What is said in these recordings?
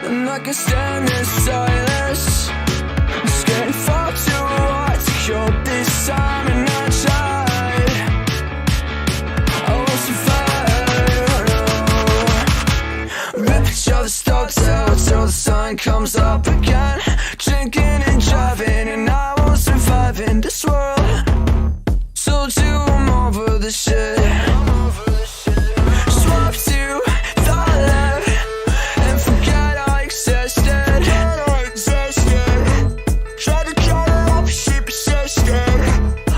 And I can stand this silence. It's getting far too hard to cope this time, and I tried. I won't survive. Rip each other's thoughts out till the sun comes up again. Drinking and driving, and I won't survive in this world. So too, I'm over the shit. Swap to the left and forget I existed. Try to cut her off, she persisted.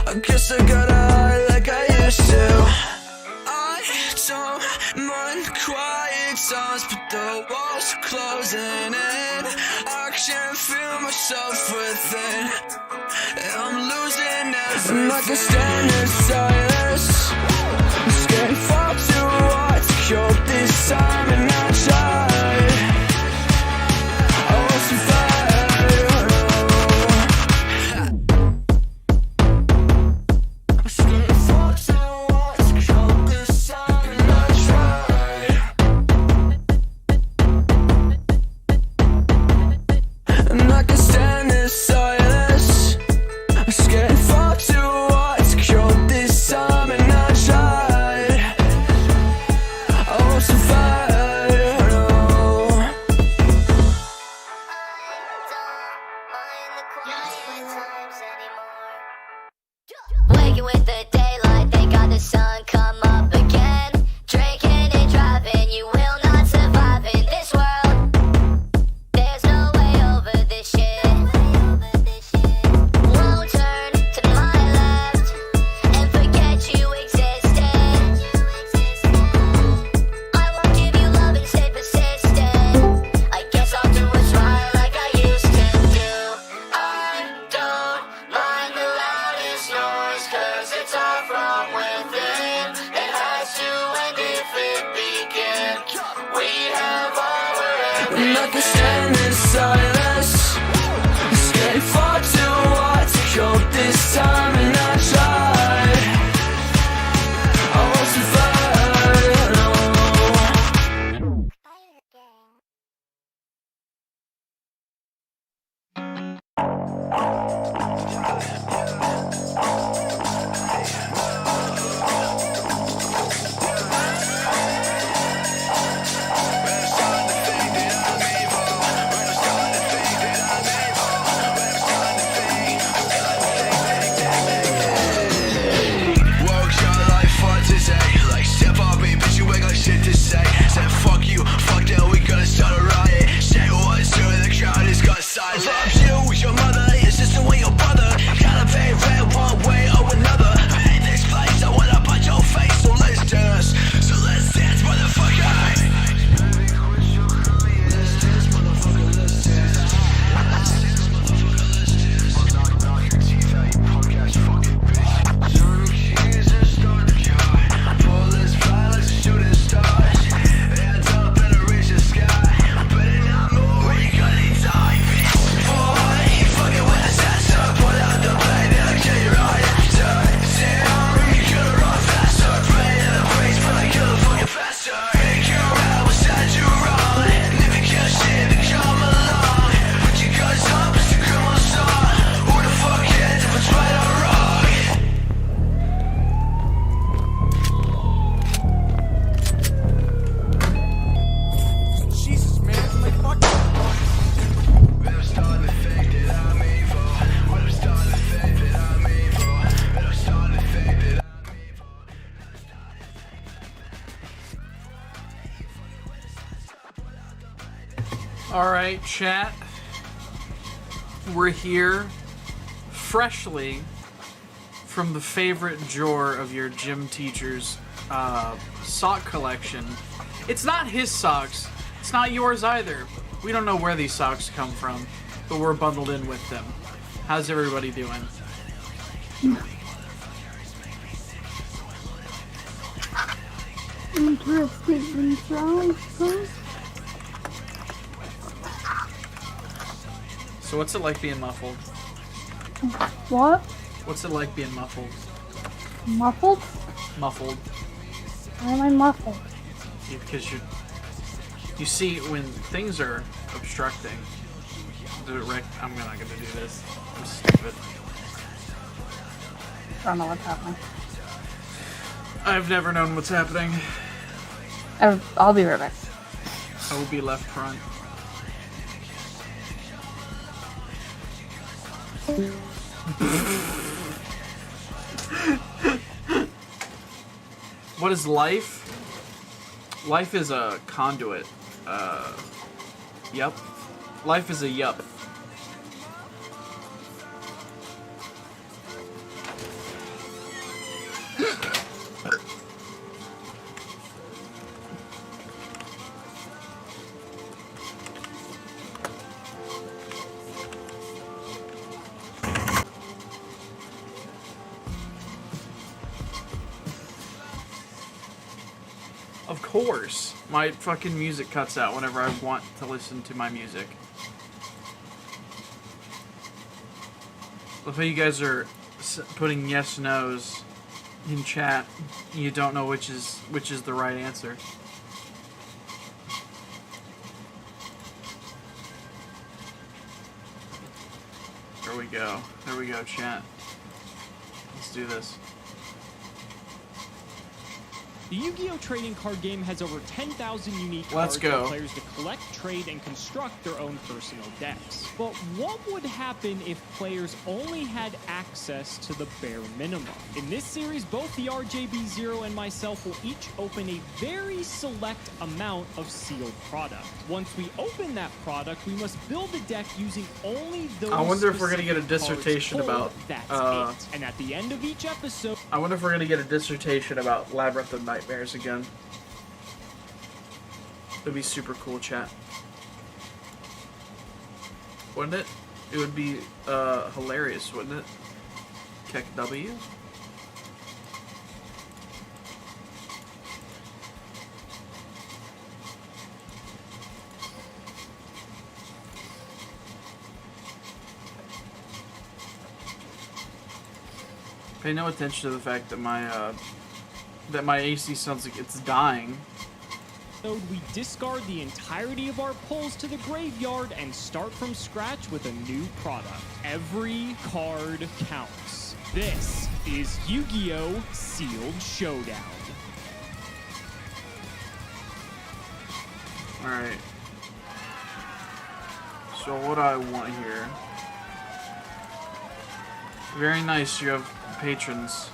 I guess I gotta hide like I used to. I don't mind quiet times, but the walls are closing in. I can't feel myself within. I'm losing everything. And I can stand in silence. It's getting far too hard to cope this time, and I tried. I won't survive. It's getting far too hard to cope this time, and I tried. And I can stand this silence. It's getting far too hard to cope this time, and I tried. I won't survive, no. Waking with the daylight, thank God the sun come up again. Drinking and driving, you will not survive in this world. There's no way over this shit. Won't turn to my left and forget you existed. I won't give you love and stay persistent. I guess I'll do what's right like I used to do. I don't mind the loudest noise, cause it's all from within. It has to end if it begin. We have all we're And I can stand in silence. It's getting far too hard to cope this time, and I tried. I won't survive, no. Woke your life for today. Like step on me, bitch, you ain't got shit to say. Said fuck you, fuck that, we gonna start a riot. Say what's to the crowd is gonna silence. Fuck you, your mother, your sister, and your brother. Gotta pay rent one way or another. In this place, I wanna punch your face, so let's dance. So let's dance, motherfucker. Let's dance, motherfucker, let's dance. Let's dance, motherfucker, let's dance. Knock your teeth out, you punk ass fucking bitch. Turn the keys and start the car. Bullets fly like shooting stars. Hands up and reach the sky. Better not move or you gonna die, bitch. Boy, you fucking with us ass up. Pull out the blade and I'll kill you right after. Damn, you could've run faster. Pray to the praise, but I kill the fucking faster. Figure out what side you wrong. And if you can't shit, then come along. Put your guns up, it's a criminal song. Who the fuck cares if it's right or wrong? Jesus, man, it's like fucking. When I'm starting to think that I'm evil. When I'm starting to think that I'm evil. When I'm starting to think that I'm evil. Alright, chat. We're here freshly from the favorite drawer of your gym teacher's sock collection. It's not his socks. It's not yours either. We don't know where these socks come from, but we're bundled in with them. How's everybody doing? Interesting sounds. So what's it like being muffled? What? What's it like being muffled? Muffled? Muffled. Why am I muffled? Because you see, when things are obstructing. I'm not gonna do this. I'm stupid. I don't know what's happening. I've never known what's happening. I'll be right back. I will be left front. What is life? Life is a conduit. Yup. Life is a yup. Of course, my fucking music cuts out whenever I want to listen to my music. Love how you guys are putting yes nos in chat. You don't know which is the right answer. There we go. There we go, chat. Let's do this. The Yu-Gi-Oh! Trading card game has over 10,000 unique Let's cards go. for players to collect, trade, and construct their own personal decks. But what would happen if players only had access to the bare minimum? In this series, both the RJB0 and myself will each open a very select amount of sealed product. Once we open that product, we must build a deck using only those I wonder if we're gonna get a specific cards dissertation pulled. about, That's it. And at the end of each episode, I wonder if we're gonna get a dissertation about Labyrinth of Nightmares again. It'd be super cool, chat. Wouldn't it? It would be hilarious, wouldn't it? Keck W. Pay no attention to the fact that my AC sounds like it's dying. we discard the entirety of our pulls to the graveyard and start from scratch with a new product. Every card counts. This is Yu-Gi-Oh! Sealed Showdown. Alright. So what do I want here? Very nice, you have patrons.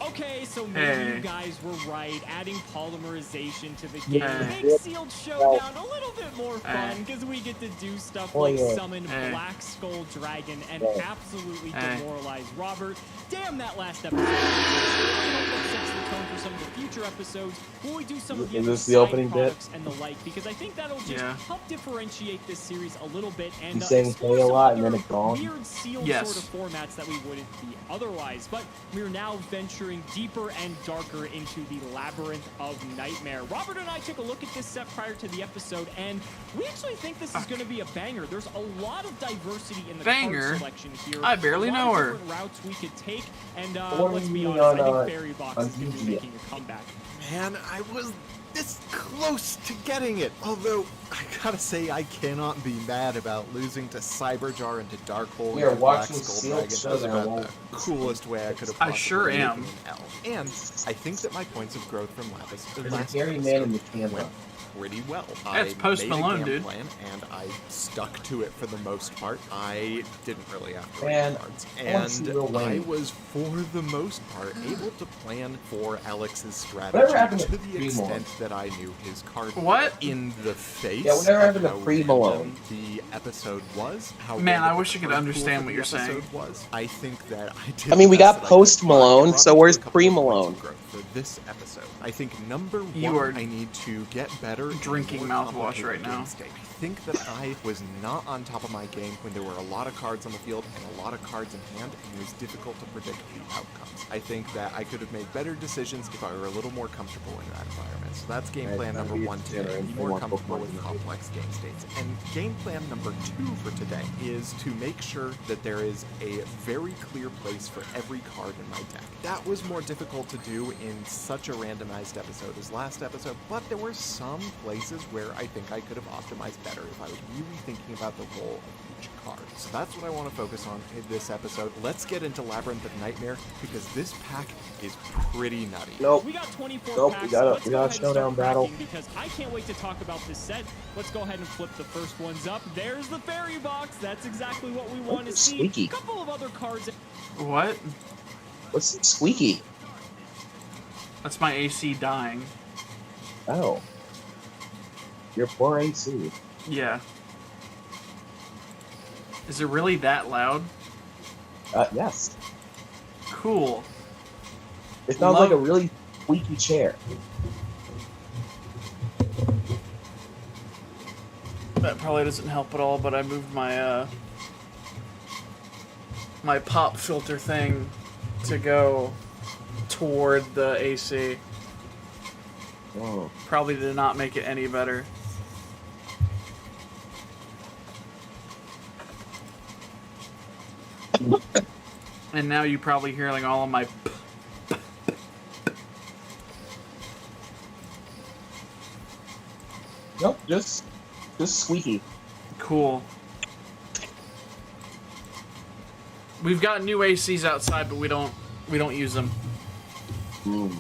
Okay, so maybe Hey. you guys were right. Adding polymerization to the game Hey. makes Sealed Showdown a little bit more fun Hey. because we get to do stuff Oh, like yeah. summon Hey. Black Skull Dragon and Hey. absolutely Hey. demoralize Robert. Damn that last episode. I hope that sets the tone for some of the future episodes where we do some of the Is other this the side opening bit? products and the like, because I think that'll just Yeah. help differentiate this series a little bit and You saying explore play a some lot and other then it's gone? weird sealed Yes. sort of formats that we wouldn't be otherwise. But we're now venturing deeper and darker into the labyrinth of nightmare. Robert and I took a look at this set prior to the episode, and we actually think this is going to be a banger. There's a lot of diversity in the Banger? card selection here. I barely a lot know of her. different routes we could take, and What do let's you be mean honest, I on, think Fairy Box on is going to be Yu-Gi-Oh? making a comeback. Man, I was this close to getting it. Although, I gotta say, I cannot be mad about losing to Cyberjar and to Darkhold. We are and Black watching Skull Sealed Dragon. That was Showdown. about the coolest way I could have I possibly sure taken am. an L. And I think that my points of growth from There's a last hairy episode man in the camera. went pretty well. That's I Post made Malone, a game dude. plan, and I stuck to it for the most part. I didn't really have to Man, write cards. I want to see Lil And I Wayne. was, for the most part, able to plan for Alex's strategy Whatever happened to to the Primo? extent that I knew his card What? in the face. Yeah, whatever of happened to how Primo? random the episode was. How Man, random I wish the I could card understand pool what for you're the saying. episode Was. I think that I did. I mean, we the best got that I Post could. Malone, Brought so me where's a couple Pre of points of Malone? growth for this episode. I think number one, You are I need to get better. in drinking more mouthwash complicated right now. Runescape. I think that I was not on top of my game when there were a lot of cards on the field and a lot of cards in hand, and it was difficult to predict the outcomes. I think that I could have made better decisions if I were a little more comfortable in that environment. So that's game Right, plan that'd number be one dinner today. and Be they more want comfortable Pokemon with tonight. complex game states. And game plan number 2 for today is to make sure that there is a very clear place for every card in my deck. That was more difficult to do in such a randomized episode as last episode, but there were some places where I think I could have optimized better if I was really thinking about the role of each card. So that's what I want to focus on in this episode. Let's get into Labyrinth of Nightmare, because this pack is pretty nutty. Nope. We got 24 Nope, packs. we got a Let's go ahead and start showdown battle. cracking, because I can't wait to talk about this set. Let's go ahead and flip the first ones up. There's the fairy box. That's exactly what we want to see. Squeaky. A couple of other cards. What? What's squeaky? That's my AC dying. Oh. Your poor AC. Yeah. Is it really that loud? Yes. Cool. It sounds like a really squeaky chair. That probably doesn't help at all, but I moved my my pop filter thing to go toward the AC. Oh. Probably did not make it any better. And now you probably hear like all of my Nope, just squeaky. cool. We've got new ACs outside, but we don't use them. Mm.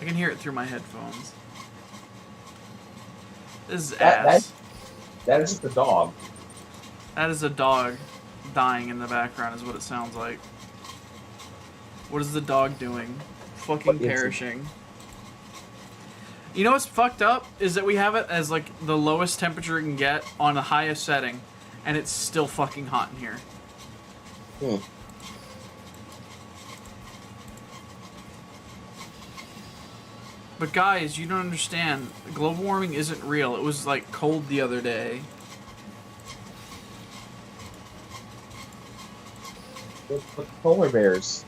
I can hear it through my headphones. This is That ass. that is just a dog. That is a dog dying in the background, is what it sounds like. What is the dog doing? Fucking What is it? perishing. You know what's fucked up? Is that we have it as like the lowest temperature it can get on the highest setting, and it's still fucking hot in here. Hmm. But guys, you don't understand. Global warming isn't real. It was like cold the other day. With polar bears.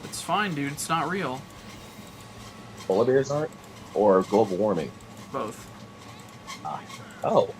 It's fine, dude. It's not real. Polar bears aren't? Or global warming? Both. Oh.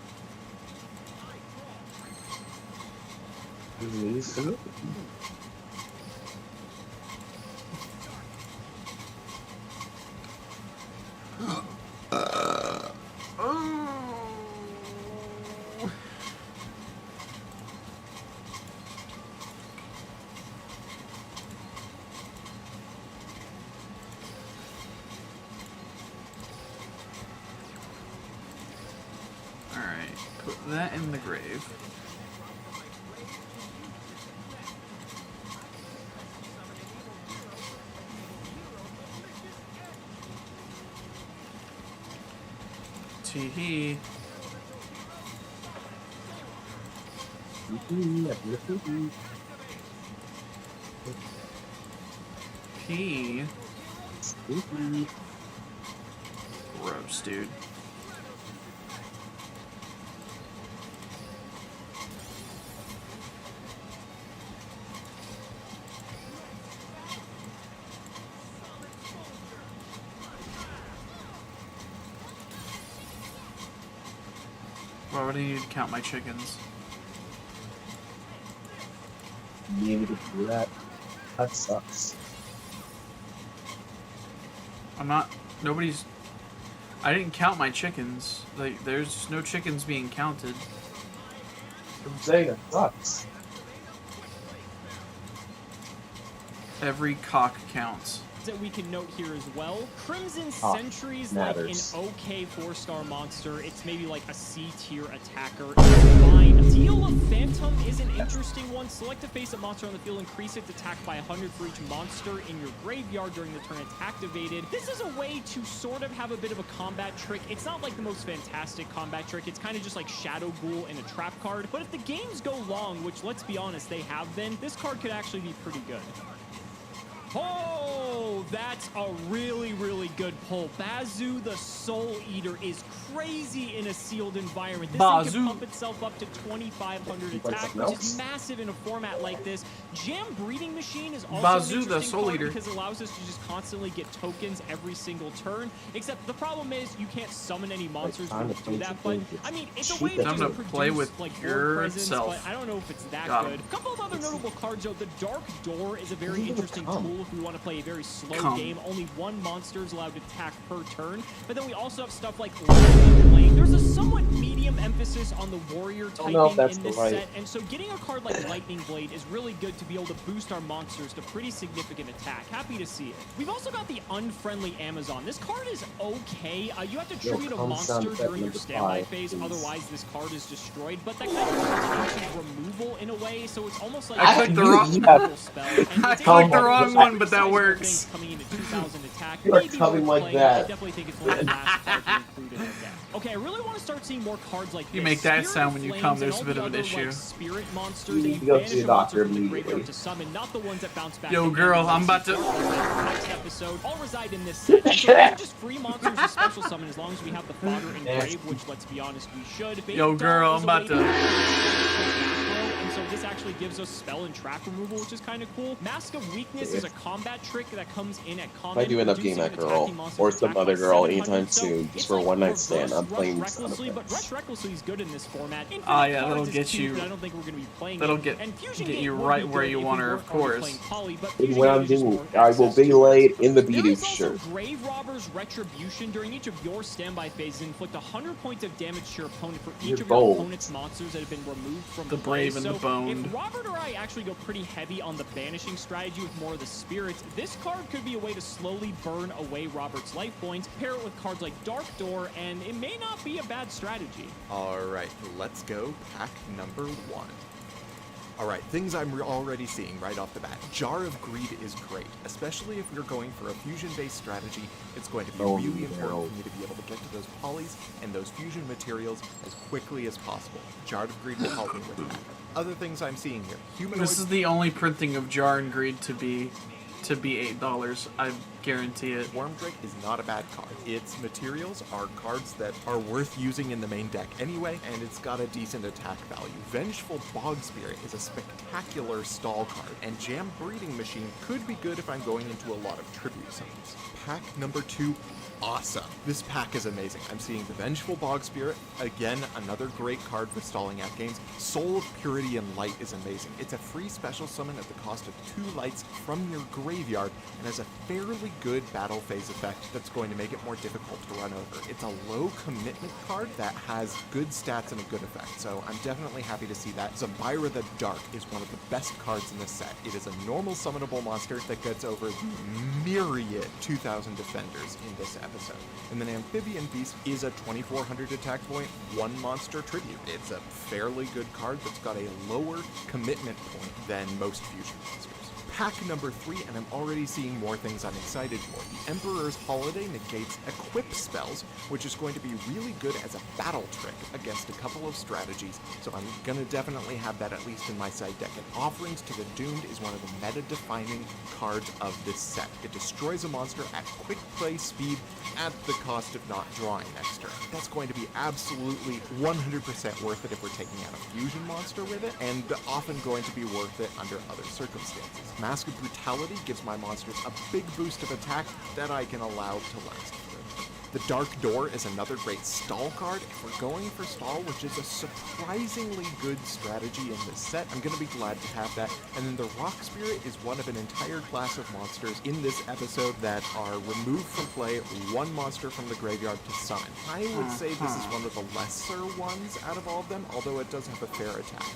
Alright, put that in the grave. Tee-hee. Pee. Gross, dude. Why would I need to count my chickens? Be able to do that. That sucks. I'm not. Nobody's. I didn't count my chickens. Like, there's no chickens being counted. I'm saying it sucks. Every cock counts. That we can note here as well. Crimson Ah, Sentry's like an matters. okay 4-star monster. It's maybe like a C tier attacker. It's fine. Deal of Phantom is an interesting one. Select a face-up monster on the field, increase its attack by 100 for each monster in your graveyard during the turn it's activated. This is a way to sort of have a bit of a combat trick. It's not like the most fantastic combat trick. It's kind of just like Shadow Ghoul and a trap card. But if the games go long, which let's be honest, they have been, this card could actually be pretty good. Oh, that's a really, really good pull. Bazu the Soul Eater is crazy in a sealed environment. This thing Bazu. can pump itself up to 2,500 attack, which is massive in a format like this. Jam Breeding Machine is also Bazu an the interesting Soul card Eater. because it allows us to just constantly get tokens every single turn. Except the problem is you can't summon any monsters time to to do play that. some But games. I mean, it's Cheat a way to that just Time to produce play with like board presence, yourself. but I don't know if it's that Got 'em. good. A couple of other notable cards though. The Dark Door is a very Doesn't even interesting come. tool if we want to play a very slow Come. game. Only one monster is allowed to attack per turn. But then we also have stuff like Lightning Blade. There's a somewhat medium emphasis on the warrior don't know if typing that's in the this right- set, and so getting a card like Lightning Blade is really good to be able to boost our monsters to pretty significant attack. Happy to see it. We've also got the Unfriendly Amazon. This card is okay. You have to Yo, tribute a come monster sound effect during your number standby 5, phase, please. otherwise this card is destroyed. But that kind of is removal in a way, so it's almost like I clicked the wrong- removal spell. And I it's clicked the able to wrong do one, but that sizable works. things coming in at 2,000 attack. You are Maybe coming worth like playing. that. I definitely think it's one of the last cards to include in our deck. Okay, I really want to start seeing more cards like You this. make that Spirit sound of when you Flames come, and there's all a bit the of an other, issue. Like, spirit monsters You that need you to go banish to the a monster doctor from the immediately. graveyard to summon, not the ones that bounce back. Yo, and girl, then I'm about to- next episode, all reside in this set. And so we can just free monsters to special summon as long as we have the fodder engraved, which, let's be honest, we should. Yo, girl, I'm about to- And so this actually gives us spell and trap removal, which is kind of cool. Mask of Weakness is a combat trick that comes in at common. If I do end up reducing getting that an girl, attacking monster's or some attack other by girl 700. anytime So soon, it's just for a like one-night stand, I'm reverse playing Rush Son of Recklessly, but Bitch. Rush Recklessly is good in this format. Infinite Ah, yeah, cards that'll is get cute, you- but I don't think we're going to be playing that'll it. get- And Fusion get Gate you would right be where good you if want we her, weren't of already course. playing Poly, but And Fusion what Gate I'm is just doing, more I will access be to laid it. in the There Bidoof is also shirt. Grave Robber's Retribution. During each of your standby phases, inflict 100 points of damage to your opponent for each You're of your bold. opponent's monsters that have been removed from The play. brave and the So boned. if Robert or I actually go pretty heavy on the banishing strategy with more of the spirits, this card could be a way to slowly burn away Robert's life points, pair it with cards like Dark Door, and it may not be a bad strategy. All right, let's go pack number 1. All right, things I'm already seeing right off the bat. Jar of Greed is great, especially if you're going for a fusion-based strategy. It's going to be Oh, really no. important for me to be able to get to those polys and those fusion materials as quickly as possible. Jar of Greed will help me with that. Other things I'm seeing here. Humanoid This is the only printing of Jar and Greed to be $8. I guarantee it. Worm Drake is not a bad card. Its materials are cards that are worth using in the main deck anyway, and it's got a decent attack value. Vengeful Bog Spirit is a spectacular stall card, and Jam Breeding Machine could be good if I'm going into a lot of tribute summons. Pack number 2. Awesome. This pack is amazing. I'm seeing the Vengeful Bog Spirit. Again, another great card for stalling out games. Soul of Purity and Light is amazing. It's a free special summon at the cost of 2 lights from your graveyard and has a fairly good battle phase effect that's going to make it more difficult to run over. It's a low commitment card that has good stats and a good effect, so I'm definitely happy to see that. Zabira the Dark is one of the best cards in this set. It is a normal summonable monster that gets over the myriad 2,000 defenders in this episode. And then Amphibian Beast is a 2,400 attack point, 1 monster tribute. It's a fairly good card that's got a lower commitment point than most fusion monsters. Pack number 3, and I'm already seeing more things I'm excited for. The Emperor's Holiday negates equip spells, which is going to be really good as a battle trick against a couple of strategies, so I'm gonna definitely have that at least in my side deck. And Offerings to the Doomed is one of the meta-defining cards of this set. It destroys a monster at quick play speed at the cost of not drawing next turn. That's going to be absolutely 100% worth it if we're taking out a fusion monster with it, and often going to be worth it under other circumstances. Mask of Brutality gives my monsters a big boost of attack that I can allow to last through. The Dark Door is another great stall card. If we're going for stall, which is a surprisingly good strategy in this set, I'm going to be glad to have that. And then the Rock Spirit is one of an entire class of monsters in this episode that are removed from play, 1 monster from the graveyard to summon. I would say this is one of the lesser ones out of all of them, although it does have a fair attack.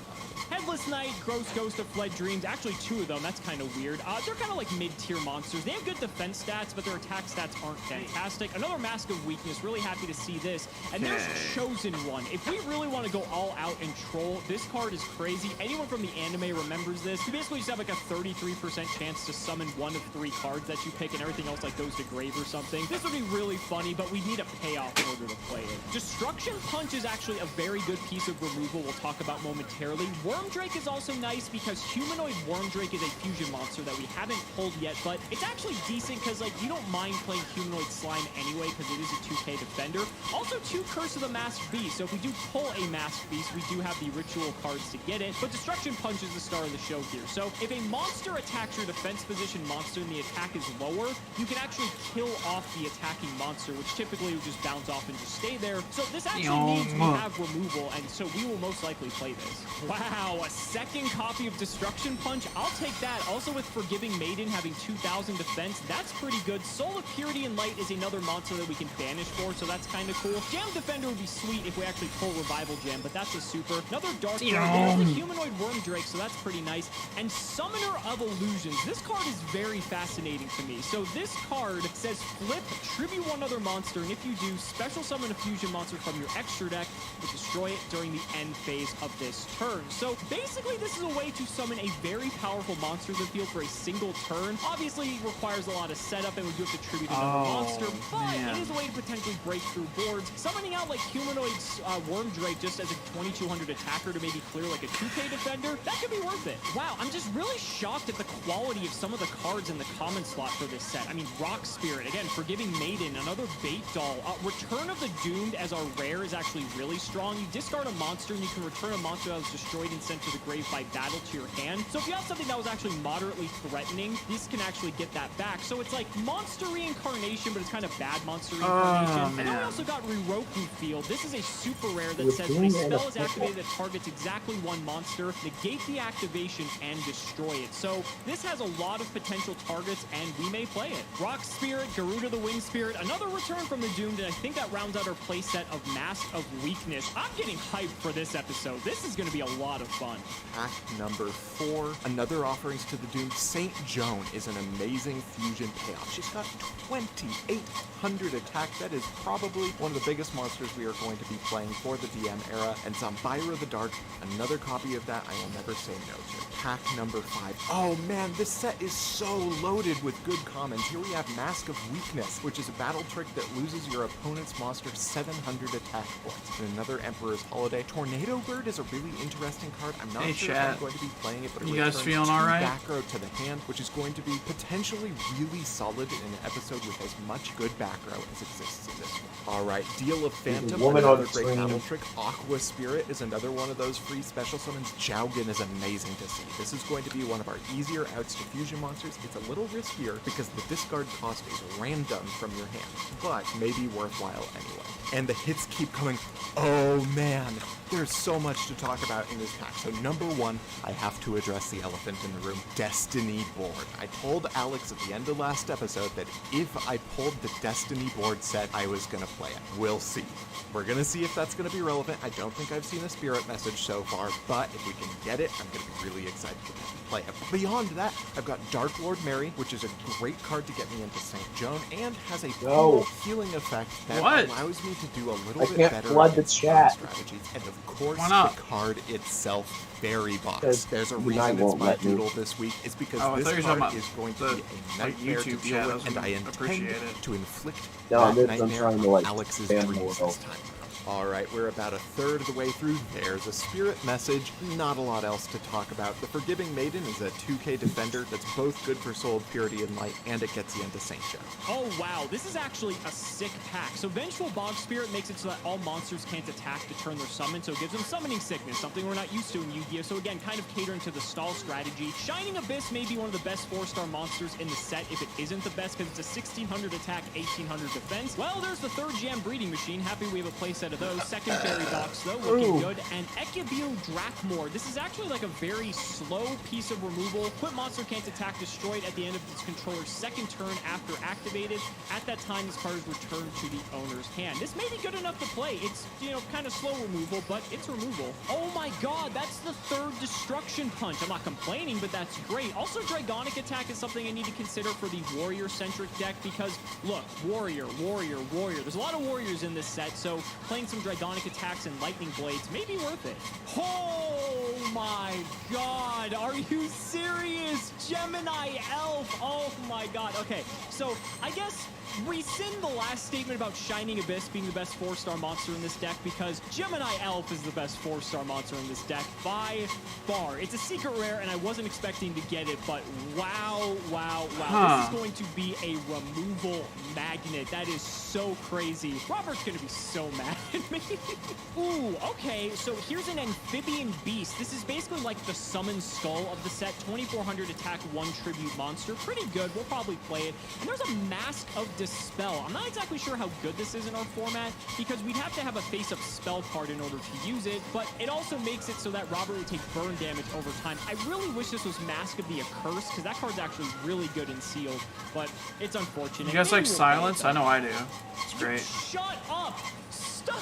Headless Knight, Gross Ghost of Fled Dreams, actually 2 of them, that's kind of weird. They're kind of like mid-tier monsters. They have good defense stats, but their attack stats aren't fantastic. Another Mask of Weakness, really happy to see this. And there's Chosen One. If we really want to go all out and troll, this card is crazy. Anyone from the anime remembers this. You basically just have like a 33% chance to summon 1 of 3 cards that you pick, and everything else like goes to grave or something. This would be really funny, but we need a payoff in order to play it. Destruction Punch is actually a very good piece of removal we'll talk about momentarily. Wormdrake is also nice because Humanoid Wormdrake is a fusion monster that we haven't pulled yet, but it's actually decent because like you don't mind playing Humanoid Slime anyway because it is a 2K defender. Also 2 Curse of the Masked Beast, so if we do pull a Masked Beast, we do have the ritual cards to get it, but Destruction Punch is the star of the show here. So if a monster attacks your defense position monster and the attack is lower, you can actually kill off the attacking monster, which typically would just bounce off and just stay there. So this actually means we have removal, and so we will most likely play this. Wow, a second copy of Destruction Punch. I'll take that. Also with Forgiving Maiden having 2,000 defense, that's pretty good. Soul of Purity and Light is another monster that we can banish for, so that's kind of cool. Jam Defender would be sweet if we actually pull Revival Jam, but that's a super. Another Dark Lord. There's the Humanoid Wormdrake, so that's pretty nice. And Summoner of Illusions. This card is very fascinating to me. So this card says flip, tribute one other monster, and if you do, special summon a fusion monster from your extra deck to destroy it during the end phase of this turn. So basically this is a way to summon a very powerful monster to the field for a single turn. Obviously it requires a lot of setup and we do have to tribute another monster, but it is a way to potentially break through boards. Summoning out like Humanoid's Wormdrake just as a 2200 attacker to maybe clear like a 2K defender, that could be worth it. Wow, I'm just really shocked at the quality of some of the cards in the common slot for this set. I mean, Rock Spirit, again, Forgiving Maiden, another bait doll. Return of the Doomed as our rare is actually really strong. You discard a monster and you can return a monster that was destroyed and sent to the grave by battle to your hand. So if you have something that was actually moderately threatening, this can actually get that back. So it's like monster reincarnation, but it's kind of bad monster reincarnation. And then we also got Riroku Field. This is a super rare that says when a spell is activated that targets exactly one monster, negate the activation and destroy it. So this has a lot of potential targets and we may play it. Rock Spirit, Garuda the Winged Spirit, another return from the Doomed, and I think that rounds out our playset of Mask of Weakness. I'm getting hyped for this episode. This is going to be a lot of fun. Pack number 4, another offerings to the Doomed. Saint Joan is an amazing fusion payoff. She's got 2,800 attack. That is probably one of the biggest monsters we are going to be playing for the DM era. And Zombira the Dark, another copy of that I will never say no to. Pack number 5. Oh man, this set is so loaded with good commons. Here we have Mask of Weakness, which is a battle trick that loses your opponent's monster 700 attack points. And another Emperor's Holiday. Tornado Bird is a really interesting card. I'm not sure if I'm going to be playing it, but it guys returns feeling 2 all right? back row to the hand, which is going to be potentially really solid in an episode with as much good back row as exists in this one. Alright, Deal of Phantom, woman on another the great screen. battle trick. Aqua Spirit is another one of those free special summons. Jowgen is amazing to see. This is going to be one of our easier outs to fusion monsters. It's a little riskier because the discard cost is random from your hand, but maybe worthwhile anyway. And the hits keep coming. Oh man, there's so much to talk about in this pack. So number 1, I have to address the elephant in the room, Destiny board. I told Alex at the end of last episode that if I pulled the Destiny board set, I was gonna play it. We'll see. We're gonna see if that's gonna be relevant. I don't think I've seen a spirit message so far, but if we can get it, I'm gonna be really excited to play it. But beyond that, I've got Dark Lord Mary, which is a great card to get me into St. Joan, and has a cool healing effect that allows me to do a little bit better flood the against chat. strategies. And of course, Why not? the card itself, Fairy Box. Because There's a you reason it's won't my let me. doodle this week. It's because Oh, I thought you this were talking card about is going to the, be a like, nightmare YouTube. to Yeah, deal that with, was and I intend appreciate it. to inflict No, that I'm just nightmare trying to, on like, Alex's spam dreams more. this time. Alright, we're about a third of the way through. There's a spirit message. Not a lot else to talk about. The Forgiving Maiden is a 2K defender that's both good for Soul of Purity and Light, and it gets you into Saint Joan. Oh wow, this is actually a sick pack. So Vengeful Bog Spirit makes it so that all monsters can't attack to turn their summon, so it gives them summoning sickness, something we're not used to in Yu-Gi-Oh! So again, kind of catering to the stall strategy. Shining Abyss may be one of the best 4-star monsters in the set if it isn't the best, because it's a 1600 attack, 1800 defense. Well, there's the 3rd Jam Breeding Machine. Happy we have a playset of those. Second Fairy Box though, looking good. And Ekibio Drakmor. This is actually like a very slow piece of removal. Quit monster can't attack, destroy it at the end of its controller's second turn after activated. At that time, this card is returned to the owner's hand. This may be good enough to play. It's, you know, kind of slow removal, but it's removal. Oh my god, that's the 3rd Destruction Punch. I'm not complaining, but that's great. Also, Dragonic Attack is something I need to consider for the warrior-centric deck because, look, warrior, warrior, warrior. There's a lot of warriors in this set, so playing some Dragonic Attacks and Lightning Blades may be worth it. Oh my god, are you serious? Gemini Elf, oh my god. Okay, so I guess rescind the last statement about Shining Abyss being the best 4-star monster in this deck, because Gemini Elf is the best 4-star monster in this deck by far. It's a secret rare, and I wasn't expecting to get it, but wow, wow, wow. This is going to be a removal magnet. That is so crazy. Robert's gonna be so mad at me. Ooh, okay, so here's an amphibian beast. This is basically like the summon skull of the set. 2400 attack, 1 tribute monster. Pretty good. We'll probably play it. And there's a Mask of Dispel. I'm not exactly sure how good this is in our format, because we'd have to have a face-up spell card in order to use it, but it also makes it so that Robert would take burn damage over time. I really wish this was Mask of the Accursed, because that card's actually really good in sealed, but it's unfortunate. You guys like Silence? I know I do. It's great. Shut up! Stop!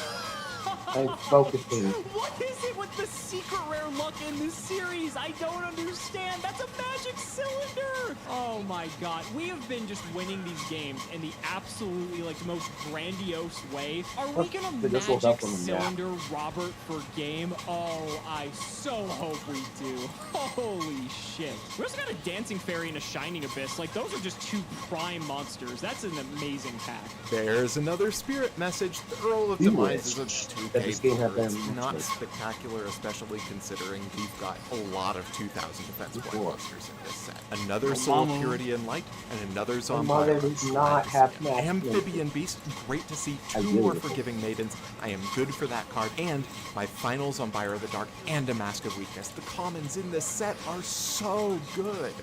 I'm focusing. What is it with the secret rare luck in this series? I don't understand. That's a magic cylinder. Oh my god. We have been just winning these games in the absolutely like most grandiose way. Are we gonna magic cylinder Robert for game? Oh, I so hope we do. Holy shit. We also got a Dancing Fairy and a Shining Abyss. Like, those are just 2 prime monsters. That's an amazing pack. There's another spirit message. The Earl of Demise is a 2K this game had It's them not much. spectacular, especially considering we've got a lot of 2000 defense point monsters in this set. Another Soul of Mama. Purity and Light, and another My mother Zombie. does not have max. Amphibian Beast, great to see. I 2 really more do. Forgiving Maidens. I am good for that card. And my final Zombie of the Dark and a Mask of Weakness. The commons in this set are so good.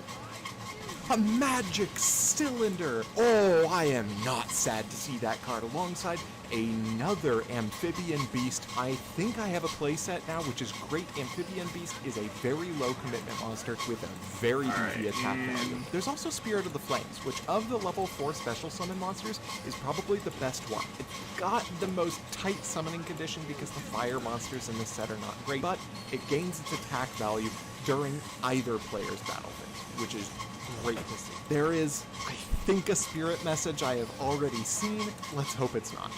A magic cylinder! Oh, I am not sad to see that card alongside another amphibian beast. I think I have a playset now, which is great. Amphibian beast is a very low commitment monster with a very beefy attack value. There's also Spirit of the Flames, which of the level 4 special summon monsters is probably the best one. It's got the most tight summoning condition because the fire monsters in this set are not great, but it gains its attack value during either player's battle phase, which is great to see. There is, I think, a spirit message I have already seen. Let's hope it's not.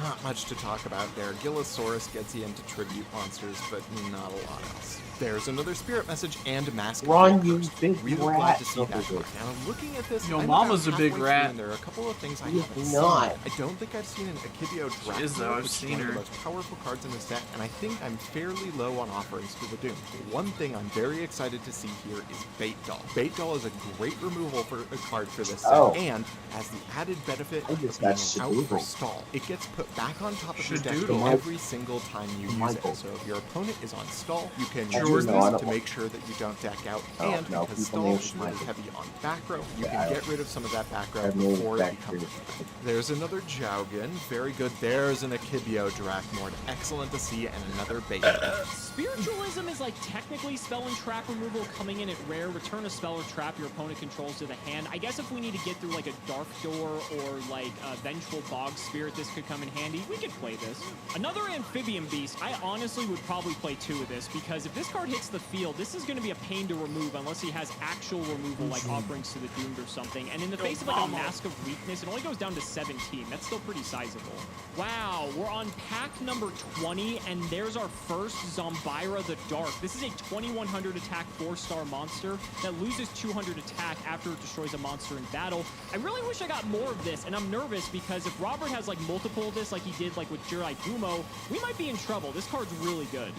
Not much to talk about there. Gillosaurus gets you into tribute monsters, but not a lot else. There's another spirit message and Mask of Run, the you Accursed. big Really glad rat. to see that Okay, card. Now, looking at this, Yo, I'm Mama's about a big halfway rat. through, and there are a couple of things I She's haven't not. seen. I don't think I've seen an Akibio Drac, She is, though. I've which is seen one of her. the most powerful cards in this deck, and I think I'm fairly low on offerings to the Doom. One thing I'm very excited to see here is Bait Doll. Bait Doll is a great removal for a card for this set, Oh. and as the added benefit I of just being got an out for Shadoodle. stall, it gets put back on top of your deck Shadoodle. every single time you use Michael. it. So if your opponent is on stall, you can I use do know, I this don't to want- make sure that you don't deck out, Oh, and no, because people stall name is is really Michael. heavy on back row, you Yeah, can I get rid of some of that back row have no before it back becomes here. There's another Jowgen, very good. There's an Akibio Dracmord, excellent to see, and another Bait. Spiritualism is like technically spell and trap removal coming in at rare. Return a spell or trap your opponent controls to the hand. I guess if we need to get through like a Dark Door or like a Vengeful Bog Spirit, this could come in handy. We could play this. Another Amphibian Beast. I honestly would probably play 2 of this, because if this card hits the field, this is going to be a pain to remove unless he has actual removal like Offerings to the Doomed or something. And in the face of like a Mask of Weakness, it only goes down to 17. That's still pretty sizable. Wow, we're on pack number 20, and there's our first Zombira the Dark. This is a 2100 attack 4-star monster that loses 200 attack after it destroys a monster in battle. I really wish I got more of this, and I'm nervous because if Robert has like multiple of this like he did like with Jidayun, we might be in trouble. This card's really good.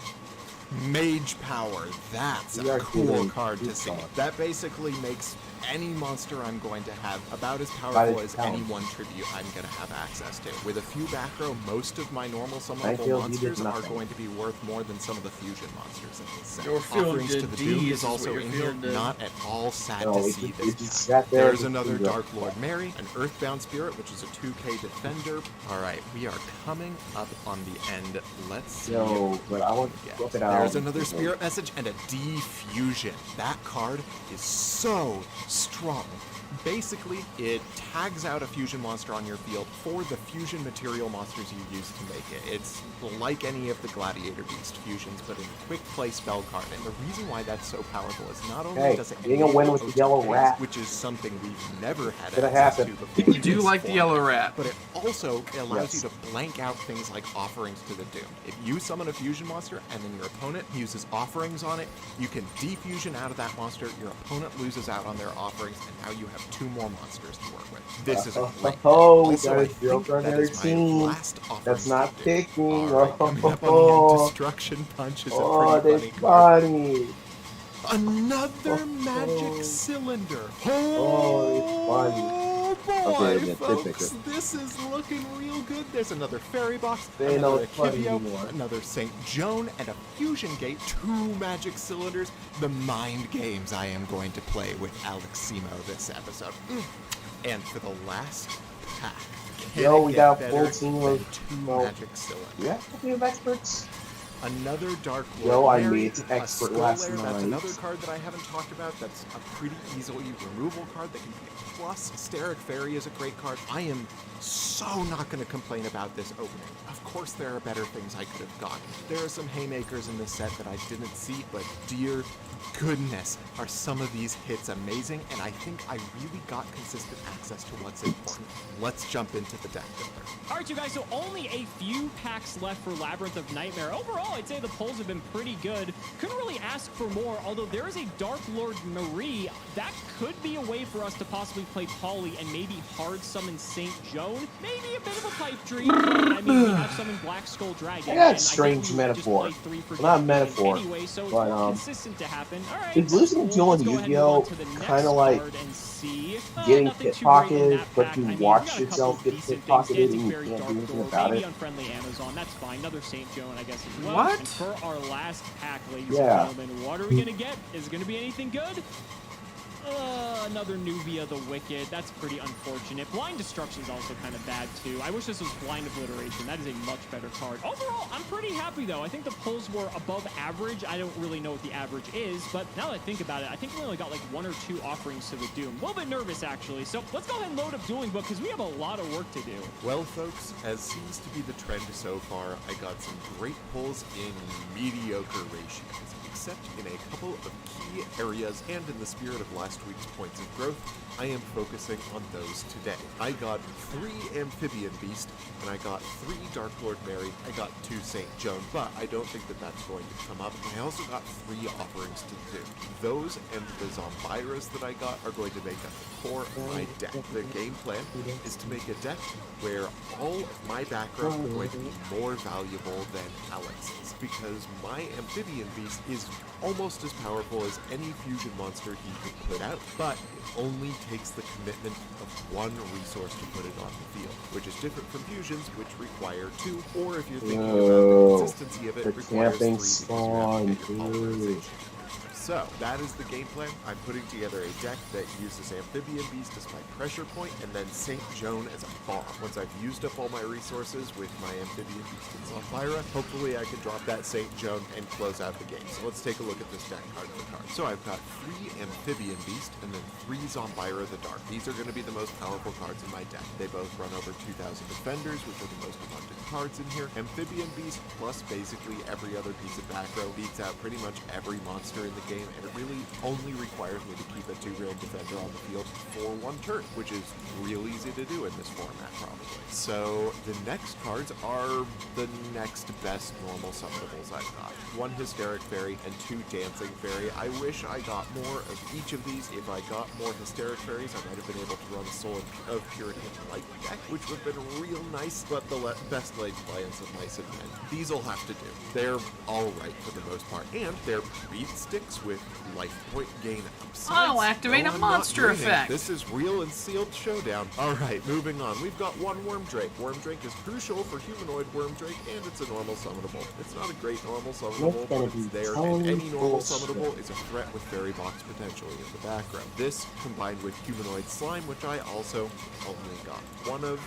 Mage Power, that's We a are cool doing card to good see. stuff. That basically makes any monster I'm going to have about as By powerful the as count. any one tribute I'm going to have access to. With a few back row, most of my normal I summonable feel he did monsters are nothing. going to be worth more than some of the fusion monsters in this set. You're feeling Offerings to good the Doom D's is is also what you're in here, feeling good. not at all sad No, to it see just- this it just pack. sat there There's and another threw it. Dark Lord Mary, an Earthbound Spirit, which is a 2K Defender. Alright, we are coming up on the end. Let's see. Yo, but I want Yeah. to look it out. There's another spirit message and a defusion. That card is so strong. Basically, it tags out a fusion monster on your field for the fusion material monsters you use to make it. It's like any of the Gladiator Beast fusions, but in a quick play spell card. And the reason why that's so powerful is not only Hey, does it getting a win with the yellow phase, rat. which is something we've never had Gonna access happen. to before. You do like the yellow rat. But it also allows Yes. you to blank out things like offerings to the Doom. If you summon a fusion monster and then your opponent uses offerings on it, you can defusion out of that monster, your opponent loses out on their offerings, and now you have 2 more monsters to work with. This is great. Oh, Also, I guys, think joke on that their is my team. last offerings That's not to the Doom. picking. All right, coming up on the Oh, end, Destruction Punch is oh, a pretty they funny card. funny. Another magic cylinder. Oh, it's funny. Oh boy, Okay, yeah, folks, this is looking real good. There's another fairy box, They know another it's funny Akivio, anymore. another St. Joan, and a fusion gate. 2 magic cylinders. The mind games I am going to play with Alex Simo this episode. And for the last pack, can Yo, it we get got a better full team than of 2 well, magic cylinders? Yeah, company of experts. Another Dark Lord Yo, I Mary, made a expert Skull last Lair, That's night. another card that I haven't talked about. That's a pretty easily removal card that can pick. Plus, Steric Fairy is a great card. I am so not going to complain about this opening. Of course, there are better things I could have gotten. There are some haymakers in this set that I didn't see, but dear goodness, are some of these hits amazing, and I think I really got consistent access to what's important. Let's jump into the deck builder. All right, you guys, so only a few packs left for Labyrinth of Nightmare. Overall, I'd say the polls have been pretty good. Couldn't really ask for more, although there is a Dark Lord Marie. That could be a way for us to possibly play Polly and maybe hard summon St. Joan. Maybe a bit of a pipe dream, but I mean, we have summoned Black Skull Dragon. I got and I strange think we would just metaphor. play 3 for Well, not Dragon metaphor, anyway, so it's but, more consistent to happen. All right, is losing cool. Duel Let's and go ahead and Yu-Gi-Oh! move on to the next kinda like card and see. getting Nothing too great in pickpocketed, that but pack. you I mean, we watch got a couple yourself get decent things. pickpocketed Dancing and you Fairy, can't Dark do anything Door, about maybe it. Unfriendly Amazon. That's fine. Another St. Joan, I guess, as well. What? And for our last pack, ladies Yeah. and gentlemen, what are we going to get? Is it going to be anything good? Another Nubia the Wicked. That's pretty unfortunate. Blind Destruction is also kind of bad, too. I wish this was Blind Obliteration. That is a much better card. Overall, I'm pretty happy, though. I think the pulls were above average. I don't really know what the average is, but now that I think about it, I think we only got like 1 or 2 offerings to the Doom. A little bit nervous, actually. So let's go ahead and load up Dueling Book, because we have a lot of work to do. Well, folks, as seems to be the trend so far, I got some great pulls in mediocre ratios, except in a couple of key areas, and in the spirit of last week's points of growth, I am focusing on those today. I got 3 Amphibian Beast, and I got 3 Dark Lord Mary, I got 2 St. Joan, but I don't think that that's going to come up. I also got 3 offerings to do. Those and the Zombiras that I got are going to make up the core of my deck. The game plan is to make a deck where all of my background are going to be more valuable than Alex's, because my Amphibian Beast is almost as powerful as any fusion monster he could put out, but it only takes the commitment of 1 resource to put it on the field, which is different from fusions, which require 2, or if you're thinking about the consistency of it, The requires 3 camping because you have to get your spawn, polarization. So, that is the game plan. I'm putting together a deck that uses Amphibian Beast as my pressure point, and then St. Joan as a bomb. Once I've used up all my resources with my Amphibian Beast and Zombiara, hopefully I can drop that St. Joan and close out the game. So let's take a look at this deck card for card. So I've got 3 Amphibian Beast, and then 3 Zombira the Dark. These are going to be the most powerful cards in my deck. They both run over 2,000 defenders, which are the most abundant cards in here. Amphibian Beast, plus basically every other piece of back row, beats out pretty much every monster in the game, and it really only requires me to keep a 2-rail defender on the field for 1 turn, which is real easy to do in this format, probably. So the next cards are the next best normal summonables I've got. 1 Hysteric Fairy and 2 Dancing Fairy. I wish I got more of each of these. If I got more Hysteric Fairies, I might have been able to run a Soul of Purity Light deck, which would have been real nice, but the best laid plans of Mice and Men. These will have to do. They're alright for the most part, and they're beat sticks with life point gain upsides. I'll activate a I'm monster not dreaming. effect. This is real and sealed showdown. Alright, moving on. We've got 1 Wormdrake. Wormdrake is crucial for humanoid Wormdrake, and it's a normal summonable. It's not a great normal summonable, but it's there, and any normal summonable is a threat with Fairy Box potentially in the background. This, combined with Humanoid Slime, which I also only got 1 of,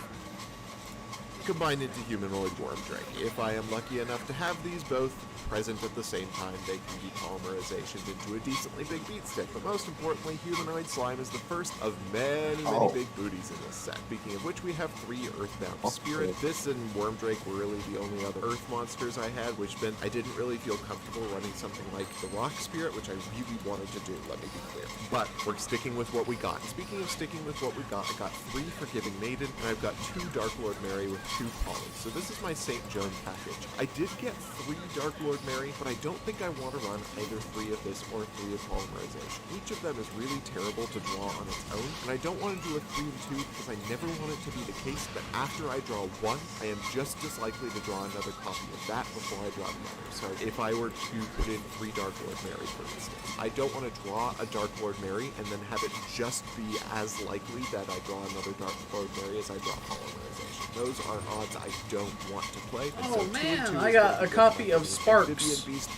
combined into humanoid Wormdrake. If I am lucky enough to have these both present at the same time, they can be polymerizationed into a decently big beat stick. But most importantly, humanoid slime is the first of many big booties in this set. Speaking of which, we have 3 Earthbound Spirit. This and Wormdrake were really the only other Earth monsters I had, which meant I didn't really feel comfortable running something like the Rock Spirit, which I really wanted to do, let me be clear. But we're sticking with what we got. And speaking of sticking with what we got, I got 3 Forgiving Maiden, and I've got 2 Dark Lord Mary with 2 Polys. So this is my St. Joan package. I did get 3 Dark Lord Mary, but I don't think I want to run either 3 of this or 3 of polymerization. Each of them is really terrible to draw on its own, and I don't want to do a 3 and 2 because I never want it to be the case that after I draw 1, I am just as likely to draw another copy of that before I draw the other. So if I were to put in 3 Dark Lord Mary, for instance, I don't want to draw a Dark Lord Mary and then have it just be as likely that I draw another Dark Lord Mary as I draw polymerization. Those are odds I don't want to play. And Oh so 2 and man, 2 I is got going a to copy be of Sparks. Amphibian Beast.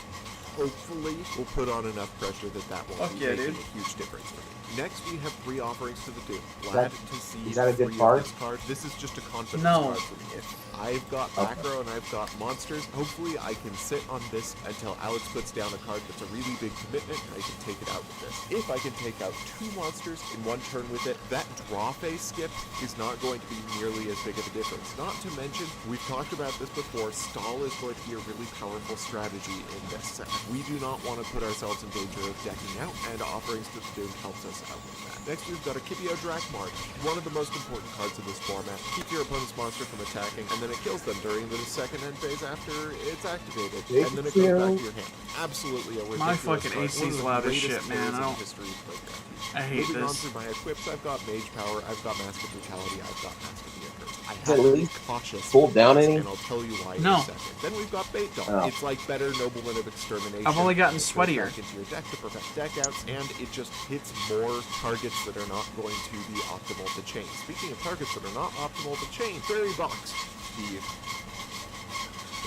Hopefully, will put on enough pressure that will Fuck be yeah, making dude. a huge difference for me. Next, we have 3 offerings to the Duel. Glad to see is that a good 3 card? of this card. This is just a confidence No. card for me. If I've got back row and I've got monsters, hopefully I can sit on this until Alex puts down a card that's a really big commitment, and I can take it out with this. If I can take out 2 monsters in 1 turn with it, that draw phase skip is not going to be nearly as big of a difference. Not to mention, we've talked about this before, stall is going to be a really powerful strategy in this set. We do not want to put ourselves in danger of decking out, and offerings to the Doom helps us out with that. Next, we've got a Kibio Drakmar, one of the most important cards in this format. Keep your opponent's monster from attacking, and then it kills them during the second end phase after it's activated, and then it goes back to your hand. Absolutely a ridiculous My fucking card. AC's One of the loud as greatest shit, man. players I in don't- history of Playground. I hate Moving on this. through my equips, I've got Mage Power, I've got Mask of Brutality, I've got Mask of the Accursed. I At have to be least cautious pulled with down this, any? and I'll tell you why No. in a second. Then we've got Bait Doll. Oh. It's like better Nobleman of Extermination. I've only gotten It goes sweatier. back into your deck to prevent deckouts, and it just hits more targets that are not going to be optimal to chain. Speaking of targets that are not optimal to chain, Prairie Box, the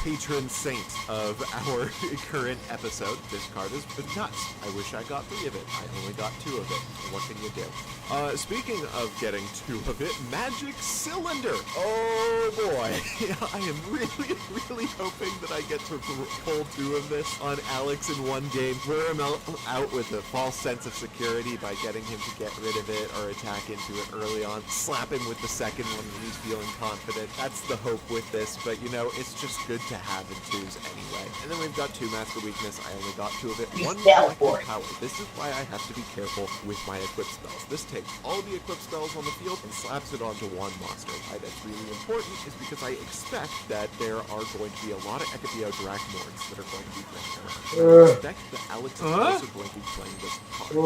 patron saint of our current episode. This card is nuts. I wish I got 3 of it. I only got 2 of it. What can you do? Speaking of getting 2 of it, Magic Cylinder. Oh boy. I am really hoping that I get to pull 2 of this on Alex in 1 game. Wear him out with a false sense of security by getting him to get rid of it or attack into it early on. Slap him with the second one when he's feeling confident. That's the hope with this, but you know, it's just good to have in 2s anyway. And then we've got 2 Mask of Weakness. I only got 2 of it. 1 collective power. This is why I have to be careful with my equip spells. This takes all the equip spells on the field and slaps it onto 1 monster. Why that's really important is because I expect that there are going to be a lot of Ekabio Drakmords that are going to be playing around. I expect that Alex is also going to be playing this card.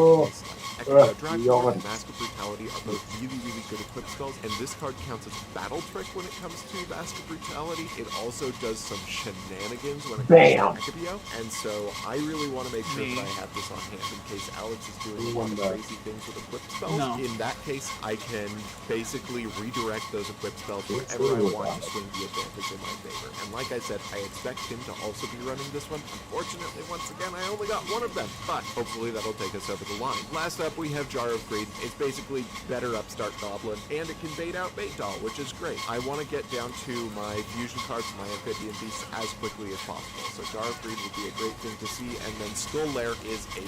Ekabio Drakmord and Mask of Brutality are both really good equip spells, and this card counts as Battle Trick when it comes to Mask of Brutality. It also does some shenanigans when it comes to Ekabio, and so I really want to make sure that I have this on hand in case Alex is doing a lot of crazy things with equip spells. No. In that case, I can basically redirect those equip spells wherever I want to swing the advantage in my favor. And like I said, I expect him to also be running this one. Unfortunately, once again, I only got 1 of them, but hopefully that'll take us over the line. Last up, we have Jar of Greed. It's basically better upstart goblin, and it can bait out Bait Doll, which is great. I want to get down to my fusion cards, my amphibian beasts, as quickly as possible. So Jar of Greed would be a great thing to see, and then Skull Lair is a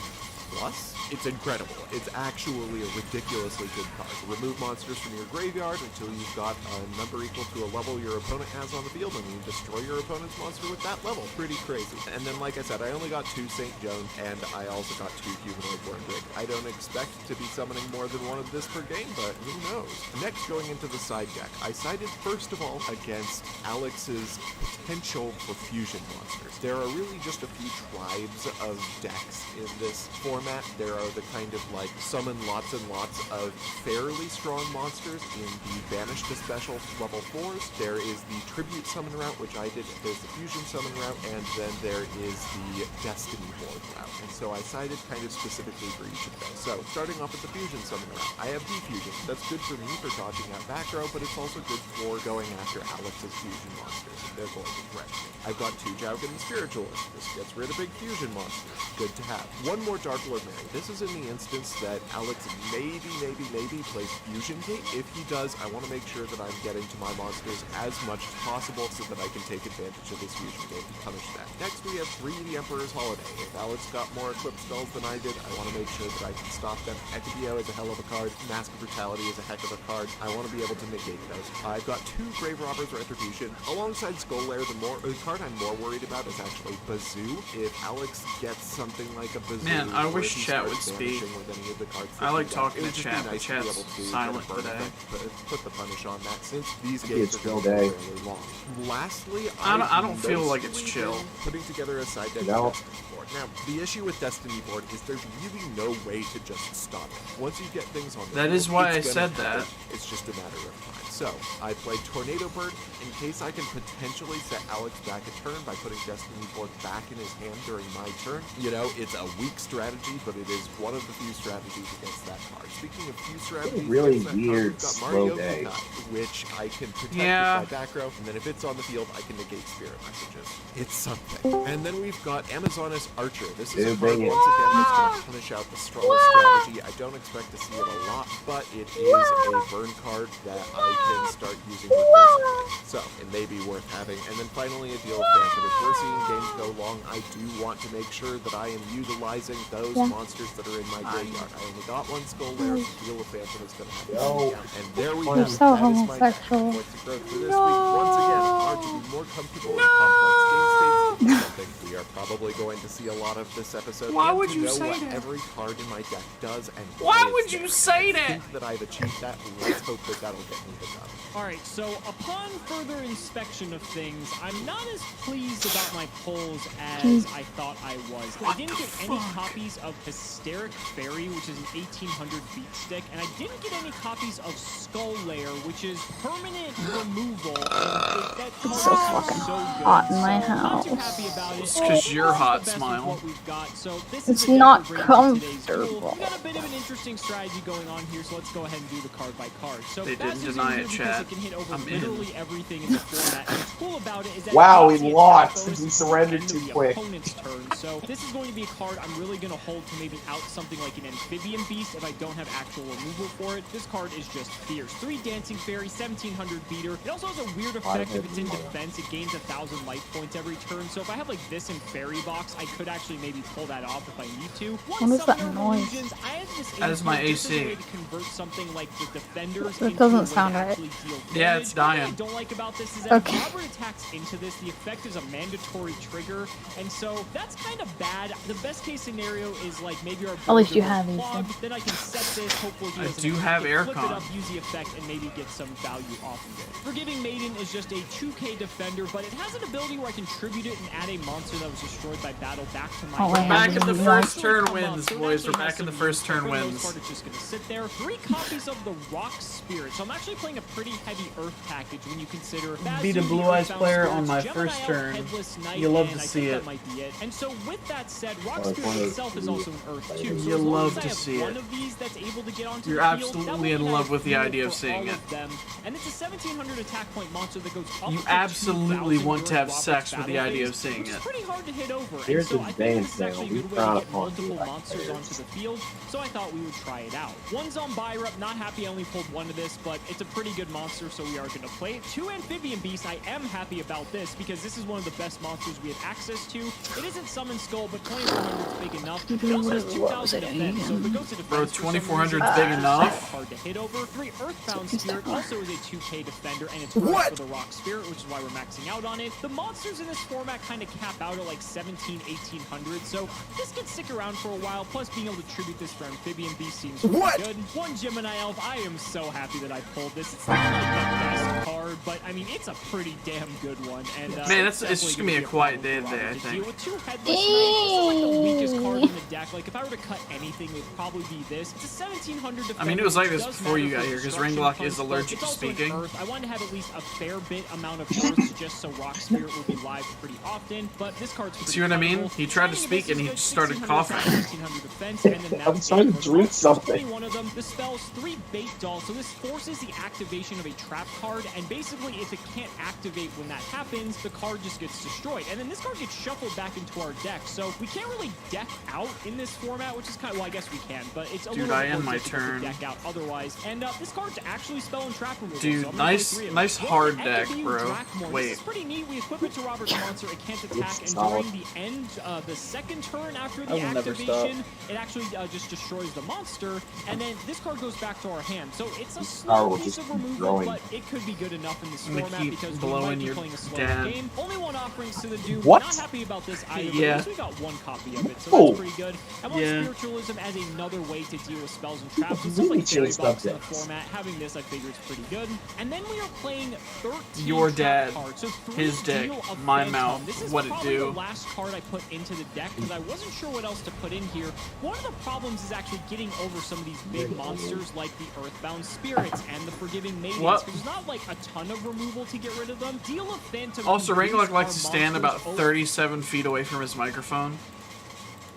plus. It's incredible. It's actually a ridiculously good card. Remove monsters from your graveyard until you've got a number equal to a level your opponent has on the field, and you destroy your opponent's monster with that level. Pretty crazy. And then, like I said, I only got 2 St. Joan, and I also got 2 Humanoid Wormdrake. I don't expect to be summoning more than 1 of this per game, but who knows? Next, going into the side deck, I sided first of all against Alex's potential for fusion monsters. There are really just a few tribes of decks in this format. There are the kind of like summon lots and lots of fairly strong monsters in the Banish to Special level 4s. There is the Tribute Summon route, which I did. There's the Fusion Summon route, and then there is the Destiny Board route. And so I sided kind of specifically for each of those. So starting off with the Fusion Summon route, I have Defusion. That's good for me for dodging out back row, but it's also good for going after Alex's fusion monsters if they're going to threaten me. I've got 2 Jowgen and Spiritualist. This gets rid of big fusion monsters. Good to have. 1 more Dark extraordinary. This is in the instance that Alex maybe plays Fusion Gate. If he does, I want to make sure that I'm getting to my monsters as much as possible so that I can take advantage of this Fusion Gate and punish that. Next, we have 3 The Emperor's Holiday. If Alex got more Eclipse spells than I did, I want to make sure that I can stop them. Ekibio is a hell of a card. Mask of Brutality is a heck of a card. I want to be able to negate those. I've got 2 Grave Robber's Retribution. Alongside Skull Lair, the card I'm more worried about is actually Bazoo. If Alex gets something like a Bazoo, Man, I or if wish he chat starts would speak. vanishing with any of the cards that I he like does, talking it would to just be chat, but nice to chat's be able to silent get a burn today. effect, put the punish on that since these Maybe games it's are chill going to day. be really long. Lastly, I don't feel like it's mostly chill. been putting together a side deck No. Destiny board. Now, the issue with Destiny board is there's really no way to just stop it. Once you get things on the That field, is why it's I gonna said that. happen. It's just a matter of time. So, I played Tornado Bird in case I can potentially set Alex back a turn by putting Destiny board back in his hand during my turn. You know, it's a weak strategy, but it is one of the few strategies against that card. Speaking of few strategies, really against that card, weird we've got slow Mario day. Gutai, which I can protect Yeah. with my back row, and then if it's on the field, I can negate spirit messages. It's something. And then we've got Amazonas Archer. This is a Dude, card bang it. once again that's going to punish out the Stroll strategy. I don't expect to see it a lot, but it is a burn card that I can start using with this. So it may be worth having. And then finally, a Deal of Phantom. If we're seeing games go long, I do want to make sure that I am utilizing those monsters that are in my graveyard. I only got 1 Skull there, so Deal of Phantom is going to have to Yo. count. And there we go. You're so That is my homosexual. points of growth for this week. Once again, hard to be more comfortable in complex game states. Something we are probably going to see a lot of this episode. Why and would to you know say what that? every card in my deck does and Why it's would you there. say I that? think that I've achieved that. Let's hope that that'll get me the dub. Alright, so upon further inspection of things, I'm not as pleased about my polls as I thought I was. I didn't get any copies of Hysteric Fairy, which is an 1800 beat stick, and I didn't get any copies of Skull Lair, which is permanent removal. And that card so is fucking so good. hot in my So, not too house. happy about it. It's 'cause you're This is hot, the best Smile. with what we've got. So this It's is the not deck we're bringing to today's Duel. comfortable. We got a bit of an interesting strategy going on here, so let's go ahead and do the card by card. So They fast didn't as deny usual it, because chat. it can hit over I'm in. literally everything in the format. And what's cool about it is that Wow, it we makes it lost. first We surrendered end too of the quick. opponent's turn. So this is going to be a card I'm really going to hold to maybe out something like an Amphibian Beast if I don't have actual removal for it. This card is just fierce. 3 Dancing Fairy, 1700 beater. It also has a weird effect if it's in defense. It gains 1,000 life points every turn. So if I have like this in Fairy Box, I could actually maybe pull that off if I need to. What is that noise? I have this That is my just as a AC. way to convert something like the Defenders That into doesn't a way to sound right. actually deal Yeah, damage. it's What I dying. don't like about this is that Okay. if Robert attacks into this, the effect is a mandatory trigger, and so that's kind of bad. The best case scenario is like maybe our At least you builder have will these, clog, then I can set this, hopefully he I doesn't do have flip it aircon. up, use the effect, and maybe get some value off of it. Forgiving Maiden is just a 2k defender, but it has an ability where I can tribute it and add a monster that was destroyed by battle back to my Oh, I hand. have Back in the these. first turn Come up, wins, so it boys. We're actually has back in the some first use. turn For the most wins. part, it's just gonna sit there. 3 copies of the Rock Spirit. So I'm actually playing a pretty heavy Earth package when you consider Beat a Bazu, Blue the Eyes Earthbound player Spirits, on my Gemini first Elf, turn. Headless Knight, You love and to I see think it. that might be it. And so with that said, Rock Oh, Spirit it's itself is also an Earth too. So You as long love as I to have see one it. of these that's able to get onto You're the field, that absolutely will in be love with the ideal idea of for seeing all it. of them. And it's a 1700 attack point monster that goes up You to absolutely 2,000 want to during have Robert's sex with the battle idea phase, of seeing which is it. pretty hard to hit over. And Here's so the I think dance this is actually a now. good way We to found get a multiple funky monsters back onto the field. So I thought we would try it out. 1 Zombira, not happy I only pulled 1 of this, but it's a pretty good monster, so we are going to play it. 2 Amphibian Beast, I am happy about this because this is one of the best monsters we have access to. It isn't Summon Skull, but 2400 is big enough. It also has 2000 defense, so if it goes to defense, Bro, for some 2400 reason, is big it's enough. hard to hit over. 3 Earthbound So Spirit stop. also is a 2k defender, and it's great for the Rock Spirit, which is why we're maxing out on it. The monsters in this format kind of cap out at like 1800, so this could stick around for a while, plus being able to tribute this for Amphibian Beast seems really good. 1 Gemini Elf, I am so happy that I pulled this. It's not like the best card, but I mean, it's a pretty damn good one. And Man, it's just gonna be a quiet day problem today, I to think. deal with. 2 Headless Knights, this is like the weakest card in the deck. Like, if I were to cut anything, it would probably be this. It's a 1700 defender. I mean, it was like which this does before you matter got for here, 'cause destruction Ringlock punch, is but allergic it's to also an speaking. Earth. I wanted to have at least a fair bit amount of Earth just so Rock Spirit would be live pretty often, but this card's pretty See what I mean? playable. He tried to Timing of speak this and is he good, started 1600 coughing. attack, 1600 defense, and then I'm that's trying to it for the drink monsters. something. 21 of them. The spell's 3 Bait Doll, so this forces the activation of a trap card, and basically basically, if it can't activate when that happens, the card just gets destroyed. And then this card gets shuffled back into our deck. So we can't really deck out in this format, which is kind of, well, I guess we can, but it's a Dude, little I bit end more my difficult turn. to deck out otherwise. And this card's actually spell and trap removal. Dude, so I'm gonna nice- play 3 of nice them. hard With deck, Enkidu bro. Drakmor, Wait. This is pretty neat. We equip it to Robert's monster. It can't attack, and solid. during the end, the second turn after the I will never stop. activation, it actually just destroys the monster. And then this card goes back to our hand. So it's a Power slow will piece just of keep removal, growing. but it could be good enough in this I'm gonna format keep because we blowing might be your playing a slow dad. game. Only 1 offerings to the Doom. What? Not happy about this either, but Yeah. at least we got 1 copy of it, so Oh. that's pretty good. I want Yeah. Spiritualism as another way to deal with spells and traps. With Really stuff like chill Fairy stuff Box in the decks. format, having this I figure is pretty good. And then we are playing 13 Your trap dad, cards. So 3 his deck, Deal of my Phantom. mouth, This is what it probably do. the last card I put into the deck because I wasn't sure what else to put in here. One of the problems is actually getting over some of these big monsters like the Earthbound Spirits and the Forgiving Maidens. What? Because there's not like a ton of removal to get rid of them. Deal of Phantom. Also, improves Wrangler likes our to stand monsters about over- 37 feet away from his microphone.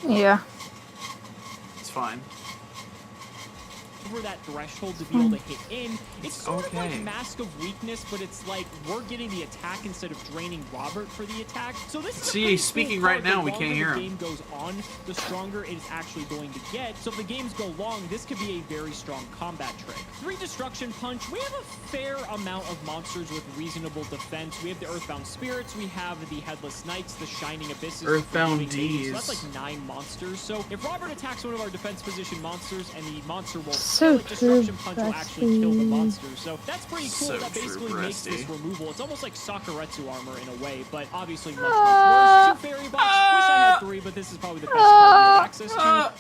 Yeah. It's fine. over that threshold to be able to hit in. It's sort of Okay. like Mask of Weakness, but it's like we're getting the attack instead of draining Robert for the attack. So this is a See, pretty speaking cool right card. now, The we can't longer hear the him. game goes on, the stronger it is actually going to get. So if the games go long, this could be a very strong combat trick. 3 Destruction Punch. We have a fair amount of monsters with reasonable defense. We have the Earthbound Spirits. We have the Headless Knights, the Shining Abysses, the Earthbound Forgiving Maidens. So Ds. that's like 9 monsters. So if Robert attacks one of our defense position monsters and the monster will So kill it, Destruction true, Punch will actually kill the Rusty. monster. So that's pretty cool. So That true, basically makes this Rusty. removal. It's almost like Sakuretsu armor in a way, but obviously much, much worse. 2 Fairy Box. Wish I had 3, but this is probably the best card we have access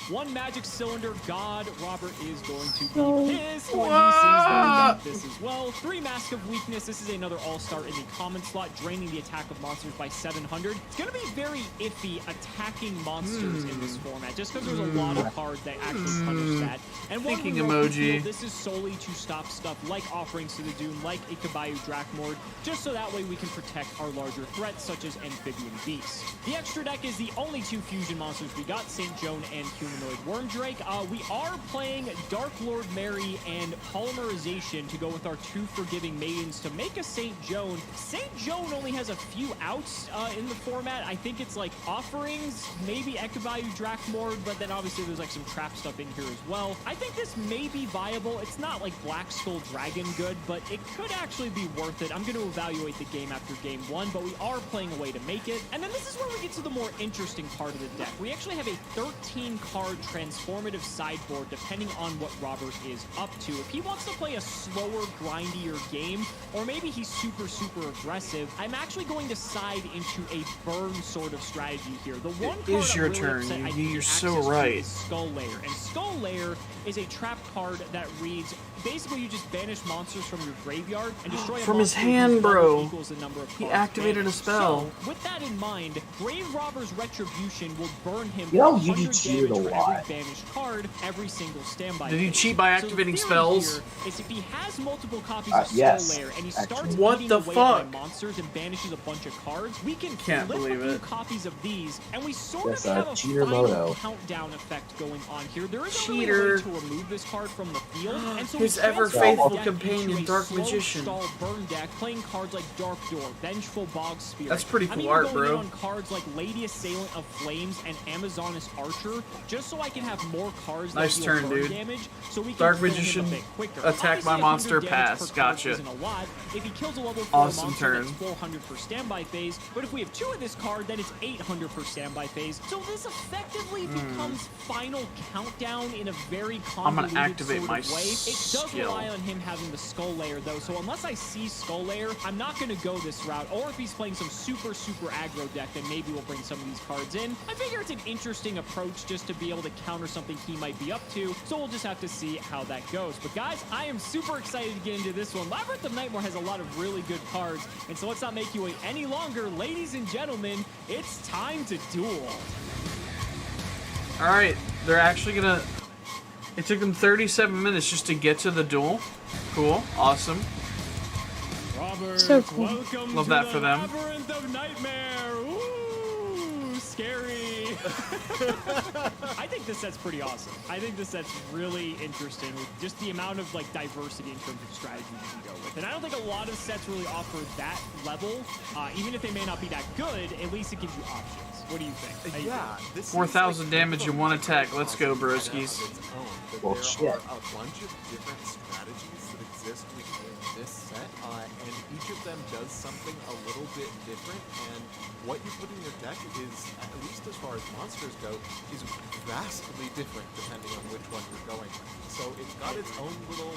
to. 1 Magic Cylinder. God, Robert is going to be pissed when he sees that we got this as well. 3 Mask of Weakness. This is another all-star in the common slot, draining the attack of monsters by 700. It's going to be very iffy attacking monsters in this format, just because there's a lot of cards that actually punish that. And one Thinking remote emoji. reveal, this is solely to stop stuff like Offerings to the Doom, like Ikabayu Drakmord, just so that way we can protect our larger threats, such as Amphibian Beast. The extra deck is the only 2 fusion monsters we got, St. Joan and Humanoid Wormdrake. We are playing Dark Lord Mary and Polymerization to go with our 2 Forgiving Maidens to make a St. Joan. St. Joan only has a few outs in the format. I think it's like Offerings, maybe Ikabayu Drakmord, but then obviously there's like some trap stuff in here as well. I think this may be viable. It's not like Black Skull Dragon good, but it could actually be worth it. I'm going to evaluate the game after game 1, but we are playing a way to make it. And then this is where we get to the more interesting part of the deck. We actually have a 13-card transformative sideboard depending on what Robert is up to. If he wants to play a slower, grindier game, or maybe he's super, super aggressive, I'm actually going to side into a burn sort of strategy here. The one card is I'm your really turn. upset I You're didn't get so access to right. is Skull Lair. And Skull Lair is a trap card that reads, basically you just banish monsters from your graveyard and destroy a From his monster hand, whose number bro. equals the number of He cards activated a banished. spell. So, with that in mind, Grave Robber's Retribution will burn him You know, for you 100 cheated damage a for lot. every banished card, every single standby. Did he phase. cheat by So the activating theory spells? here is if he has multiple copies Uh, of Skull yes, Lair and he actually. starts What eating the away fuck? at my monsters and banishes a bunch of cards, we can Can't flip believe a few it. copies of these, and we sort Yes, of have a cheater final moto. countdown effect going on here. There is Cheater. a way to remove this card from the field, and so His we ever transform faithful the deck companion, into a Dark slow Magician. stall burn deck, playing cards like Dark Door, Vengeful Bog Spirit. That's pretty I'm cool even art, going bro. in on cards like Lady Assailant of Flames and Amazoness Archer, just so I can have more cards that Nice deal turn, burn dude. damage, so we can Dark kill him Magician, a bit quicker. attack Obviously, my 100 monster, damage pass. per card Gotcha. isn't a lot. If he kills a level 4 Awesome monster, turn. that's 400 per standby phase, but if we have 2 of this card, then it's 800 per standby phase. So this effectively becomes final countdown in a very I'm gonna convoluted activate sort my of way. It does skill. rely on him having the Skull Lair though, so unless I see Skull Lair, I'm not going to go this route. Or if he's playing some super, super aggro deck, then maybe we'll bring some of these cards in. I figure it's an interesting approach just to be able to counter something he might be up to, so we'll just have to see how that goes. But guys, I am super excited to get into this one. Labyrinth of Nightmare has a lot of really good cards, and so let's not make you wait any longer. Ladies and gentlemen, it's time to duel. Alright, they're actually gonna... It took them 37 minutes just to get to the duel. Cool, awesome. Robert, So cool. welcome Love to that the for them. Labyrinth of Nightmare. Ooh, scary. I think this set's pretty awesome. I think this set's really interesting with just the amount of like diversity in terms of strategy you can go with. And I don't think a lot of sets really offer that level. Even if they may not be that good, at least it gives you options. What do you think? How you Yeah, feel? this 4,000 is, damage in one attack. Let's go, broskies. Well, There shit. are a bunch of different strategies that exist within this set, and each of them does something a little bit different. And what you put in your deck is, at least as far as monsters go, is vastly different depending on which one you're going with. So it's got its own little.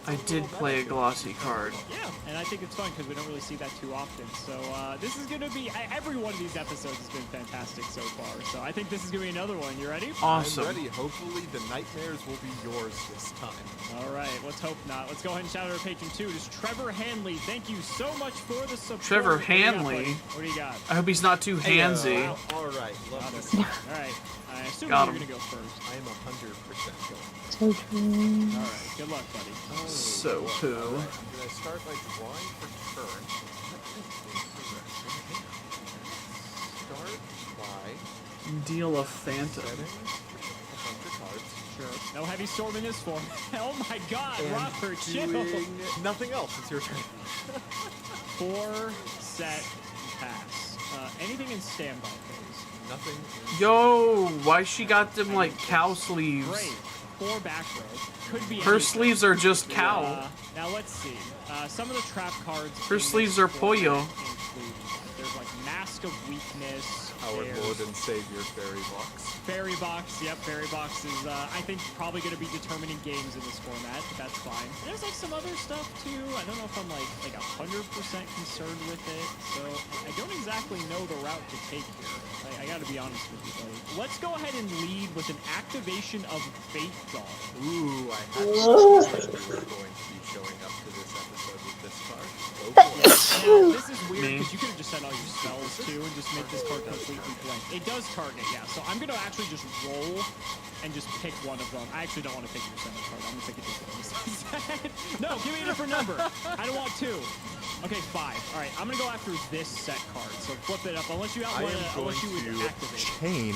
I did play a glossy card. Yeah, and I think it's fun because we don't really see that too often. So this is going to be, every one of these episodes has been fantastic so far. So I think this is going to be another one. You ready? Awesome. I'm ready. Hopefully the nightmares will be yours this time. All right, let's hope not. Let's go ahead and shout out our patron too. Just Trevor Hanley. Thank you so much for the support. Trevor What do you got, Hanley? buddy? What do you got? I hope he's not too handsy. All right, love Got this. it. All right. I assume Got you're him. going to go first. I am 100% going. So true. All right. Good luck, buddy. So poo. All right, I'm gonna start by drawing for turn. Start by Deal a Phantom. setting a bunch of cards. Sure. No heavy storm in this form. Oh my God, And Robert, chill. doing nothing else. It's your turn. 4 set pass. Anything in standby phase. Nothing. Yo, why she got them like cow sleeves? Great. 4 back row. Could be Her anything. sleeves are just cow. Now let's see. Some of the trap cards. Her in sleeves this are format pollo. include, there's like Mask of Weakness. Our there's Lord and Savior Fairy Box. Fairy Box. Yep, Fairy Box is I think probably going to be determining games in this format, but that's fine. There's like some other stuff too. I don't know if I'm like 100% concerned with it, so I don't exactly know the route to take here. I got to be honest with you, buddy. Let's go ahead and lead with an activation of Fate Dawn. Ooh, I had no idea you were going to be showing up to this episode with this card. Go for it. Now, this is weird Me. because you could have just said all your spells too and just make this card completely blank. It does target, yeah. So I'm gonna actually just roll and just pick one of them. I actually don't want to pick your center card. I'm gonna pick a different one. No, give me a different number. I don't want 2. Okay, 5. All right, I'm gonna go after this set card. So flip it up. Unless you I want am going to activate. chain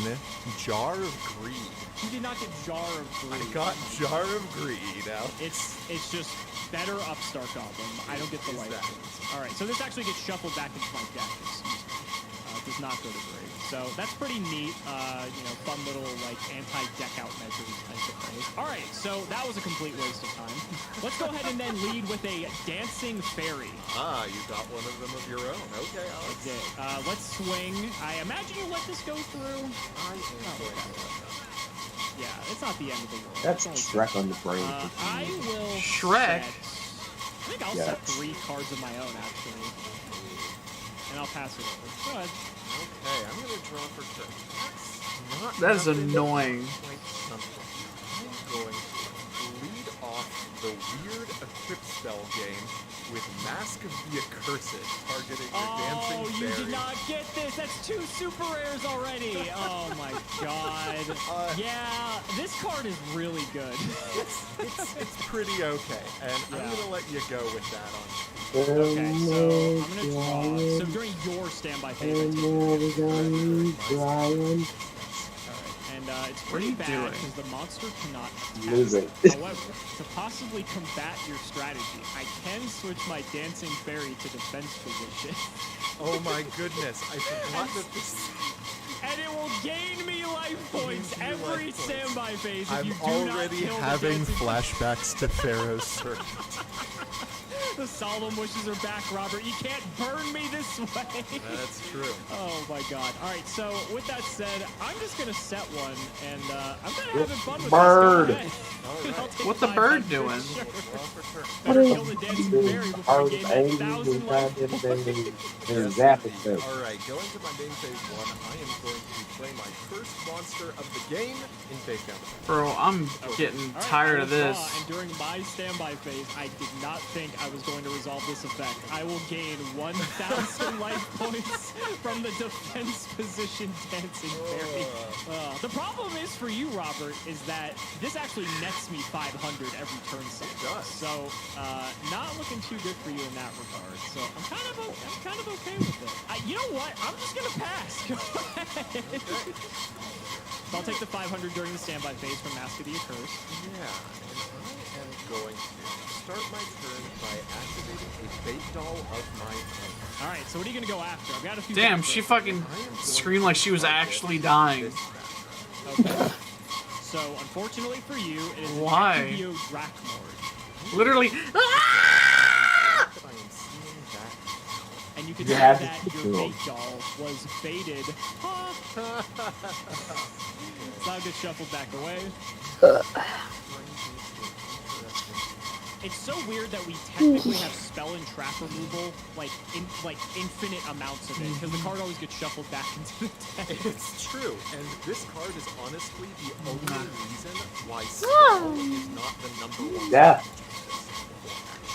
Jar of Greed. You did not get Jar of I Greed. got Jar of Greed out. It's just better Upstart Goblin. I don't get the Is light. that? All right, so this actually gets shuffled back into my deck. Excuse me. Does not go to grade. So that's pretty neat. Fun little like anti-deck out measures, I suppose. All right, so that was a complete waste of time. Let's go ahead and then lead with a Dancing Fairy. Ah, you got one of them of your own. Okay, Alex. Okay, let's swing. I imagine you let this go through. I am going to let that. Yeah, it's not the end of the world. That's It's only Shrek on the brain. I will Shrek? I think I'll Yeah. set 3 cards of my own, actually. And I'll pass it over. Go ahead. Okay, I'm going to draw for turn. That's not That is happened annoying. quite something. I'm going to lead off the weird Equip spell game with Mask of the Accursed, targeting the Oh, Dancing you Fairy. did not get this. That's 2 super rares already. Oh my god. Yeah, this card is really good. It's pretty okay, and I'm Yeah. going to let you go with that on. Okay, so I'm gonna draw. So during your standby phase, I take it. Alright, and it's What are pretty you bad doing? because the monster cannot Losing. attack. However, to possibly combat your strategy, I can switch my Dancing Fairy to defense position. Oh my goodness, I forgot that this... And it will gain me life points Gains you every life points. standby phase if I'm you do not already kill the having dancing flashbacks to Pharaoh's Serpent. The solemn wishes are back, Robert. You can't burn me this way. That's true. Oh my god. Alright, so with that said, I'm just gonna set one and I'm kinda having fun with Bird. this. Go ahead. Alright. I'll take What the 500, bird doing? sure. Draw for turn. Better kill the dancing fairy before I gain 1,000 life. There's zapping too. Alright, going to my main phase 1, I am going to play my first monster of the game in Face Down. Bro, I'm getting Alright, tired I of will this. draw, and during my standby phase, I did not think I was going to resolve this effect. I will gain 1,000 life points from the defense position dancing fairy. The problem is for you, Robert, is that this actually nets me 500 every turn cycle. So not looking too good for you in that regard. So I'm kind of okay with it. You know what? I'm just gonna pass. Go ahead. So I'll take the 500 during the standby phase from Mask of the Accursed. Yeah, and I am going to start my turn by activating a bait doll of my own. All right, so what are you gonna go after? I've got a few. Damn, she fucking screamed like she was actually dying. Okay. So unfortunately for you, it is Why? Activio Drakmord. Literally. I am seeing that. And you can You see had that to your kill bait doll was baited. Cloud gets shuffled back away. It's so weird that we technically have spell and trap removal, like infinite amounts of it, because the card always gets shuffled back into the deck. It's true, and this card is honestly the only reason why spell is not the #1. Yeah.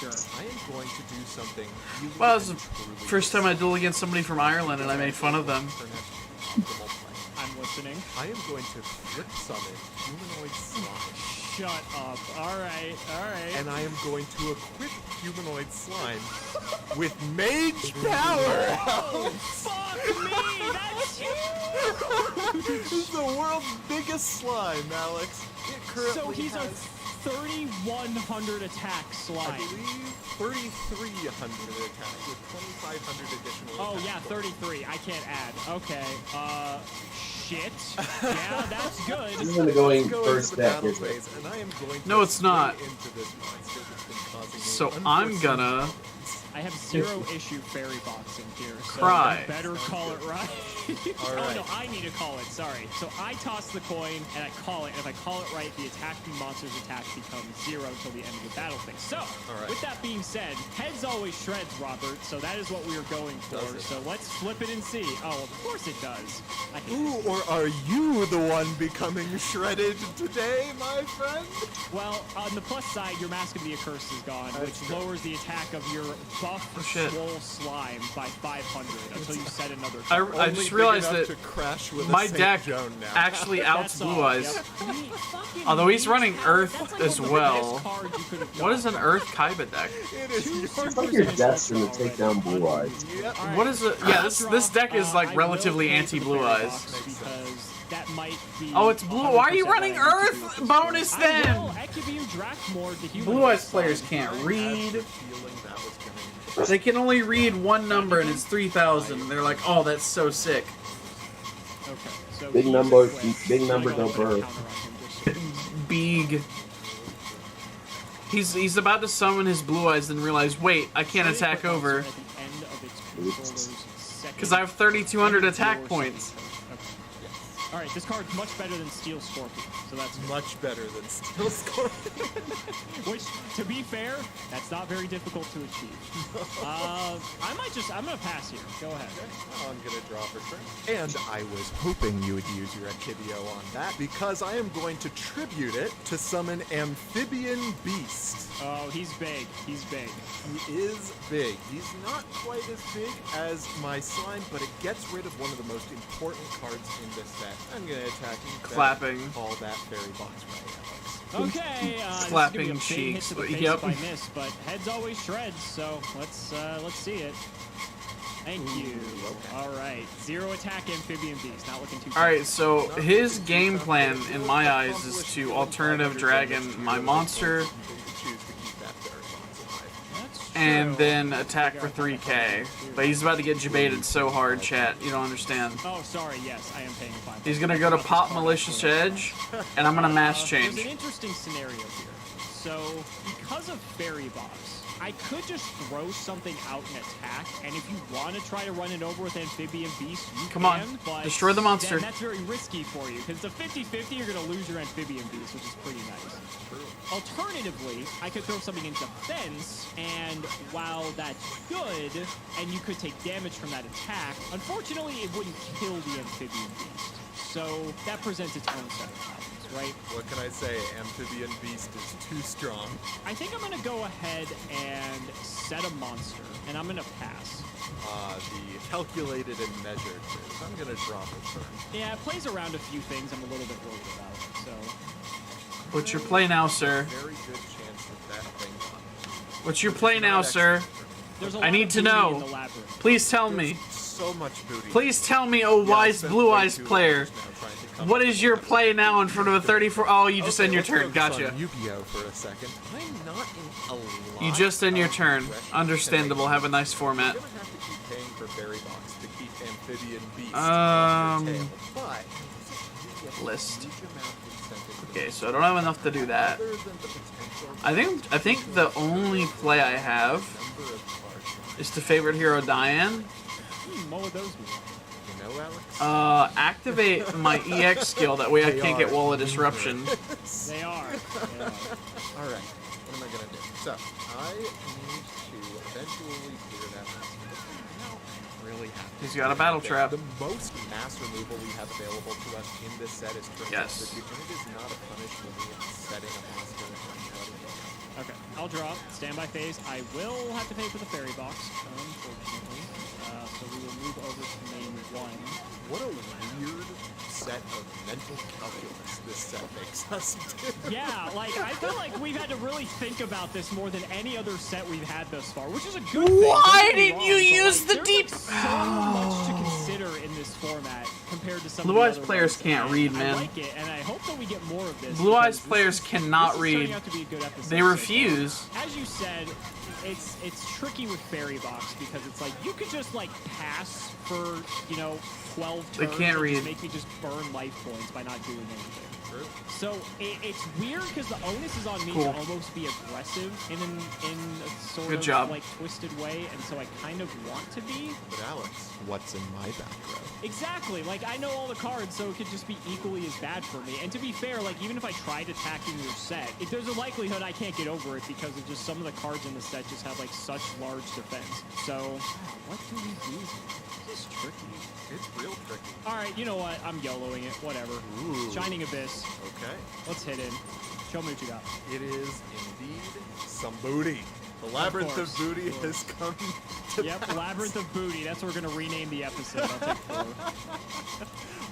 Sure. I am going to do something really Well, it's the truly first time I duel against somebody from Ireland and I made fun of them. optimal play. I'm listening. I am going to flip summon humanoid slime, Shut up. All right. and I am going to equip humanoid slime with mage power. Oh, fuck me! That's huge! This is the world's biggest slime, Alex. It currently So he's a has, 3,100 attack I slime. believe, 3,300 attack with 2,500 additional. Oh attack yeah, bonus. 33. I can't add. Okay. Shit. Yeah, that's good. This is gonna go in Let's go first into the step, battle isn't it? phase, and I am going to No, it's not. spray into this monster that's been causing me So I'm unforeseen gonna problems. I have 0 issue fairy boxing here, so Cry. you better call it right. All Oh right. no, I need to call it. Sorry. So I toss the coin and I call it. And if I call it right, the attacking monster's attack becomes 0 until the end of the battle phase. So, right. with that being said, heads always shreds, Robert. So that is what we are going for. Does it? So let's flip it and see. Oh, of course it does. I hate Ooh, this. or are you the one becoming shredded today, my friend? Well, on the plus side, your Mask of the Accursed is gone, which true. lowers the attack of your buff shit. swole slime by 500 until you set another. I Only just big realized enough that to crash with my a Saint deck Joan now. actually outs That's all. Blue Eyes. Yep. Fucking Although he's Mage running Power, Earth that's like as one of the well. best cards you could have What is done. an Earth Kaiba deck? It is Two your supers like your and a destiny to Xeltoro take down already. Blue Eyes. Yep. All right. What is it? Yeah, this deck is like I relatively will go for the anti-Blue fairy Eyes. box because that might be. Oh, it's blue. Why are you 100% running what I need to Earth do. bonus I then? will Ekiview Drakmord, the human. Blue Eyes players can't I read. had the feeling that was gonna They can only read one number and it's 3,000. And they're like, oh, that's so sick. Okay, so Big he numbers- quits. big numbers I'm gonna don't put a burn. counter on him just- Big. He's about to summon his Blue Eyes and realize, wait, I can't Set a attack quick over monster at the end of its controller's second because I have 3,200 attack or points. second turn. Okay. All right, this card's much better than Steel Scorpion, so that's good. much better than Steel Scorpion. Which, to be fair, that's not very difficult to achieve. I'm gonna pass here. Go ahead. I'm gonna draw for turn. And I was hoping you would use your Akibio on that because I am going to tribute it to summon Amphibian Beast. Oh, he's big. He's big. He is big. He's not quite as big as my slime, but it gets rid of one of the most important cards in this set. I'm gonna attack and Clapping. Call that fairy box right, Alex. Okay, Clapping this is gonna be a big cheeks, hit to the face yep. if I miss, but heads always shreds, so let's see it. Thank you. All right, 0 attack Amphibian Beast. Not looking too. Alright, so his game plan, in my eyes, is to alternative dragon my monster You can choose to keep that fairy box alive. That's and true. then attack for 3k. But he's about to get debated so hard, chat. You don't understand. Oh, sorry. Yes, I am paying 5. He's gonna go to pop Malicious Edge, and I'm gonna mass There's change. an interesting scenario here. So, because of Fairy Box, I could just throw something out and attack, and if you want to try to run it over with Amphibian Beast, you Come can, on, but destroy the monster. then that's very risky for you, because it's a 50-50, you're going to lose your Amphibian Beast, which is pretty nice. Alternatively, I could throw something in defense, and while that's good, and you could take damage from that attack, unfortunately, it wouldn't kill the Amphibian Beast. So that presents its own set of problems, right? What can I say? Amphibian Beast is too strong. I think I'm gonna go ahead and set a monster, and I'm gonna pass. The calculated and measured. I'm gonna drop a turn. Yeah, it plays around a few things I'm a little bit worried about, so. What's your play now, sir? Very good chance that thing on. What's your play now, sir? There's a I lot need of to booty know. in the labyrinth. Please tell me. So much booty. Please tell me, oh Yeah, I wise spent blue way eyes too player. long just now trying to come What up is with your a- play now in front of a 34? Oh, you just Okay, end your let's turn. focus Gotcha. on Yu-Gi-Oh for a second. I'm not in a lot You just end your of turn. aggression Understandable. Have a nice You're format. gonna have to keep paying for Berry Box to keep Amphibian Beast Um, off your tail, but List. huge amount of incentive Okay, so I don't have enough to do that. other than the potential I think the only play I have number of cards. is to favorite hero Diane. What would those be? You know, Alex? Activate my EX skill. That way I They can't are get wall of disruption. They are. They are. All right, what am I gonna do? So I need to eventually clear that master. I don't really have to. He's got a battle trap. The most mass removal we have available to us in this set is Turn Yes. Substitute, and it is not a punish for me setting a monster and letting it go. Okay, I'll draw. Stand by phase. I will have to pay for the fairy box, unfortunately. So we will move over to main 1. What a weird set of mental calculus this set makes us do. Yeah, like, I feel like we've had to really think about this more than any other set we've had thus far, which is a good thing. Why don't get me didn't you wrong, but, use like, the there's, deep- Like, so much to consider in this format compared to some Blue of the Eyes other players ones, can't and read, I man. like it, and I hope that we get more of this. Blue Eyes because players this cannot is read. turning out to be a good episode They so far. refuse. As you said, it's tricky with fairy box because it's like you could just like pass for 12 turns. They can't and read. Just make me just burn life points by not doing anything. True. So it's weird because the onus is on me Cool. to almost be aggressive in a sort Good of job. like twisted way, and so I kind of want to be. But Alex, what's in my back row? Exactly. Like I know all the cards, so it could just be equally as bad for me. And to be fair, like even if I tried attacking your set, there's a likelihood I can't get over it because of just some of the cards in the set just have like such large defense. So what do we do? This is tricky. It's real tricky. All right, you know what? I'm YOLOing it. Whatever. Ooh. Shining Abyss. Okay. Let's hit in. Show me what you got. It is indeed some booty. The labyrinth of course, booty of course. has come to Yep, pass. Labyrinth of Booty. That's what we're gonna rename the episode. I'll take 4.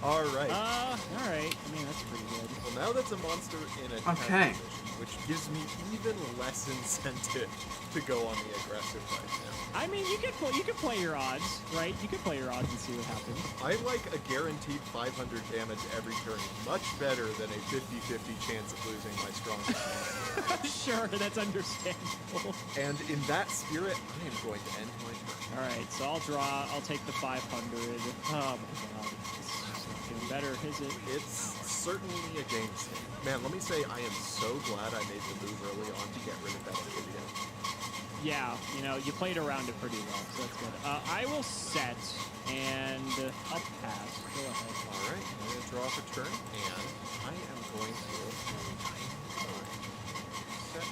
All right. All right. I mean, that's pretty good. Well, now that's a monster in a Okay. position, which gives me even less incentive to go on the aggressive right now. I mean, you could play your odds, right? You could play your odds and see what happens. I like a guaranteed 500 damage every turn much better than a 50-50 chance of losing my strongest monster. Sure, that's understandable. And in that spirit, I am going to end my turn. All right, so I'll draw. I'll take the 500. Oh my god, this is just not getting better, is it? It's certainly a game state. Man, let me say I am so glad I made the move early on to get rid of that video. Yeah, you played around it pretty well, so that's good. I will set, and I'll pass. Go ahead. All right, I'm going to draw off a turn, and I am going to set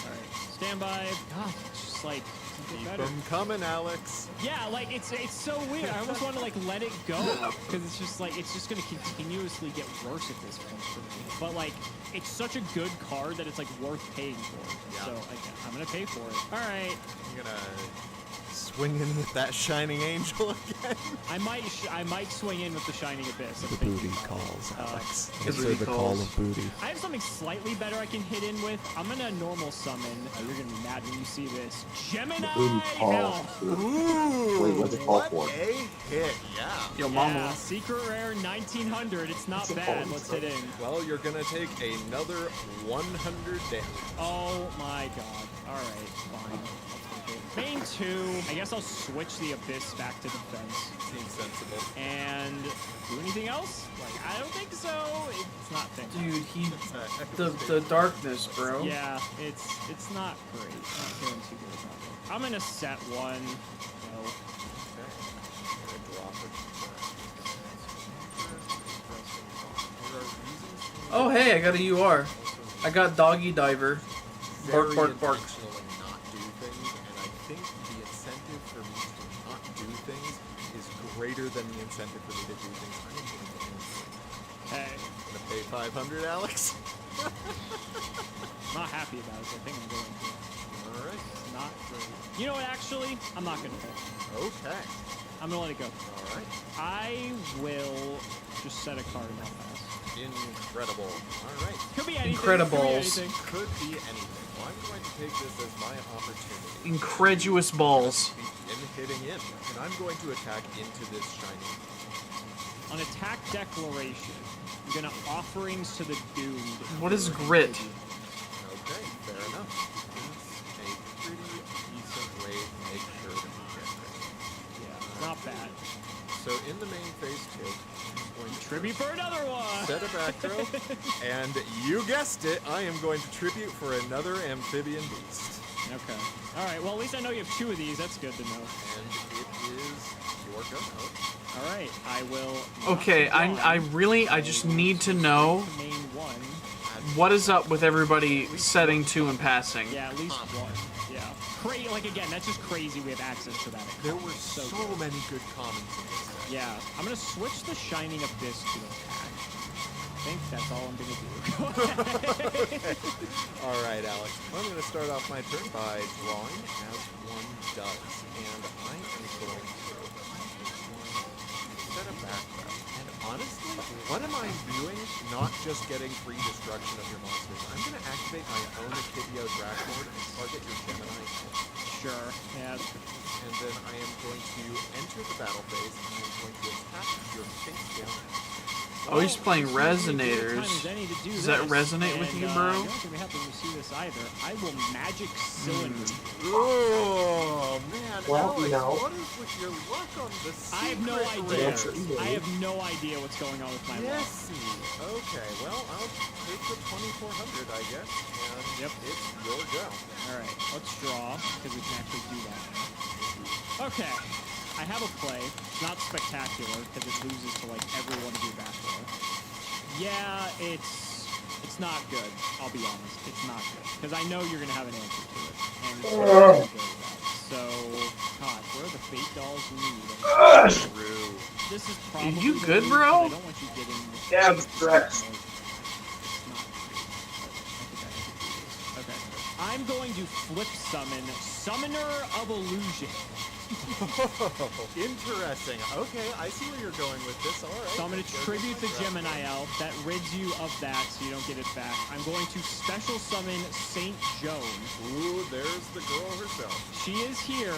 All right, stand by. God, it's just like something keep better. them coming, Alex. Yeah, like it's so weird. I almost want to like let it go because it's just like it's just gonna continuously get worse at this point for me. But like it's such a good card that it's like worth paying for. Yeah. So I'm gonna pay for it. All right, I'm going to swing in with that Shining Angel again. I might swing in with the Shining Abyss. I'm The thinking booty about it. calls, Alex. The Answer booty the call calls. of booty. I have something slightly better I can hit in with. I'm gonna normal summon. Oh, you're gonna be mad when you see this. Gemini Booty call. Hell. Ooh, Wait, what's it called for? What a hit, yeah. Yo, Yeah, mama. secret rare 1900. It's not What's it bad. called? Let's hit in. Well, you're going to take another 100 damage. Oh my god. Alright, fine. I'll take it. Main 2. I guess I'll switch the Abyss back to defense. Seems sensible. And do anything else? Like, I don't think so. It's not thinking. Dude, he It's a heck of a the statement. darkness, bro. Yeah, it's not great. Not feeling too good about it. I'm gonna set 1. No. Okay. I'm going to drop it. There are reasons Oh hey, I got a UR. I got Doggy Diver. Bark, very bark, bark. intentionally not do things, and I think the incentive for me to not do things is greater than the incentive for me to do things. I am going to end. Hey. Pay 500, Alex. Not happy about it, so I think I'm going to. All right. Not great. You know what, actually? I'm not going to pay. Okay. I'm going to let it go. All right. I will just set a card in that pass. Incredible. All right. Could be anything. Incredibles. Could be anything. Well, I'm going to take this as my opportunity. Incredulous balls. In hitting in. And I'm going to attack into this shiny. On attack declaration, you're going to offerings to the doomed. What is grit? Okay, fair enough. It's a pretty decent way to make sure that we get there. Yeah, not bad. So in the main phase 2, I'm going to Tribute for another one. set a back throw, and you guessed it, I am going to tribute for another amphibian beast. Okay. All right. Well, at least I know you have 2 of these. That's good to know. And it is your go. All right. I will. Okay, I just need to know Main one. what is up with everybody setting 2 and passing. Yeah, at least one. Yeah. Like again, that's just crazy. We have access to that. There were so many good comments in this set. Yeah. I'm gonna switch the Shining Abyss to attack. I think that's all I'm gonna do. All right, Alex. I'm going to start off my turn by drawing as one does, and I am going to set a back throw. And honestly, what am I doing? Not just getting free destruction of your monsters. I'm going to activate my own Achibio Draclord and target your Gemini. Sure. Yeah. And then I am going to enter the battle phase, and I am going to attack your pink down. Oh, he's playing Resonators. Does that resonate with you, bro? I don't think we have to see this either. I will Magic Cylinder. Oh, man. Well, Alex, you know. what is with your luck on the I have no secret idea. rares? I have no idea what's going on with my luck. Yes. Okay, well, I'll take the 2400, I guess. And Yep. it's your go. All right, let's draw because we can actually do that now. Okay, I have a play. It's not spectacular because it loses to like every one of your back row. Yeah, it's not good. I'll be honest, it's not good because I know you're gonna have an answer to it, and it's not gonna go with that. So, God, where are the fate dolls we need? True. This is probably. You good, the bro? I don't want you getting. Yeah, I'm stressed. Okay. I'm going to flip summon Summoner of Illusion. Interesting. Okay, I see where you're going with this. All right. So I'm going to tribute the Gemini Elf. That rids you of that so you don't get it back. I'm going to special summon Saint Joan. Ooh, there's the girl herself. She is here.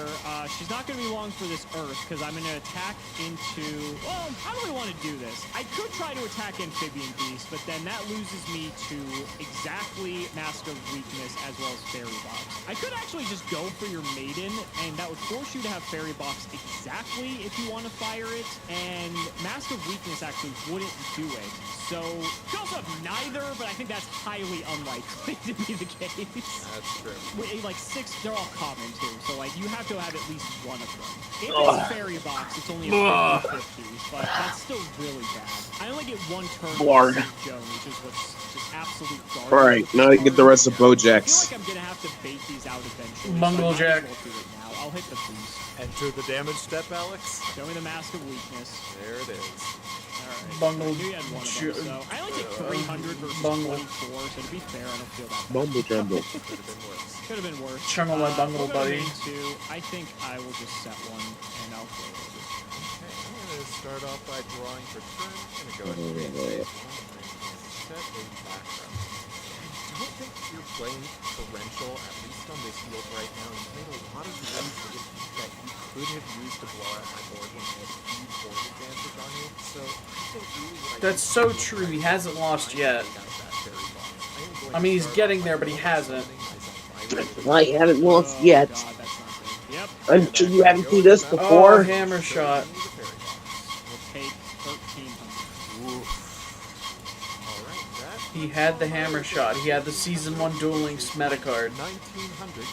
She's not going to be long for this Earth because I'm going to attack into... Well, how do we want to do this? I could try to attack Amphibian Beast, but then that loses me to exactly Mask of Weakness as well as Fairy Box. I could actually just go for your Maiden, and that would force you to have Fairy Box exactly if you want to fire it, and Mask of Weakness actually wouldn't do it. So, you also have neither, but I think that's highly unlikely to be the case. That's true. Like 6, they're all common too, so like you have to have at least one of them. If it's Fairy Box, it's only a 50-50, but that's still really bad. I only get 1 turn Blarg. with St. Joan, which is what's just absolute garbage. Alright, now you get the rest of I feel Bojack's. like I'm gonna have to bait these out eventually. Bungle so I might as Jack. well do it now. I'll hit the boost. Enter the damage step, Alex. Show me the Mask of Weakness. There it is. Alright. Bungle I knew you had one of them, so I only take 300 versus Bungle. 24, so to be fair, I don't feel that bad. Mumble jumble. Could have been worse. Could have been worse. Channel my bungle, we'll go to buddy. main 2. I think I will just set one, and I'll play it. Okay, I'm going to start off by drawing for turn. I'm going to go ahead and phase 1 and set a background. I don't think you're playing torrential, at least on this field right now. You made a lot of moves that you could have used to blow out my board when I had a huge board advantage on you. So I think really what I That's did so was true. He hasn't lost yet. take out that fairy box. I am going I mean, he's to start getting off there, by but he hasn't. I haven't lost Oh, yet. God, that's not good. Yep. Until you haven't seen this Oh, before. hammer shot. We'll take 1,300. He had the hammer shot. He had the season 1 Duel Links meta card. 1900.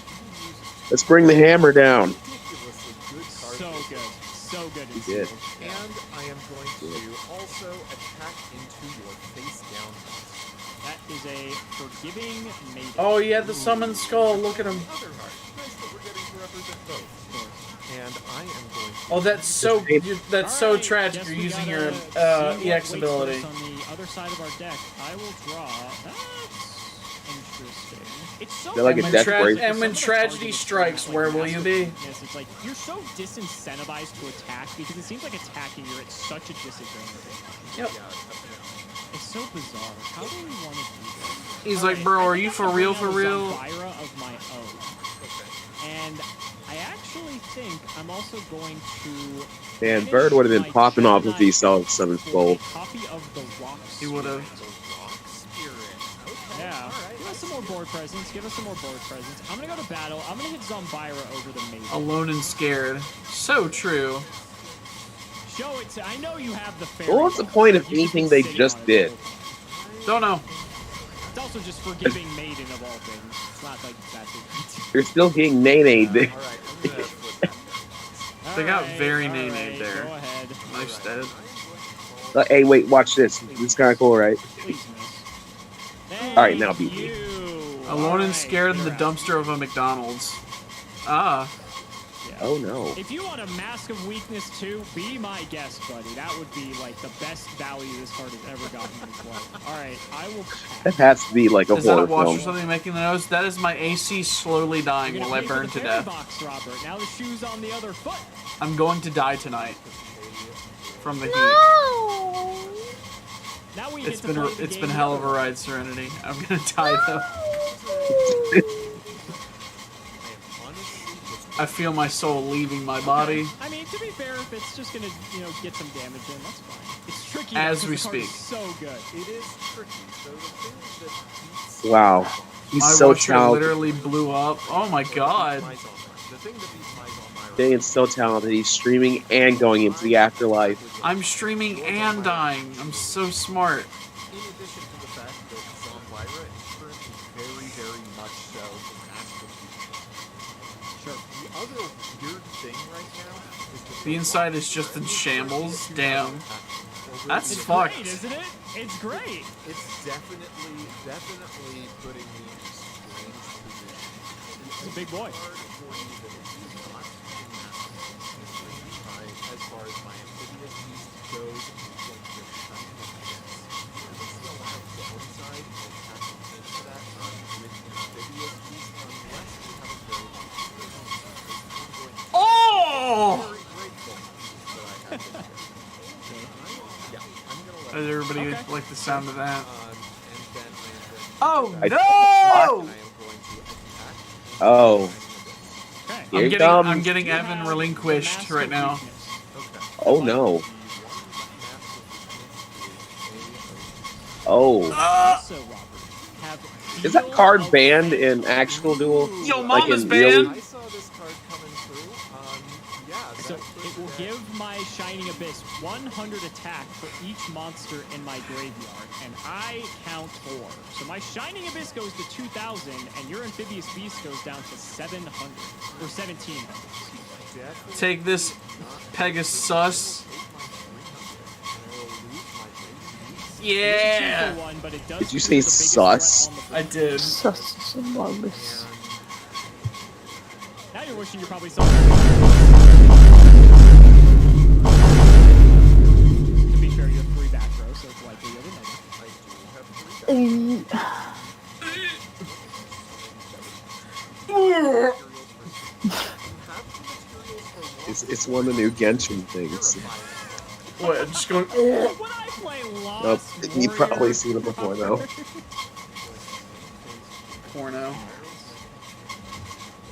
Let's bring the hammer down. Ridiculously good card. So good. So good. He did. And I am going to also attack into your face down. That is a Forgiving Maiden. Oh, he had the summon skull. Look at him. Other heart. Nice that we're getting to represent both. Of course. and I am going to. Oh, that's so tragic. You're using your EX ability. On the other side of our deck, I will draw. That's interesting. It's so They're like a when death break. and when tragedy strikes, where will you be? Yes, it's like you're so disincentivized to attack because it seems like attacking you're at such a disadvantage. Yep. It's so bizarre. How do we want to do this? He's like, bro, are you for real? For real? Elvira of my own. And I actually think I'm also going to. Man, Bird would have been popping off if he saw 7th gold. Copy of the rock. He would have. Yeah. Give us some more board presence. Give us some more board presence. I'm gonna go to battle. I'm gonna hit Zombira over the maiden. Alone and scared. So true. Show it to. I know you have the fairy. What was the book. point of You should be anything they sitting just on it. did? Don't know. It's also just forgiving maiden of all things. It's not like that big. You're still getting nay-nayed. All right, I'm gonna flip that. They got Alright, very alright, nay-nayed there. Go ahead. Nice dead. Hey, wait, watch this. This is kind of cool, right? Please miss. Alright, now beat me. You. Alone and Alright, scared in the you're out. dumpster of a McDonald's. Ah. Yeah. Oh no. If you want a Mask of Weakness too, be my guest, buddy. That would be like the best value this card has ever gotten in its life. Alright, I will That pass. has to be like a Is that a horror watch or film. something making the noise? That is my AC slowly dying You're while gonna I pay for burn the to fairy death. box, Robert. Now the shoe's on the other foot. I'm going to die tonight. From the heat. Now we It's get to play the been game hell of a over. ride, Serenity. I'm gonna die though. I feel my soul leaving my body. I mean, to be fair, if it's just gonna, get some damage in, that's fine. It's tricky As because we the card is speak. so good. It is tricky. So the thing that beats Wow. He's My so washer talented. literally blew up. Oh my god. the thing that beats my Zombyra He's so talented. He's streaming and going into the afterlife. I'm streaming and dying. I'm so smart. in addition to the fact that Zombyra is currently very, very much so an astral Sure. The other weird thing right now is that The inside is just in shambles. Damn. That's It's fucked. great, isn't it? It's great. it's definitely putting me in a strange position. It's a big boy. Hard for me that it's not in that as far as my amphibious beast goes. It's going to be a kind of still have the outside and have to into that with amphibious beast unless you have a very Oh! very grateful that I have this. Yeah, I'm gonna let Does everybody Okay. like the sound of that? and then Oh I- no! I am going to attack. Oh. Okay. Here it comes. I'm getting You Evan have relinquished Mask right of now. Weakness. Oh no. Oh. Also, Robert, have Is that Deal card of banned Fate. in actual Duel? Yo, Like Mama's in banned. I saw this card coming through. Yeah. So it will give my Shining Abyss 100 attack for each monster in my graveyard, and I count 4. So my Shining Abyss goes to 2,000, and your Amphibious Beast goes down to 700 or 1,700. Take this, Pegasus. Yeah. Cheaper one, but it does Did you prove say the biggest sus? threat on the I board. did. Sus humongous. Now you're wishing you're probably somewhere. To be fair, you have 3 back rows, so it's likely you have another. It's one of the new Genshin things. What? Just going. Would I play Nope. Lost You've probably Warrior seen it before though. Porno.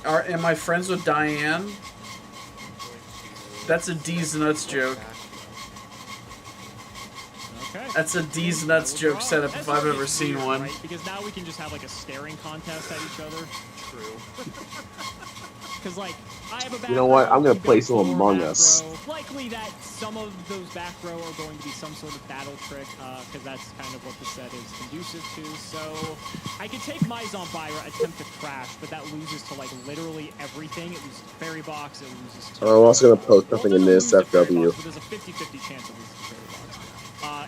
Am I friends with Diane? That's a D's nuts joke. Okay. That's a D's nuts joke setup if I've ever seen one. Right? Because now we can just have like a staring contest at each other. True. Because like I have a back You know what? row, I'm gonna you've play got some 4 Among back Us. row. Likely that some of those back row are going to be some sort of battle trick, because that's kind of what the set is conducive to. So I could take my Zombira, attempt to crash, but that loses to like literally everything. It loses to Fairy Box, it loses to... I'm also gonna post Well, something it in doesn't this lose to Fairy FW. Box, but there's a 50-50 chance of losing to Fairy Box.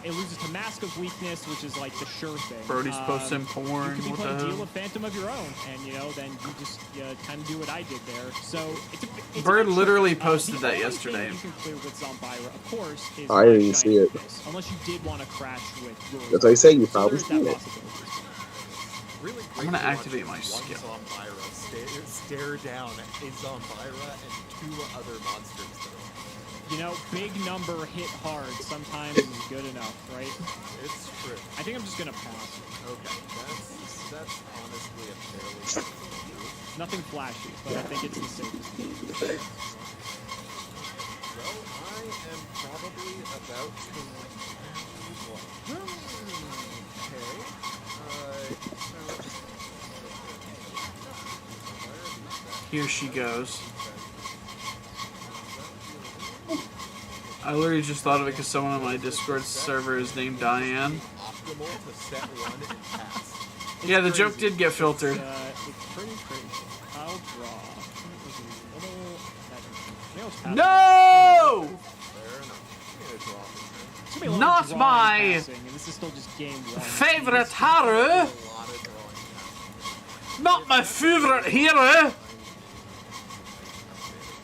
it loses to Mask of Weakness, which is like the sure thing. Brody's posting porn. You could be What the playing Deal hell? with Phantom of your own, and you know, then you just kind of do what I did there. So it's Bird a bit literally tricky. posted The that only yesterday. thing you can clear with Zombira, of course, is I didn't see Shiny it. Abyss, unless you did want to crash with yours. That's what I say, you So probably there is seen that it. possibility. Really I'm gonna great to activate watch my skill. One Zombira stare down a Zombira and 2 other monsters that are. You know, big number hit hard sometimes is good enough, right? It's true. I think I'm just gonna pass. Okay, that's honestly a fairly simple move. Nothing flashy, but I think it's the safest. Well, I am probably about to. Here she goes. I literally just thought of it because someone on my Discord server is named Diane. Optimal to set 1 and pass. Yeah, the joke did get filtered. It's pretty crazy. I'll draw. No! Fair enough. I'm gonna draw this It's gonna be a lot Not of drawing my and passing, and this is still just game 1. Favorite Haru! turn. A lot of drawing. Not my favorite hero!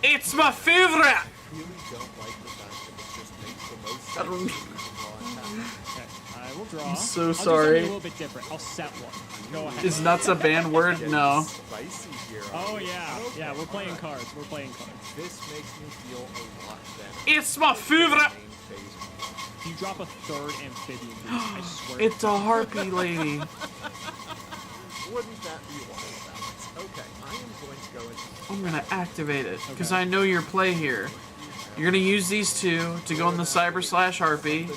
It's my favorite! I really don't like the fact that it just makes the most sense I don't- to draw and pass. Okay, I will draw. I'm so I'll sorry. do something a little bit different. I'll set one. Go ahead. Is nuts a banned word? No. Spicy here. Oh yeah, Okay, yeah. We're playing alright. cards. We're playing cards. This makes me feel a lot better. It's my favorite! Main phase. If you drop a third amphibian beast, I swear. It's a harpy lady. Wouldn't that be wild, Alex? Okay, I am going to go into. I'm gonna activate it because Okay. I know your play here. You're gonna use these 2 to go in the Cyber / Harpy.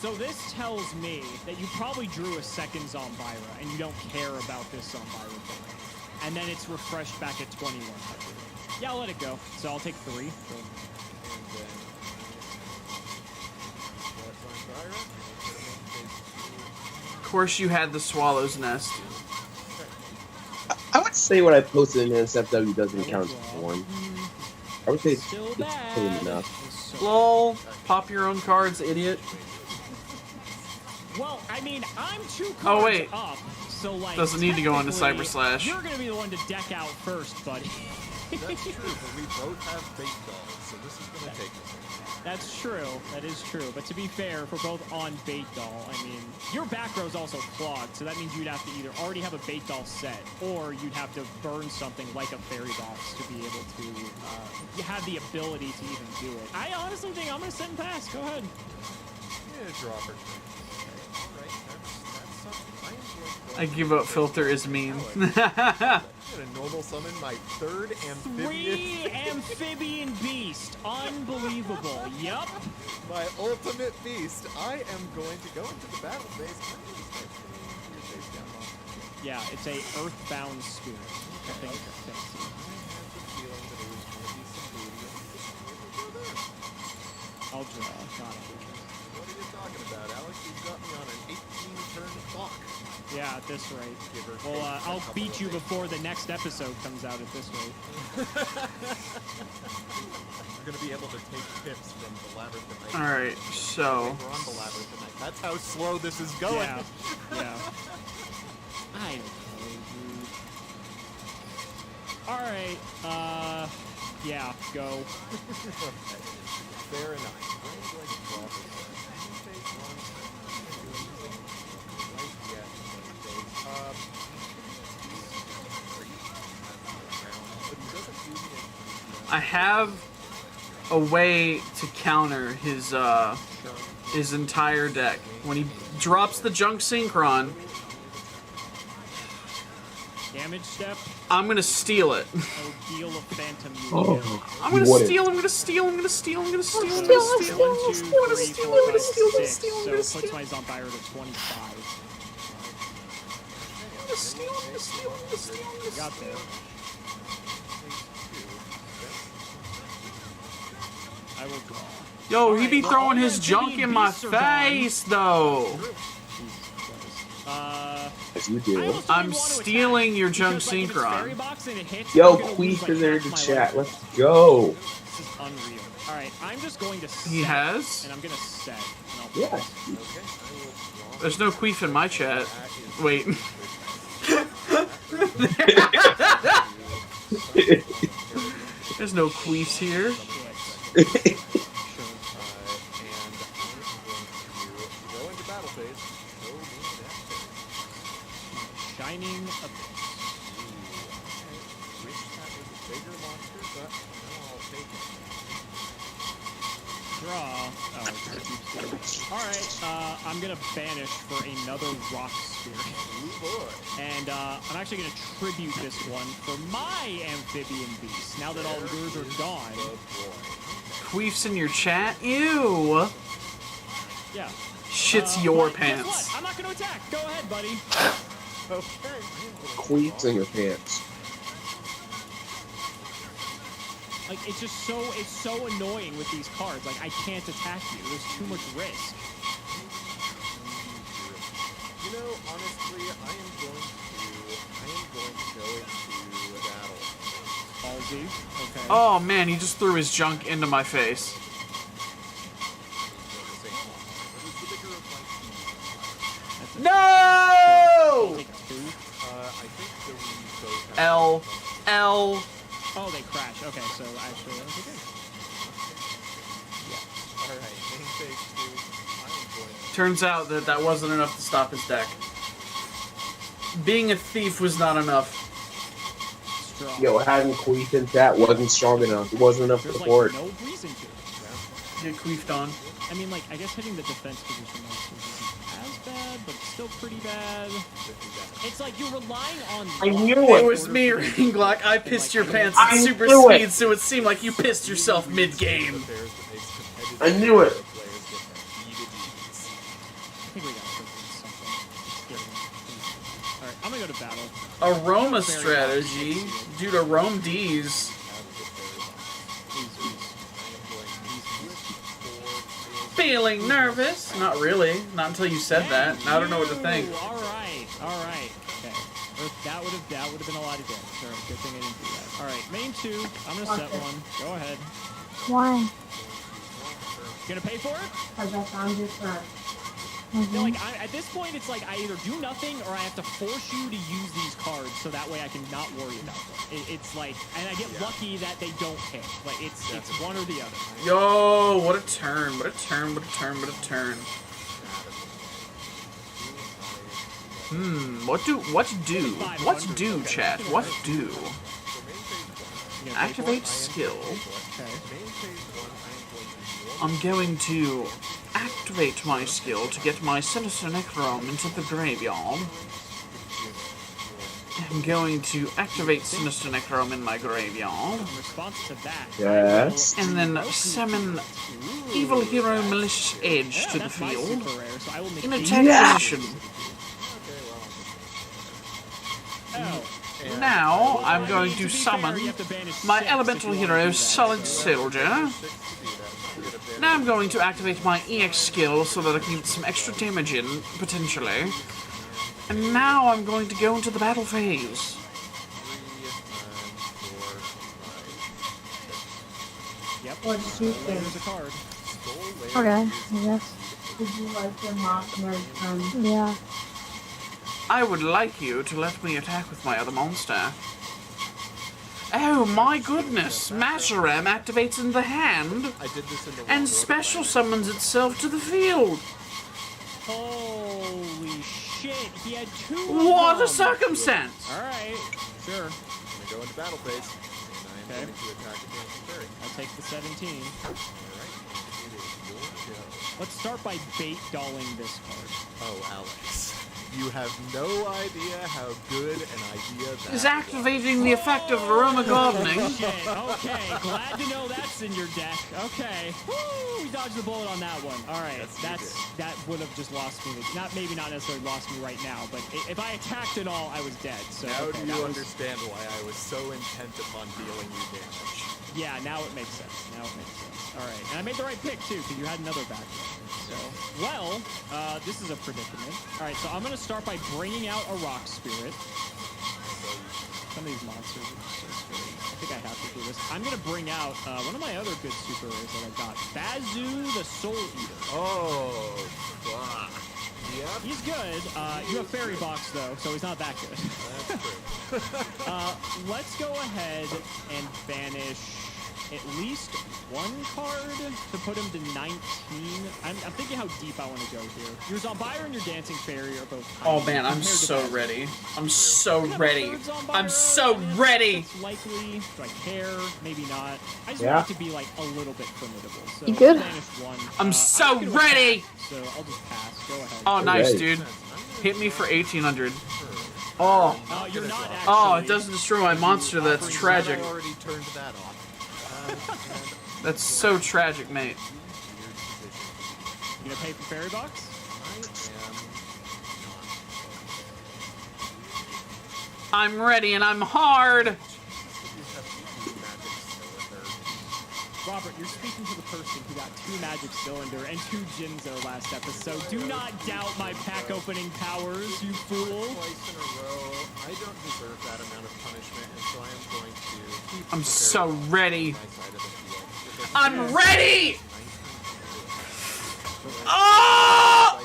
So this tells me that you probably drew a second Zombira and you don't care about this Zombira thing. And then it's refreshed back at 2100. Yeah, I'll let it go. So I'll take 3. Of course, you had the Swallow's Nest. I would say what I posted in NSFW doesn't count as porn. I would say it's Still clean bad. enough. So- Lol. Pop your own cards, idiot. Well, I mean, I'm 2 cards Oh, wait. up, so like Doesn't need to go into technically, Cyber / You're gonna be the one to deck out first, buddy. That's true, but we both have bait dolls, so this is going to take us. That's true. That is true. But to be fair, if we're both on bait doll, I mean, your back row is also clogged, so that means you'd have to either already have a bait doll set, or you'd have to burn something like a fairy box to be able to have the ability to even do it. I honestly think I'm gonna sit and pass. Go ahead. Yeah, draw for turn. Alright, that's something. I am going to I give up filter is mean. I'm going to normal summon my 3rd amphibian. 3 amphibian beast. Unbelievable. Yup. My ultimate beast. I am going to go into the battle phase. I'm going to start putting your face down on. Yeah, it's a earthbound spirit. I think. I had the feeling that it was going to be some booty. We'll go there. I'll draw. Got it. What are you talking about, Alex? You've got me on an 18-turn clock. Yeah, at this rate. Give or Well, take a I'll couple beat of you days. before the next episode comes out at this rate. We're going to be able to take tips from the Labyrinth. Alright, so. We're on the Labyrinth tonight. That's how slow this is going. Yeah, yeah. I don't know, dude. Alright, yeah, go. Okay. Fair enough. I'm going to draw for phase 1. Right yet. But he doesn't do me I have a way to counter his entire deck. When he drops the junk synchron, Damage step, I'm gonna steal it. I will deal a phantom unit. Oh, I'm gonna what steal, I'm gonna steal, I'm gonna steal, I'm gonna steal, I'm steal, gonna I'm steal. 1, 2, 3, 4, 5, 6. So I'm it puts my Zombira to 25. Got there. I will draw. Yo, he be Alright, well, throwing all his the junk amphibian in my beasts are gone. face, though. As you I do. almost don't I'm even want to stealing attack, your junk because, like, if it's synchron. fairy box and it hits, Yo, I'm gonna lose, Queef like, is there half in the my chat. life. Let's go. This is unreal. All right, I'm just going to set. He has? And I'm going to set. And I'll Yeah. There's no queef in my chat. Wait. There's no queefs here. Shining Abyss. Draw. Oh, alright, I'm gonna banish for another rock spirit. And I'm actually gonna tribute this one for my amphibian beast. Now that all yours are gone. Queefs in your chat? Ew. Yeah. Shit's your but guess pants. what? I'm not gonna attack. Go ahead, buddy. Queefs in your pants. Like, it's so annoying with these cards. Like, I can't attack you. There's too much risk. You know, honestly, I am going to go into battle. Ballsy. Okay. Oh man, he just threw his junk into my face. No! I'll take 2. I think that we both have L. L. Oh, they crash. Okay, so actually, that's okay. Alright, main phase 2. I am going to Turns out that that wasn't enough to stop his deck. Being a thief was not enough. Strong. Yo, having Queef in chat wasn't strong enough. It wasn't enough There's support. like no reason to. Get queefed on. I mean, like, I guess hitting the defense position monsters isn't as bad, but it's still pretty bad. It's like you're relying on. I knew It it. was me, Ring Glock. I pissed your pants I at super knew it. speed, so it seemed like you pissed yourself mid-game. affairs that makes competitive I knew it. players get beat at ease. I think we got something. Alright, I'm gonna go to battle. Aroma strategy. Dude, Arome D's. Feeling nervous? Not really. Not until you said that. Now I don't know what to think. Alright, alright. Okay. That would have been a lot of damage. Alright, good thing I didn't do that. Alright, main 2. I'm gonna set one. Go ahead. Why? Gonna pay for it? Because I found your son. No, like, at this point, it's like I either do nothing or I have to force you to use these cards so that way I can not worry about them. It's like, and I get lucky that they don't hit. Like, it's one or the other. Yo, what a turn. What a turn, what a turn, what a turn. What do, chat? What do? You gonna pay Activate for it? skill. Okay. I'm going to activate my skill to get my Sinister Necrom into the graveyard. I'm going to activate Sinister Necrom in my graveyard. In response to that, Yes. And then summon Evil Hero Malicious Edge to the that's my field super rare, so I will in negate attack that. position. Oh. Now, I'm going To to be fair, summon you have to banish my 6 elemental if you wanna hero, do that. Solid Soldier. Now I'm going to activate my EX skill so that I can get some extra damage in, potentially. And now I'm going to go into the battle phase. Yep. What did you think? There's a card. Okay, yes. Did you like your mom and Yeah. I would like you to let me attack with my other monster. Oh my goodness! Masharam activates in the hand I did this in the and special summons itself to the field. Holy shit, he had 2 What a of them. circumstance! Alright, sure. I'm gonna go into battle phase, and I am Okay. going to attack against the fairy. I'll take the 17. Alright, it is your go. Let's start by bait dolling this card. Oh, Alex. You have no idea how good an idea that Is activating the effect of aroma gardening. Shit, okay, glad to know that's in your deck. Okay. Woo, we dodged the bullet on that one. Alright, that would have just lost me. Maybe not necessarily lost me right now, but if I attacked at all, I was dead. So Now okay, do that you was- understand why I was so intent upon dealing you damage? Yeah, now it makes sense. Alright, and I made the right pick too, because you had another back. So, well, this is a predicament. Alright, so I'm going to start by bringing out a rock spirit. Some of these monsters are just so scary. think I have to do this. I'm gonna bring out one of my other good super rares that I got. Bazu the Soul Eater. Oh, fuck. Yep. He's good. You have Fairy Box though, so he's not that good. That's true. Let's go ahead and banish at least one card to put him to 19. I'm thinking how deep I want to go here. Your Zombire and your Dancing Fairy are both tiny Oh man, I'm compared to so Bazu. ready. I'm so Could have a ready. third Zombire I'm so on it. ready. It's likely. Do I care? Maybe not. I just Yeah. want it to be like a little bit formidable. So You good? banish one. I'm so gonna ready. attack, so I'll just pass. Go ahead. Oh, nice, Ready. dude. Hit me for 1800. Oh. You're not actually. Oh, it doesn't destroy my monster. That's tragic. I already turned that off. That's so tragic, mate. You gonna pay for Fairy Box? I'm ready and I'm hard. Robert, you're speaking to the person who got 2 Magic Cylinder and 2 Jinzo last episode. Do not doubt my pack opening powers, you fool. Twice in a row. I don't deserve that amount of punishment, and so I am going to keep I'm so ready. my side of the field. I'm ready. Oh!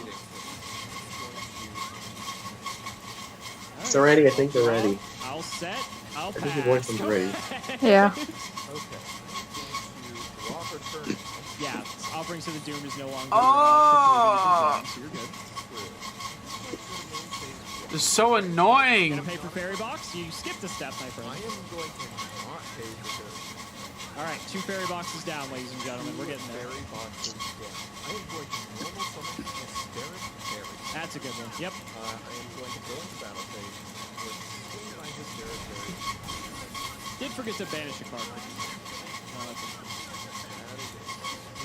So ready, I think they're ready. I'll set. I'll I pass. think the boyfriend's ready. Yeah. Okay. Draw for turn. Yeah, Offerings to the Doom is no longer. Oh! So you're good. It's so Gonna annoying. pay for Fairy Box? You skipped a step, my friend. I am going to not pay for this. Alright, 2 Fairy Boxes down, ladies and gentlemen. We're getting there. Fairy boxes down. I am going to normal summon Hysteric Fairy. That's a good one. Yep. I am going to go into battle phase with Swing my Hysteric Fairy. Did forget to banish a card. That's okay.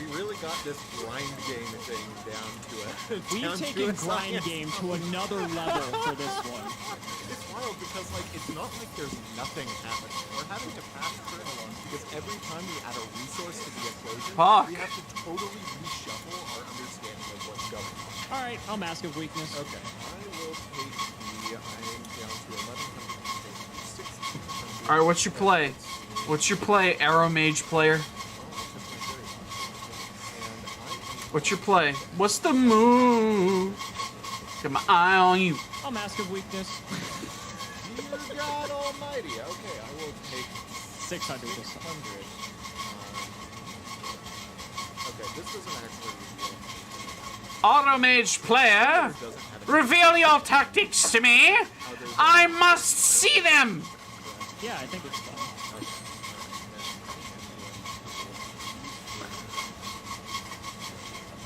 We really got this grind game thing down to a. We've down to taken a grind science. game to another level for this one. It's wild because like it's not like there's nothing happening. We're having to pass through because every time we add a resource to the equation, Fuck. we have to totally reshuffle our understanding of what's going on. Alright, I'll Mask of Weakness. Okay, I will take the. I am down to 1100. All right, what's your play? What's your play, Arrow Mage player? What's your play? What's the move? Got my eye on you. I'll Mask of Weakness. Dear God Almighty. Okay, I will take 600 this time. 600. Okay, this doesn't actually reveal. Auto Mage player, Doesn't have reveal your tactics to me. I must see them. Yeah, I think it's fun.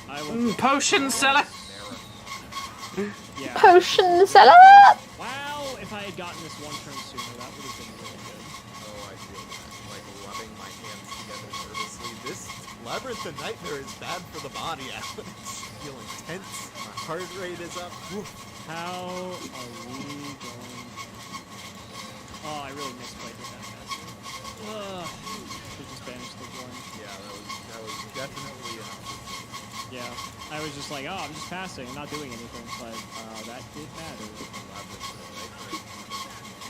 I will. Potion seller. Yeah. Potion seller! Wow, if I had gotten this one turn sooner, that would have been really good. Oh, I feel that. Like rubbing my hands together nervously. This Labyrinth of Nightmare is bad for the body, Alex. I feel intense. My heart rate is up. Whew. How are we going? Oh, I really misplayed with that master. Should just banish the one. Yeah, that was definitely enough. Yeah, I was just like, oh, I'm just passing, I'm not doing anything, but that did matter. Labyrinth of Nightmare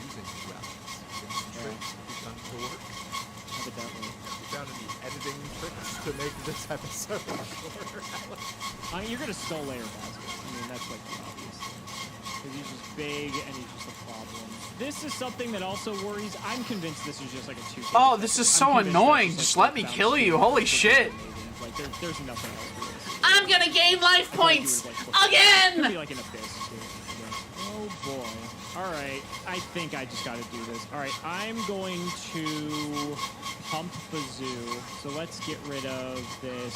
using weapons. It's tricks we've done to work. Evidently. We found any editing tricks to make this episode shorter, Alex. You're gonna Skull Layer Basket. I mean, that's like the obvious thing. Because he's just big and he's just a problem. This is something that also worries. I'm convinced this is just like a 2. Oh, this is so annoying. Just let me kill you. Holy shit. Like, there's nothing else to this. I'm gonna gain life points Could again. be like an abyss too. Yeah. Oh boy. All right. I think I just got to do this. All right. I'm going to pump Bazoo. So let's get rid of this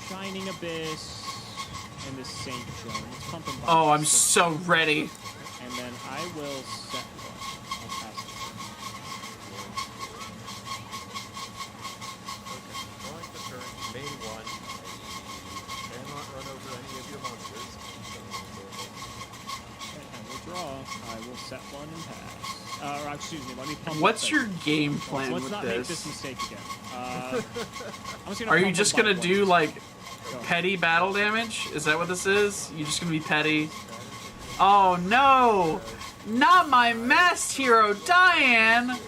Shining Abyss and this Saint Drone. Let's pump them. Oh, I'm so ready. And then I will set one. I'll pass it. Drawing the turn, main one. Cannot run over any of your monsters. I will draw. I will set one and pass. Or excuse me, let me pump. What's up your that. game plan Let's with not make this this? mistake again. I'm just gonna Are you pump just them gonna by do one. like Go. petty battle damage? Is that what this is? You just gonna be petty? Oh no! Not my masked hero, Diane!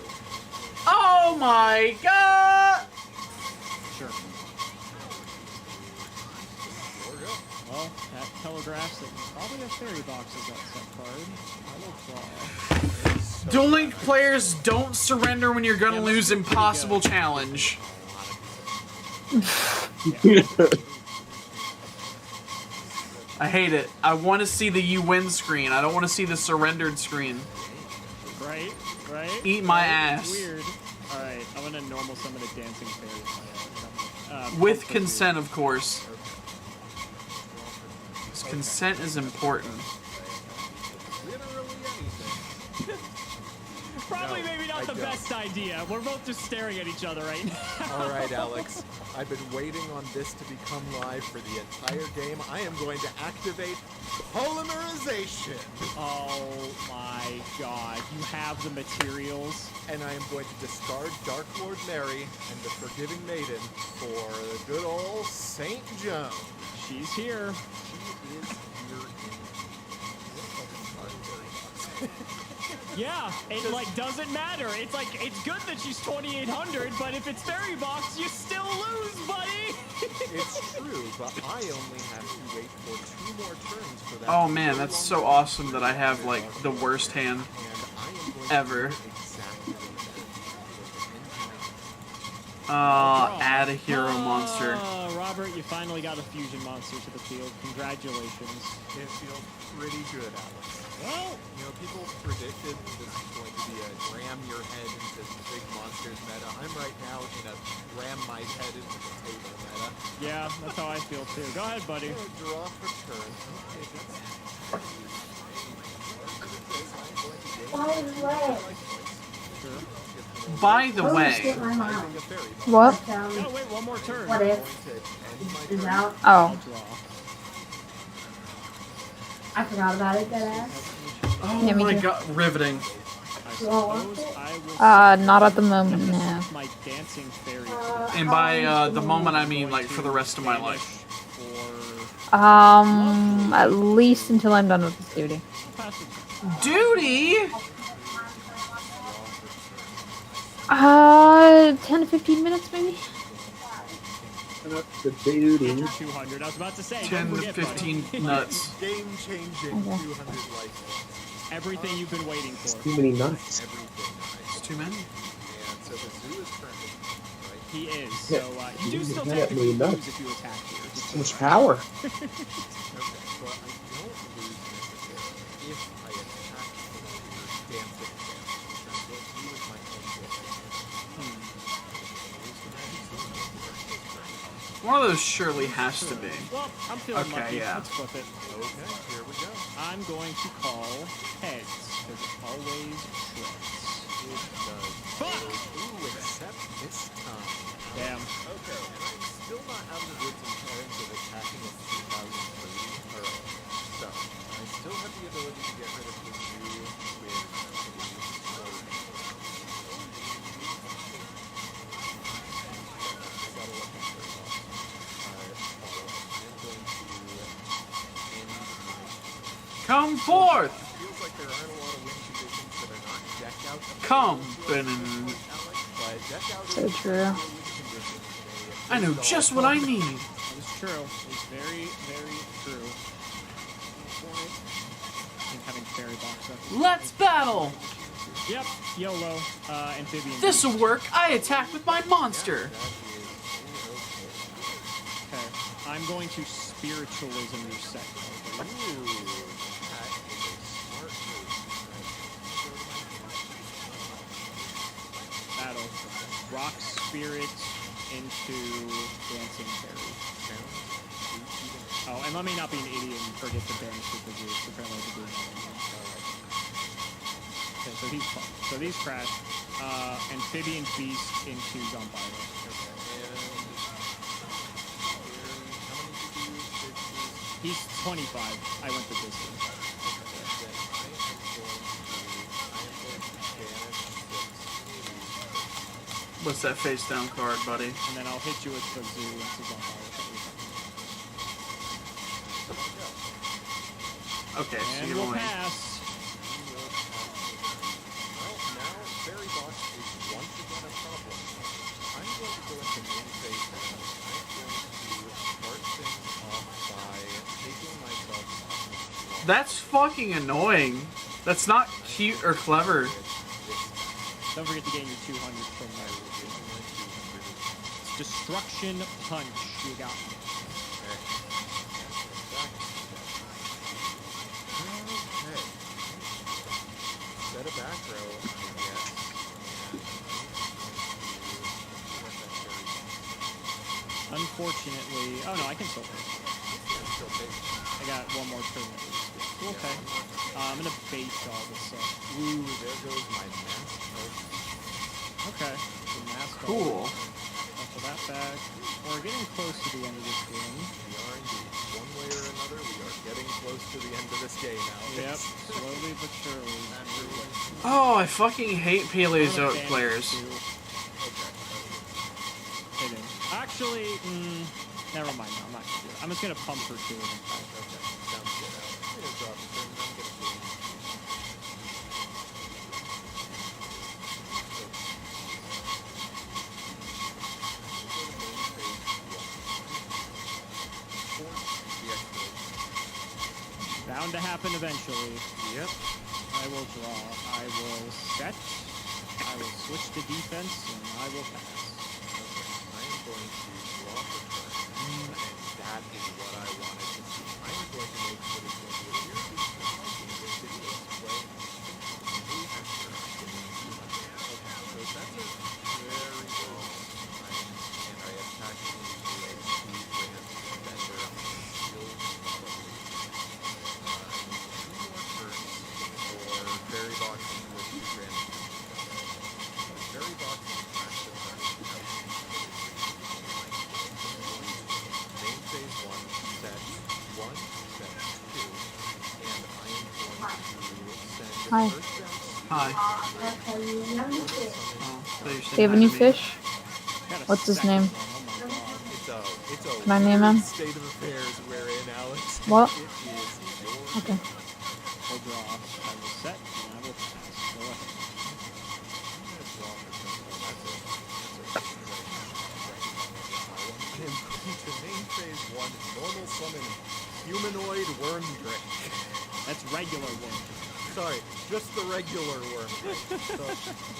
Oh my god! Sure. Well, that telegraphs that probably a fairy box is that set card. I will draw. Duel Link players don't surrender when you're gonna Yeah, lose that's pretty impossible good. challenge. I hate it. I want to see the you win screen. I don't want to see the surrendered screen. Right? Right? Eat my Right? ass. Weird. Alright, I'm gonna normal summon a dancing fairy. With consent, of course. 'Cause consent is important. Probably maybe not the don't. best idea. We're both just staring at each other right now. All right, Alex. I've been waiting on this to become live for the entire game. I am going to activate polymerization. Oh my god. You have the materials. And I am going to discard Dark Lord Mary and the Forgiving Maiden for the good old Saint Joan. She's here. She is here in... Yeah, it like doesn't matter. It's like it's good that she's 2,800, but if it's fairy box, you still lose, buddy. It's true, but I only have to wait for 2 more turns for that. Oh man, that's so awesome that I have like the worst hand And I am going ever. to do exactly Add a hero monster. Robert, you finally got a fusion monster to the field. Congratulations. It feels pretty good, Alex. Well, You know, people predicted this is going to be a ram your head into the big monsters meta. I'm right now in a ram my head into the table meta. yeah, that's how I feel too. Go ahead, buddy. Draw for turn. Okay, By the way, By the don't way, skip my mom. What? Gotta wait one more turn. What if is out? I'll Oh. draw. I forgot about it, deadass. oh Yeah, me my too. god, riveting. I You all want suppose it? I will Not at the moment, no. send my dancing fairy And by the moment I mean like for the rest of my life. for At least until I'm done with this duty. passive. Duty? 10 to 15 minutes maybe? The duty. 200. I was about to say. 10 don't to forget, buddy. 15 nuts. Game-changing 200 life points. Everything you've been waiting for. Too many nuts. Everything. It's too many. And so the zoo is currently right. He is. Yeah, So you do he's still ahead of technically me, nuts. lose if you attack here. Just So much power. Okay, but I don't lose necessarily if I attack the dancing dance. What you is my own One of those surely has to be. Well, I'm feeling Okay, lucky. yeah. Let's flip it. Okay, here we go. I'm going to call heads because it always shreds. It does. Fuck! Ooh, except this time. Damn. Okay, and I'm still not out of the woods in terms of attacking at 2,030. So, I still have the ability to get rid of the zoo with Come forth! feels like there aren't a lot of win conditions that are not decked out. Come. But decked out So true. I know just what I need. That is true. It's very, very true. And having fairy box up. Let's battle! Yep. YOLO. Amphibian. This'll work. I attack with my monster. Okay. I'm going to spiritualism your set. Battle. Rock spirit into dancing fairy. Oh, and let me not be an idiot and forget to banish the group. Apparently the group. Okay, so he's fun. So these crash. Amphibian beast into Zombie. He's 25. I went the distance. What's that face down card, buddy? And then I'll hit you with the zoo into Zombie. Okay, so And you're we'll going. pass. Well, now Fairy Box is once again like to go into main phase now. I'm going to start things off by taking myself off. That's fucking annoying. That's not cute or clever. Don't forget to gain your 200 from there. Destruction punch. You got me. Okay. Set a back row, I guess. Unfortunately, oh no, I can still take it. I got one more turn at least. Okay. I'm gonna bait all this up. Ooh, there goes my mask. Okay. The mask. Cool. Shuffle that back. We're getting close to the end of this game. We are indeed. One way or another, we are getting close to the end of this game now. Yep. Slowly but surely. Oh, I fucking hate Paleozoic players. Hit him. Actually, never mind. No, I'm not gonna do it. I'm just gonna pump for 2 of them. Okay, sounds good. I'm gonna drop a turn, and I'm gonna do it. Bound to happen eventually. Yep. I will draw. I will set. I will switch to defense, and I will pass. I am going to draw the turn, and that is what I wanted to see. I am going to make what is going to appear to be ridiculous play. Okay, so that's a very long time, and I attack into a speed ramp defender on the shield, probably. 2 more turns for Fairy Box into a speed ramp. Fairy Box is massive. Main phase 1, set 1, set 2, and I am going to send Hi. first bounce. Hi. That's how you young shit. Oh, thought you were saying Do you have hi a new to me. fish? Got a What's his second name? one. Oh my god. It's a Can I name weird him? state of affairs we're in, Alex. What? It is your Okay. I'll draw. I will set, and I will pass. Go ahead. I'm gonna draw for something. That's it. I am going to main phase 1, normal summon humanoid worm drake. That's regular work. Sorry, just the regular worm drake. So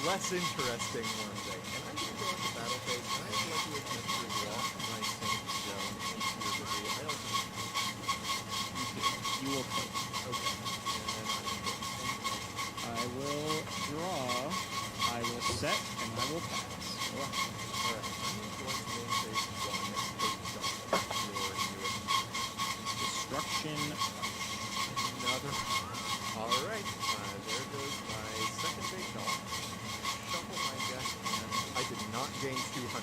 less interesting worm drake. And I'm gonna go into battle phase, and I'm going to attempt to walk my saint zone into the debris. I also You will take. okay. And then I will draw. I will set, and I will pass. Go ahead. alright, I'm going to main phase 1, take jump. Your newest. Destruction. Another. Alright, there goes my second big dog. Shuffle my deck, and I did not gain 200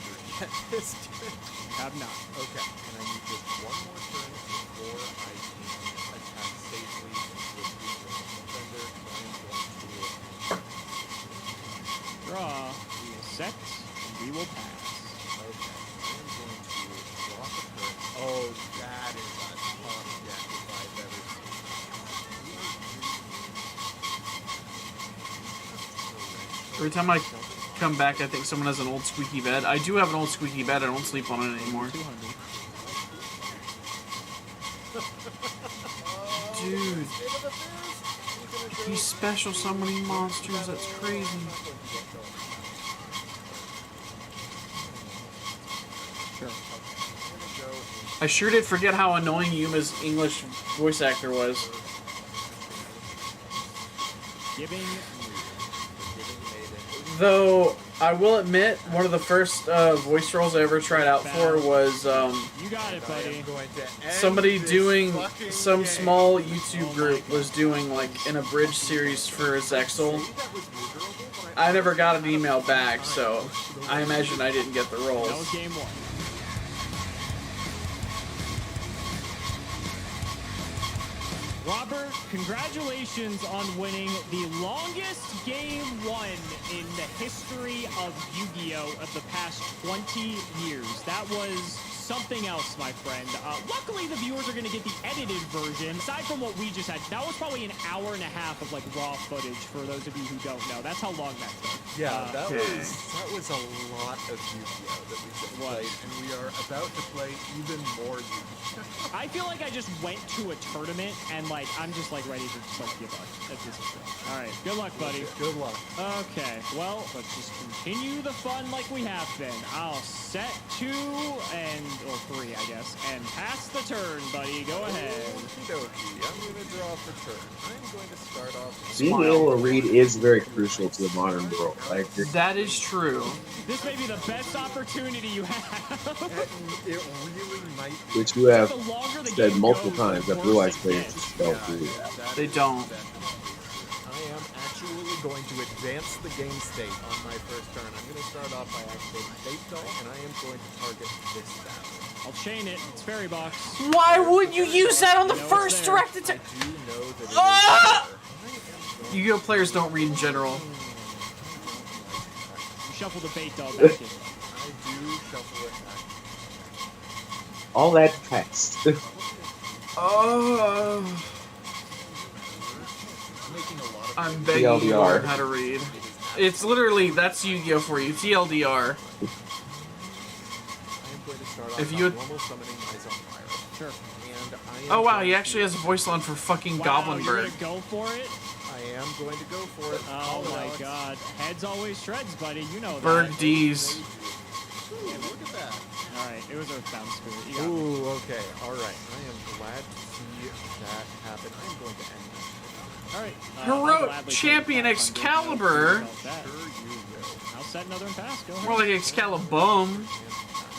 yet this turn. Have not. Okay, and I need just one more turn before I can attack safely into a speed ramp defender. So I am going to Draw. We will set, and we will pass. okay. I am going to drop a turn. Oh, that is a tough deck if I've ever seen. Every time I come back, I think someone has an old squeaky bed. I do have an old squeaky bed. I don't sleep on it anymore. 200. Dude, he's special summoning monsters. That's crazy. Sure. I sure did forget how annoying Yuma's English voice actor was. Giving. Though, I will admit, one of the first voice roles I ever tried out for was You got it, buddy. somebody doing, some small YouTube group was doing like an abridged series for Xel. I never got an email back, so I imagine I didn't get the That was roles. game 1. Robert, congratulations on winning the longest game 1 in the history of Yu-Gi-Oh! Of the past 20 years. That was something else, my friend. Luckily, the viewers are going to get the edited version. Aside from what we just had, that was probably an hour and a half of like raw footage for those of you who don't know. That's how long that took. Yeah, that was a lot of Yu-Gi-Oh that we just played, and we are about to play even more Yu-Gi-Oh. I feel like I just went to a tournament and like I'm just like ready to just like give up at this point. All right, good luck, buddy. Good luck. Okay, well, let's just continue the fun like we have been. I'll set 2 or 3, I guess, and pass the turn, buddy. Go ahead. Okey-dokey. I'm going to draw for turn. I'm going to start off. Being able to read is very crucial to the modern world. I agree. That is true. This may be the best opportunity you have. It really might be. Which you have The longer the said game multiple goes, times the that worse Blue it Eyes players gets. just don't do that. They don't. I am actually going to advance the game state on my first turn. I'm going to start off by activating Fate Doll, and I am going to target this battle. I'll chain it. It's Fairy Box. Why would you use that on the No, it's first there. direct attack? I do know that it is Ah! there. Yu-Gi-Oh players don't read in general. You shuffle the bait doll back in. I do shuffle it back. All that text. Oh, Making a lot of I'm begging you to TLDR. learn how to read. It's literally, that's Yu-Gi-Oh for you. TLDR. I am going to start off If by you- normal summoning my Zeltoro. Sure. And I am Oh wow, going he actually has a voice line for fucking Wow, Goblin you're Bird. gonna go for it? I am going to go for it. Oh Call it, my Alex. god. Heads always shreds, buddy. You know Bird that. D's. Ooh, look at that. Alright, it was Earthbound Spirit. You got me. Ooh, okay. All right. I am glad to see that happen. I am going to end this. Alright. Heroic Champion Excalibur. Sure you will. I'll set another and pass. Go ahead. More like Excalibum.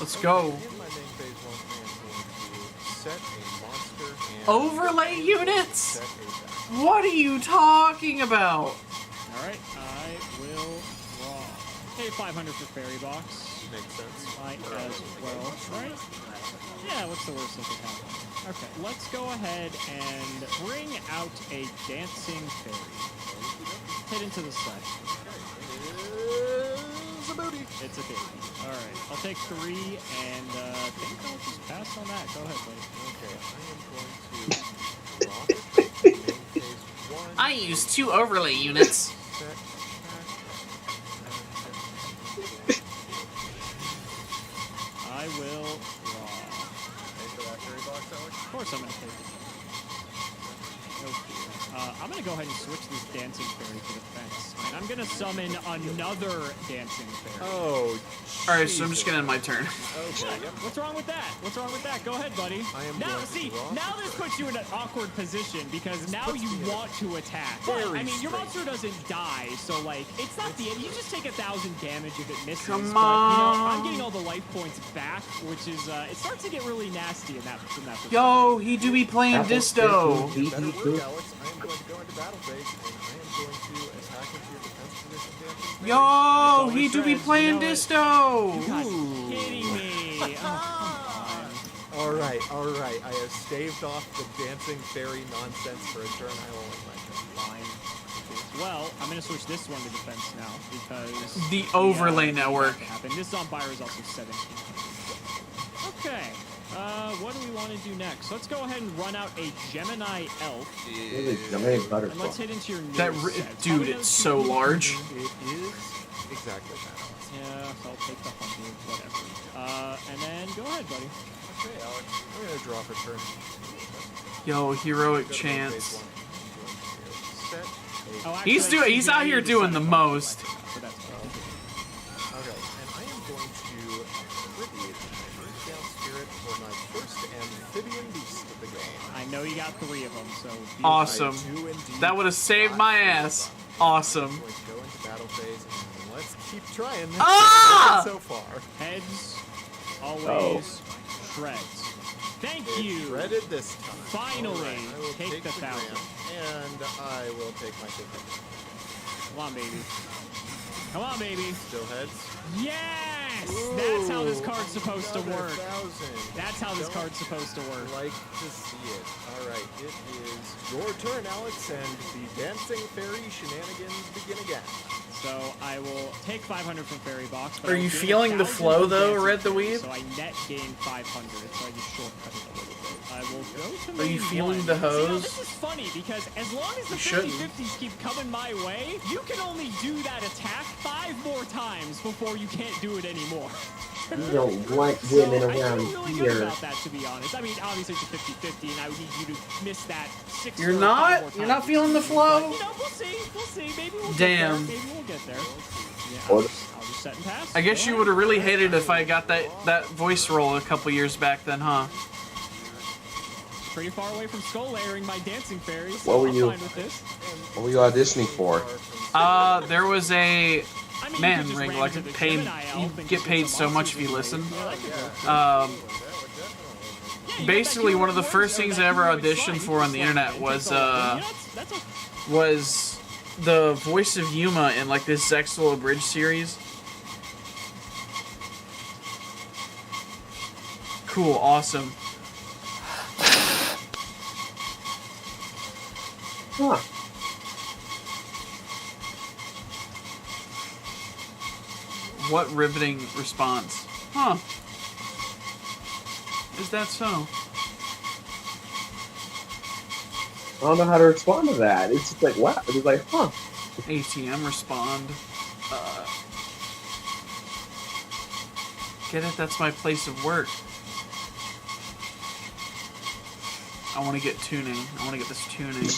Let's go. In my main phase one, I am going to set a monster and Overlay units? set a battle. What are you talking about? Alright, I will draw. Pay 500 for Fairy Box. Makes sense. Might as well. Alright. Yeah, what's the worst that could happen? Okay, let's go ahead and bring out a Dancing Fairy. Head into the set. It's a booty. It's a baby. Alright, I'll take 3 and I think I'll just pass on that. Go ahead, buddy. Okay, I am going to draw the main phase one. I use 2 overlay units. Set I will draw. pay for that fairy box, Alex. Of course I'm going to take it. No fear. I'm going to go ahead and switch this Dancing Fairy to defense. And I'm going to summon another Dancing Fairy. Oh, Alright, so I'm just gonna end my turn. Okay, yep. What's wrong with that? What's wrong with that? Go ahead, buddy. I am now, going to see, draw now the this turn. puts you in an awkward position because now puts you me in a want to attack. But, very I mean, your strange monster doesn't die, so like, it's not the end. You just take 1,000 damage if it misses. Come but, you know, on. I'm getting all the life points back, which is it starts to get really nasty in that perspective. Yo, he do be playing Disto. Better work, Alex. I am going to go into battle phase, and I am going to attack into your defense position. Dancing Fairy. Yo, he always do be shreds, playing you know it. Disto. God, kidding me. Oh, All right. I have staved off the dancing fairy nonsense for a turn. I will end my turn. fine. Well, I'm going to switch this one to defense now because The overlay network. happened. This Zombire is also 17. Okay. What do we want to do next? Let's go ahead and run out a Gemini Elf, Giant and butterfly. let's hit into your new That set. dude, Probably it's those so two- large. It is exactly that. Alex. Yeah, so I'll take the 100, whatever. And then go ahead, buddy. Okay, Alex. I'm going to draw for turn. Yo, heroic Go to chance. phase one. Set a- Oh, He's actually, doing. He's out here doing the most. So that's fine. Okay, and I am going to create a Runescape Spirit for my first amphibian beast of the game. I know you got 3 of them, so be Awesome. I do indeed That would have saved my ass. Awesome. I'm going to go into battle phase, and let's keep trying. This Ah! so far. Heads, always shreds. Thank It you. shredded this time. Finally, All right, I will take the 1,000. gram, and I will take my ticket. Come on, baby. Come on, baby. Still heads. Yeah! Yes! That's how this card's supposed to Another work. 1,000. That's how this Don't card's supposed to work. Like to see it. All right, it is your turn, Alex, and the dancing fairy shenanigans begin again. So I will take 500 from Fairy Box. But Are I will you gain feeling the 1,000 flow, from though, Dancing Red the Fairy, Weeb? So I net gain 500, so I just shortcut it a little bit. I will go to Are you main feeling one. the See, now, hose? this is funny because as long as the You shouldn't. 50-50s keep coming my way, you can only do that attack 5 more times before you can't do it anymore. You don't want So women I feel around really good here. about that, to be honest. I mean, obviously it's a 50-50, and I would need you to miss that 6 You're or 5 not? more You're not times. feeling the flow? But, you know, we'll see. We'll see. Maybe we'll Damn. get there. Maybe we'll get there. Yeah, Or- I'll just set and pass. I guess Go you ahead. would have really hated if I got that voice roll a couple years back then, huh? Pretty far away from skull layering my dancing fairies. What were I'm you- fine with this. What were you auditioning for? There was a I mean, man you could just ring ran like to the paid. Gemini You elf and get just paid some so much if you monsters listen. in there. Yeah, that could work. Um, Yeah, you basically, got that one of the humanoid first slide, things that I ever humanoid auditioned slide, for you on the can internet slide was into the- that's a was the voice of Yuma in like this Xeltoro Bridge series. Cool, awesome. Huh. What riveting response. Huh. Is that so? I don't know how to respond to that. It's just like, wow. It's like, huh. ATM respond. Get it? That's my place of work. I want to get tuning. I want to get this tuning.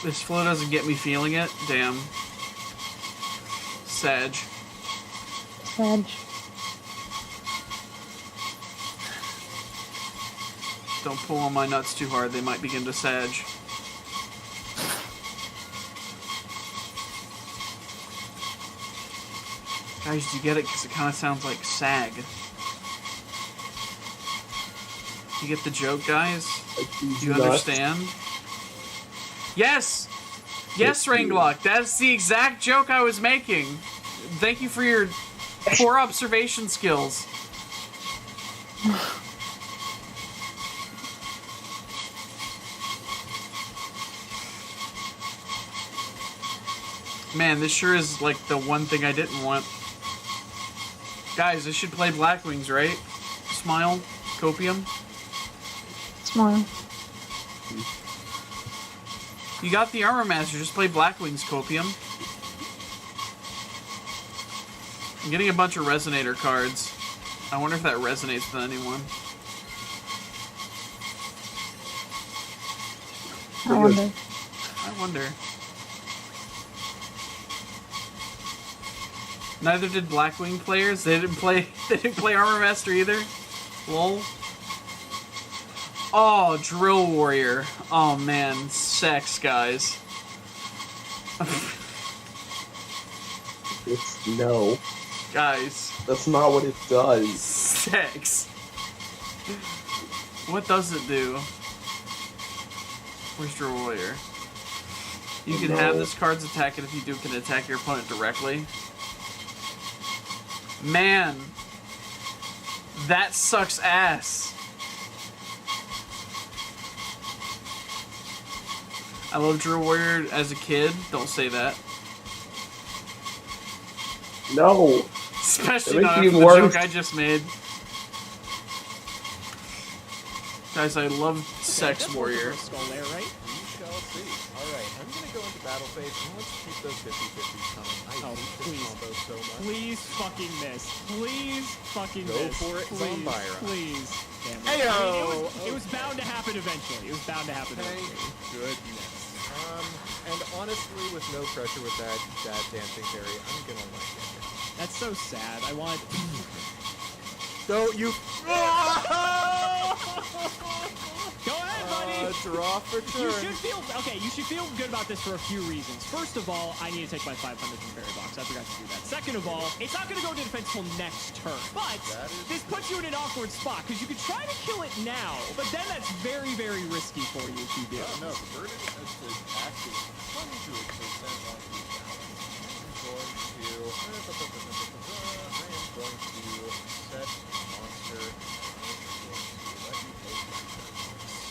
This flow doesn't get me feeling it. Damn. Sag. Sag. Don't pull on my nuts too hard. They might begin to sag. Guys, do you get it? Because it kind of sounds like sag. You get the joke, guys? Do you understand? Yes! Yes, Rainglock, that's the exact joke I was making. Thank you for your poor observation skills. Man, this sure is like the one thing I didn't want. Guys, I should play Black Wings, right? Smile, Copium. Smile. You got the Armor Master, just play Black Wings, Copium. I'm getting a bunch of Resonator cards. I wonder if that resonates with anyone. I wonder. I wonder. Neither did Blackwing players. They didn't play Armor Master either. Lol. Oh, Drill Warrior. Oh man, sex, guys. It's no. Guys, That's not what it does. sex. What does it do? Where's Drill Warrior? You can have this card's attack, and if you do, can attack your opponent directly. Man, that sucks ass. I love Drill Warrior as a kid. Don't say that. No. Especially That not makes after it the worse. joke I just made. Guys, I love Sex Warrior. Skull layer, right? We shall see. Alright, I'm gonna go into battle phase and let's keep those 50-50s coming. I Oh, hate please. this combo so much. Please fucking miss. Please fucking Go miss. for it, please, Zombira. Please. Damn it. Heyo! I mean, it was bound to happen eventually. It was bound to happen Thank eventually. goodness. And honestly, with no pressure with that dancing fairy, I'm gonna like it. That's so sad. I want. Don't you? Go ahead, buddy. Draw for You turn. should feel okay. You should feel good about this for a few reasons. First of all, I need to take my 500 from Fairy Box. I forgot to do that. Second of all, it's not going to go to defense till next turn. But this puts you in an awkward spot because you could try to kill it now, but then that's very, very risky for you if you do. No, the burden is to actually 100% on the balance. I am going to set monster.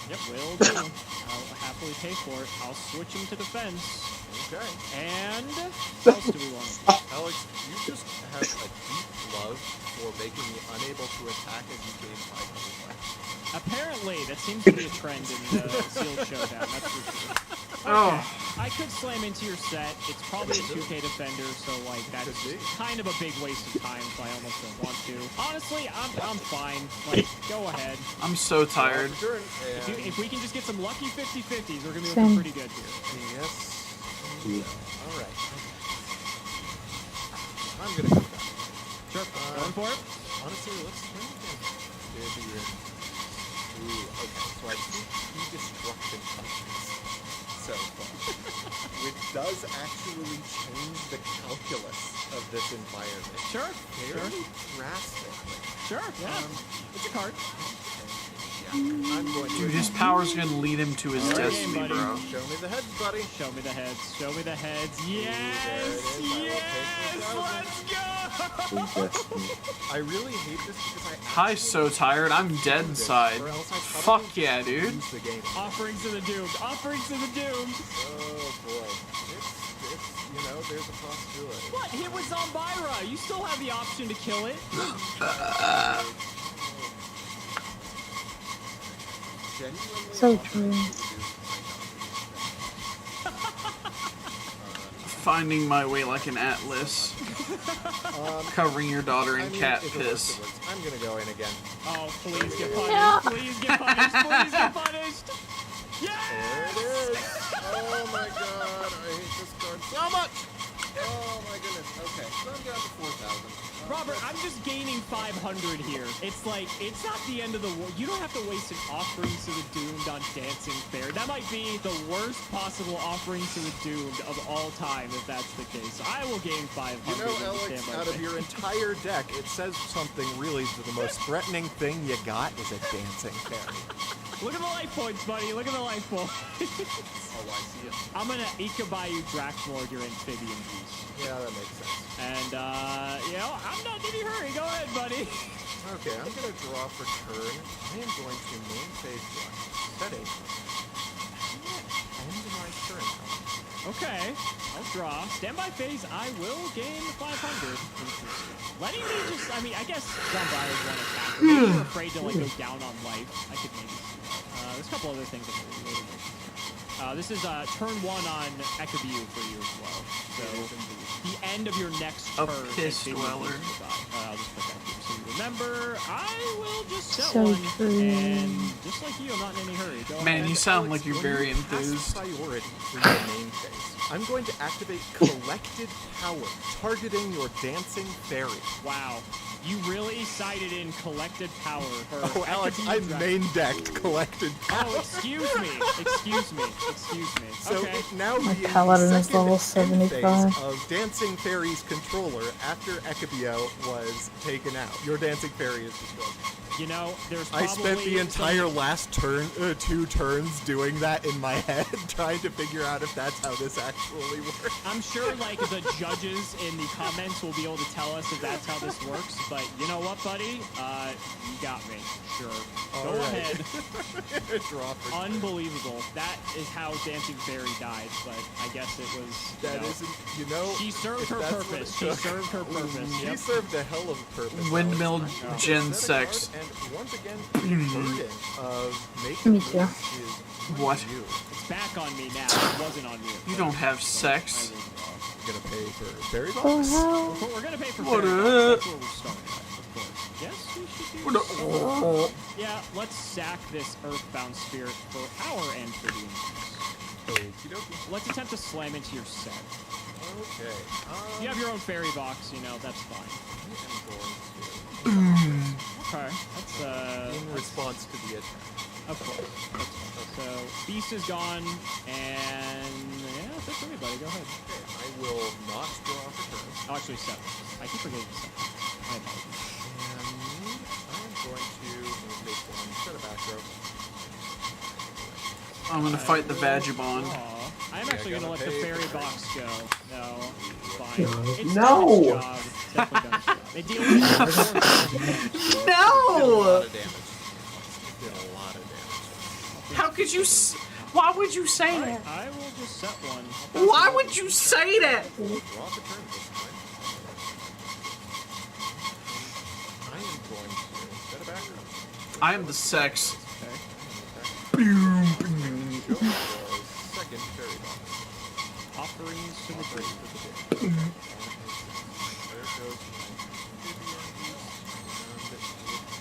Yep, will do. I'll happily pay for it. I'll switch him to defense. Okay. And what else do we want? Alex, you just have a deep love for making me unable to attack as you gain 500 life. Apparently, that seems to be a trend in the sealed showdown. That's for sure. Okay. I could slam into your set. It's probably a 2K defender, so like that's kind of a big waste of time. So I almost don't want to. Honestly, I'm fine. Like, go ahead. I'm so tired. If we can just get some lucky 50-50s, we're gonna be Same. looking pretty good here. Yes. All right. I'm gonna go back. Sure. Going for it. Honestly, let's try again. Ooh, okay. So I think he destruction touches so far, which does actually change the calculus of this environment. Sure. Very drastically. Sure. Yeah. It's a card. Yeah. I'm going to. Dude, his power's gonna lead him to his destiny, buddy. bro. Show me the heads, buddy. Show me the heads. Show me the heads. Yes. there it is. I will Yes. take the Let's go. I really hate this because I. Hi, so tired. I'm dead inside. Or else I Fuck probably yeah, dude. lose the game. Offerings to the doomed. Offerings to the doomed. Oh boy. It's you know, there's a possibility. What? Hit with Zombyra. You still have the option to kill it. Genuinely So true. Finding my way like an atlas. Covering your daughter in cat it's the worst piss. of worst. I'm gonna go in again. Oh, please get punished. Please get punished. Please get punished. There Yes. it is. Oh my god, I hate this card so much. Oh my goodness. Okay, so I'm down to 4,000. Robert, I'm just gaining 500 here. It's like, it's not the end of the world. You don't have to waste an Offerings to the Doomed on Dancing Fair. That might be the worst possible Offerings to the Doomed of all time, if that's the case. I will gain 500. You know, and Alex, stand by out of my- your entire deck, it says something really the most threatening thing you got is a dancing fairy. Look at the life points, buddy. Look at the life points. Oh, I see it. I'm gonna Ikabayu Draxlord your Amphibian Beast. Yeah, that makes sense. And, you know, I'm not in any hurry. Go ahead, buddy. Okay, I'm gonna draw for turn. I am going to main phase one. Set a. End my turn. Okay, I'll draw. Standby phase, I will gain 500. Letting me just, I mean, I guess Zombyra is one attack. Maybe you're afraid to, like, go down on life. I could maybe see that. There's a couple other things that are really this is turn 1 on Ekabu for you as well. So, the end of your next A turn. piss Ekabu dweller. will die. I'll just put that here so you remember. I will just set So one. true. And just like you, I'm not in any hurry. Go Man, ahead. you sound Alex, like you're when very you pass enthused. priority in your main phase. I'm going to activate Collected Power, targeting your dancing fairy. Wow. You really cited in collected power for Oh, Alex, Ekabu I Dragon. main decked Collected Power. Oh, excuse me. Excuse me. Excuse me. So Okay. it now My being paladin the is level second end 75. phase of Dancing Fairy's controller after Ekabio was taken out. Your Dancing Fairy is destroyed. You know, there's I probably spent the entire some- last turn, 2 turns doing that in my head, trying to figure out if that's how this actually works. I'm sure, like, the judges in the comments will be able to tell us if that's how this works, but you know what, buddy? You got me. Sure. Go All right. ahead. Draw for Unbelievable. That is how Dancing Fairy died, but I guess it was, That you know, isn't, you know. she served if her that's what purpose. it She took. served her purpose. She Yep. served a hell of a purpose. Windmill Alex. gen Set a card, sex. And once again, the burden of making Me too. moves is What? on you. It's back on me now. It wasn't on me. at You first. don't have sex. You're gonna pay for Fairy Oh, Box? hell. But we're gonna pay for What Fairy up? Box. That's where we're starting at, of course. Yes, we should do What so. up? Yeah, let's sack this Earthbound Spirit for our Amphibian Beast. Okie dokie. Let's attempt to slam into your set. Okay. You have your own fairy box, you know, that's fine. I am going to, Okay, that's in response to the attack. Of course. So, Beast is gone, and yeah, that's it for me, buddy. Go ahead. I will not draw for turn. Oh, actually, 7. I keep forgetting 7. My apologies. And I'm going to move base 1, set a back row. I'm gonna fight the Vagabond. Aw. I'm actually Yeah, gonna let the gotta pay fairy for box go. No, fine. It's No! done its job. It's definitely done its job. They deal with it. No! A lot of damage. Did a lot of damage. How could you? Why would you say Alright, that? I will just set one. Why would you say that? Draw for turn this time. I am going to set a back row. I am the sex. Okay. Go for the second fairy box. Offerings to the There grave. goes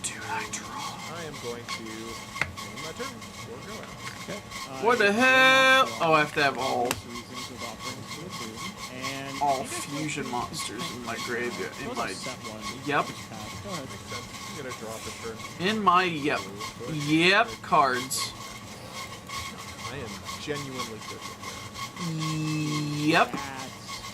Dude, I draw. I am going to end my turn or go out. Okay. What the hell? Oh, I have to have all Reasons of offerings to the grave. And all I think fusion monsters in my graveyard. In I'll my just set one. yep. Go ahead. Makes sense. I'm gonna draw for turn. In my yep cards. I am genuinely good with Yep. That's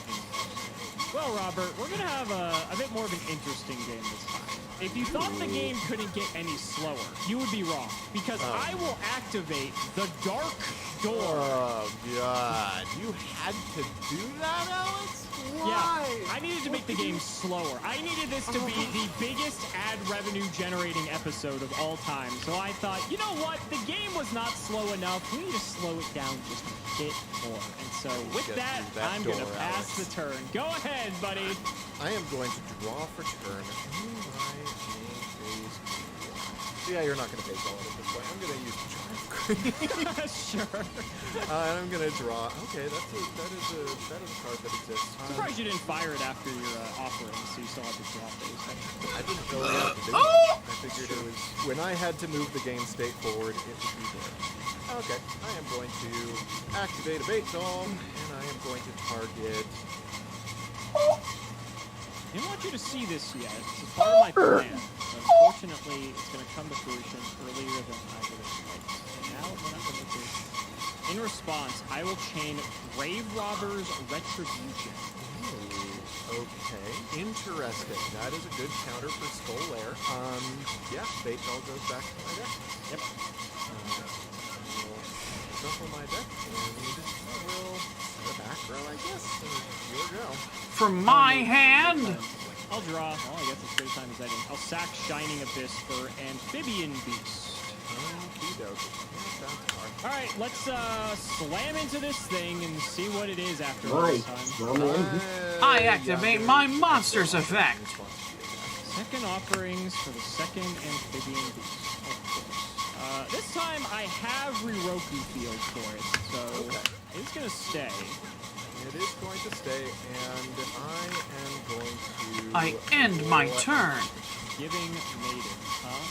interesting. Well, Robert, we're going to have a bit more of an interesting game this time. If you thought the game couldn't get any slower, you would be wrong. Because I will activate the Dark Door. Oh, God. You had to do that, Alex? Why? Yeah, I needed to make the game slower. I needed this to be the biggest ad revenue generating episode of all time. So I thought, you know what? The game was not slow enough. We need to slow it down just a bit more. And so with Get that, through that I'm going to door, pass Alex. the turn. Go ahead, buddy. I am going to draw for turn. Who am I main phase? Yeah, you're not going to phase all of it this way. I'm going to use Charm. Sure. And I'm going to draw. Okay, that is a card that exists. Surprised you didn't fire it after your offering, so you still have the draw phase. I didn't really have to do it. I figured it was when I had to move the game state forward, it would be there. Okay, I am going to activate a bait doll, and I am going to target. I didn't want you to see this yet. This is part of my plan. But unfortunately, it's going to come to fruition earlier than I would have liked. And now, we're not going to do it. In response, I will chain Grave Robber's Retribution. Ooh, okay, interesting. That is a good counter for Skull Lair. Yeah, bait doll goes back to my deck. Yep. We'll shuffle my deck, and we'll set a back row, I guess. And here we go. From my hand. I'll draw. Well, I guess it's good time as any. I'll sack Shining Abyss for Amphibian Beast. Okie dokie. All right, let's slam into this thing and see what it is after Nice. this time. Well, man. I activate my monster's effect. Second offerings for the second Amphibian Beast, of course. This time I have Riroku Field for it, so it's gonna stay. It is going to stay, and I am going to... I end my turn. Giving Maiden.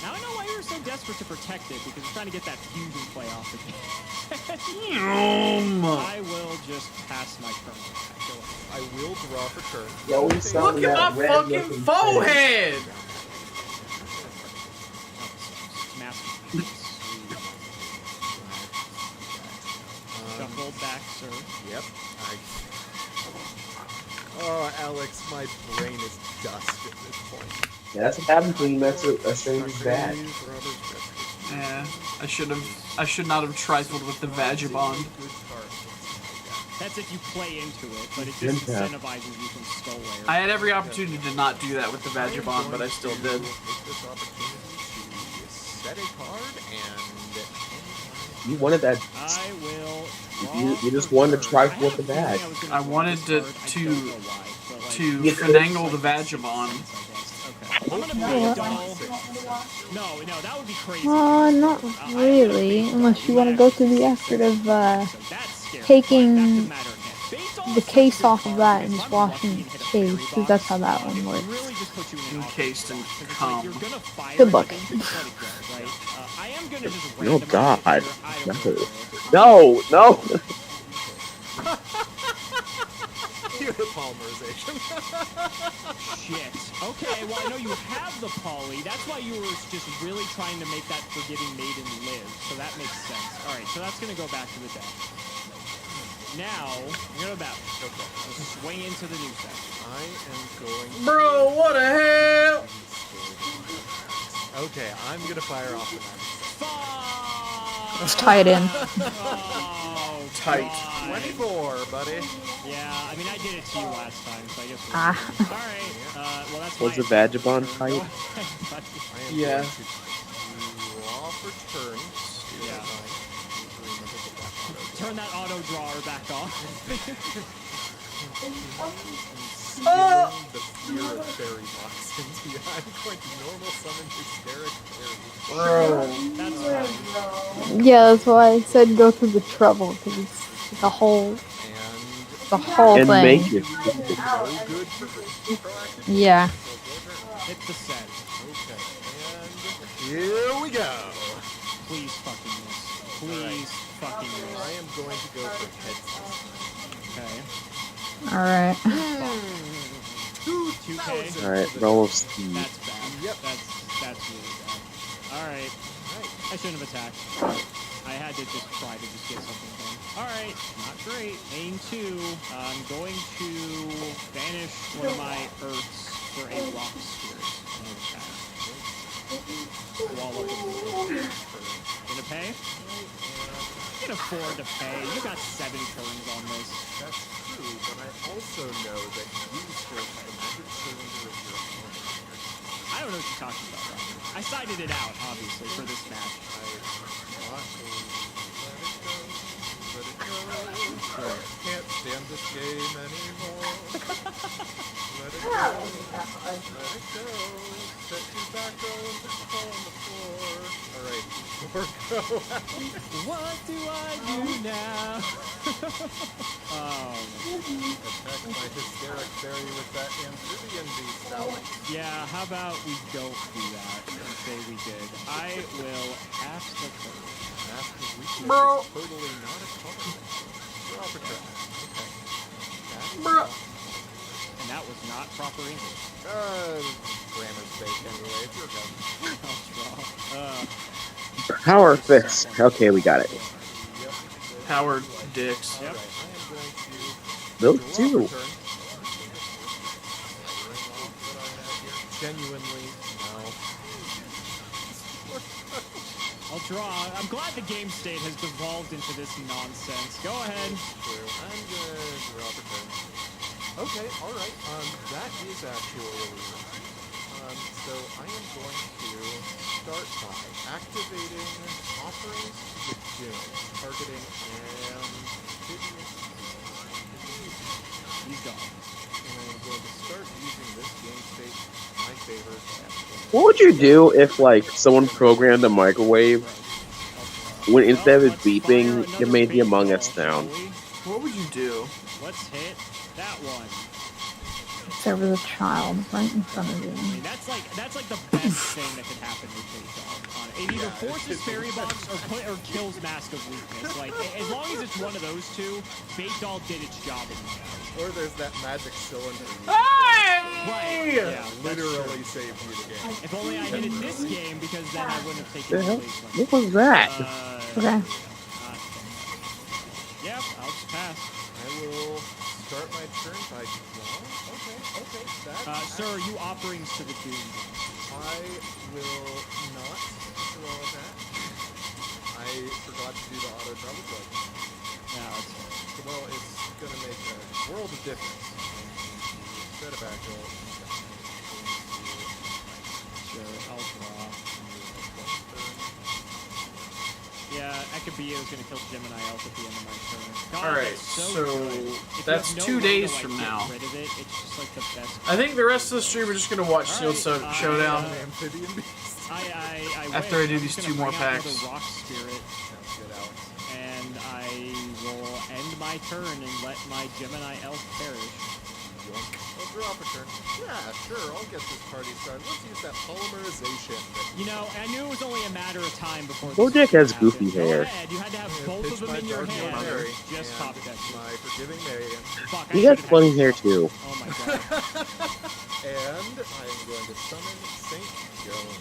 Now I know why you were so desperate to protect it, because you're trying to get that fusion play off again. I will just pass my turn. Go ahead. I will draw for turn. You always Look summon at that my red fucking looking forehead. Masterpiece. Shuffle back, sir. Yep. Oh, Alex, my brain is dust at this point. Yeah, that's what happens when you mess with a stranger's bag. Yeah, I should not have trifled with the Vagabond. That's if you play into it, but it just incentivizes you from Skull Lair. I had every opportunity to not do that with the Vagabond, but I still did. Take this opportunity to set a card and... You wanted that. I will. You just wanted to trifle with the bag. I wanted to finagle the Vagabond. I'm gonna play a doll. No, that would be crazy. Not really, unless you want to go through the effort of taking the case off of that and just washing the case, because that's how that one works. Encased in cum. Good luck. Oh God! No! You apologize. polymerization. Shit. Okay, well, I know you have the poly. That's why you were just really trying to make that Forgetting Maiden live. So that makes sense. All right, so that's going to go back to the deck. Now, we're going to battle. Okay. Let's swing into the new set. I am going to... Bro, what the hell? Okay, I'm gonna fire off the magic. Fuck! Let's tie it in. Oh, Tight. God. 24, buddy. Yeah, I mean, I did it to you last time, so I guess we're Ah. good. All right, well, that's Was my the Vagabond Go fight? ahead, buddy. I am Yeah. going to draw for turn. Yeah. Remember the black auto. Turn that auto drawer back on. Instilling the fear of fairy box into you. I'm going to normal summon hysteric fairy. That's fine. Yeah, that's why I said go through the trouble, because it's the whole And thing. Make it. no good for proactive. Yeah. Hit the set. Okay, and here we go. Please fucking miss. Please fucking I miss. am going to go for heads this Okay. Alright. 2K. Alright, roll of Steve. That's bad. Yep. That's really bad. Alright. I shouldn't have attacked. I had to just try to just get something done. Alright. Not great. Main 2. I'm going to banish one of my Earths for a rock spirit. And attack. Wall up gonna pay? You can afford to pay. You got 7 turns on this. That's true, but I also know that you still have the magic cylinder of your own. I don't know what you're talking about, Roger. I sided it out, obviously, for this match. Let it go. Can't stand this game anymore. Let it go. Let it go. Set tobacco and just fall on the floor. Alright, or go out. What do I do now? Oh. Attack my hysteric fairy with that amphibian beast out. Yeah, how about we don't do that and say we did? I will pass the turn. Master's weakness Bro. is totally not a compliment. Draw for turn. Okay. Bro. And that was not proper English. Grammar's fake anyway. It's your go. I'll draw. Power Fist. Okay, we got it. Howard Dicks. Yep. I am going to Those draw two. for turn. Genuinely, no. I'll draw. I'm glad the game state has devolved into this nonsense. Go ahead. True. I'm gonna draw for turn. Okay, alright. That is actually a reason. So I am going to start by activating offerings to the Dune, targeting amphibious. He's gone. And I'm going to start using this game state in my favor. What would you do if, like, someone programmed a microwave when instead of it beeping, it made the Among Us sound? What would you do? Let's hit that one. There was a child right in front of I you. mean, that's like the best thing that could happen with Baseball. It either forces Fairy Box or kills Mask of Weakness. Like, as long as it's one of those two, Bait Doll did its job in the game. Or there's that magic cylinder. Right. Yeah, Literally saved you the game. if only I hit it this game, because then I wouldn't have taken The hell? the place. What was that? Okay. Yep, I'll just pass. I will start my turn by draw. Okay, that. Sir, you offerings to the Doom. I will not draw that. I forgot to do the auto draw with like. Yeah, that's Well, it's gonna make a world of difference. Set it back roll. sure. I'll draw. Yeah, Ekabia is going to kill Gemini Elf at the end of my turn. God, Alright, that's so good. If you that's have no 2 way days to, like, from get now. rid of it, it's just like the best. I think the rest of the stream we're just gonna watch Shield Alright, Showdown. Amphibian beast. I After wish. I do I'm these just 2 gonna more bring out packs. another Rock Spirit, Sounds good, Alex. and I will end my turn and let my Gemini Elf perish. I'll draw for turn. Yeah, sure, I'll get this party started. Let's use that polymerization. You know, I knew it was only a matter of time before Bojack this has goofy happened. hair. Go ahead, you had to have both Pitch of them my in your Dark hand. Mary Just and top deck. my forgiving Marion. Fuck, I He has should've funny had hair this. too. Oh my god. And I am going to summon Saint Joan.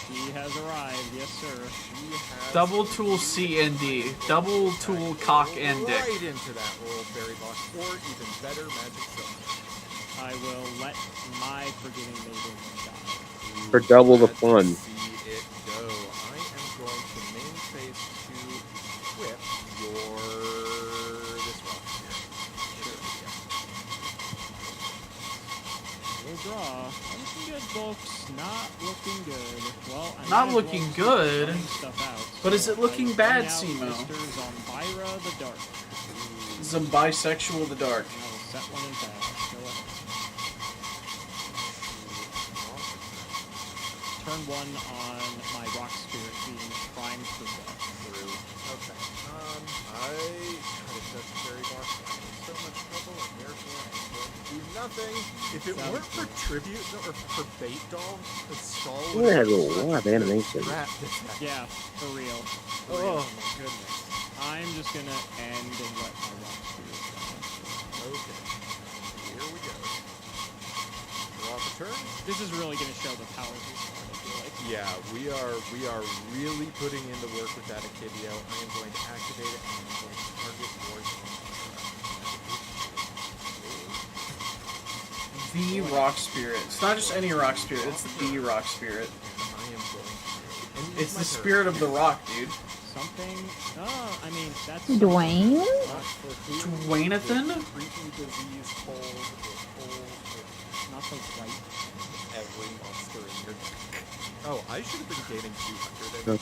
He has arrived, yes sir. He has Double tool C and D. Double tool cock and dick. right into that Royal Fairy Box, or even better, Magic Silk. I will let my forgiving maiden die. For double the Let's fun. see it go. I am going to main phase to equip your this rock here. We'll draw. Looking good, folks. Not looking good. Well, I Not might as looking well good. start throwing stuff out. But is So it looking I bad, bring out Simo? Mr. Zombira the Dark. Some bisexual the dark. And I will set one in fast. Go ahead. Turn one on my Rock Spirit being primed for death. Through. Okay. God, if that's a fairy box, I'm in so much trouble, and therefore I'm going to do nothing. If it Sounds weren't for tribute or for bait doll, the stall Ooh, it has a lot of animation. Yeah, for real. Oh my goodness. I'm just gonna end and let my Rock Spirit die. Okay. Here we go. Draw for turn. This is really gonna show the power of this card, I feel like. Yeah, we are really putting in the work with that Akibio. I am going to activate it and I'm going to target Warzone. The rock spirit. It's not just any rock spirit, it's the rock spirit. And I am going to end It's my the turn. spirit of the rock, dude. Something. Oh, I mean, that's. Dwayne? Not for who? Dwayne-athan? It's creepy disease, cold, Not so bright. every monster in your deck. Oh, I should have been gaining 200.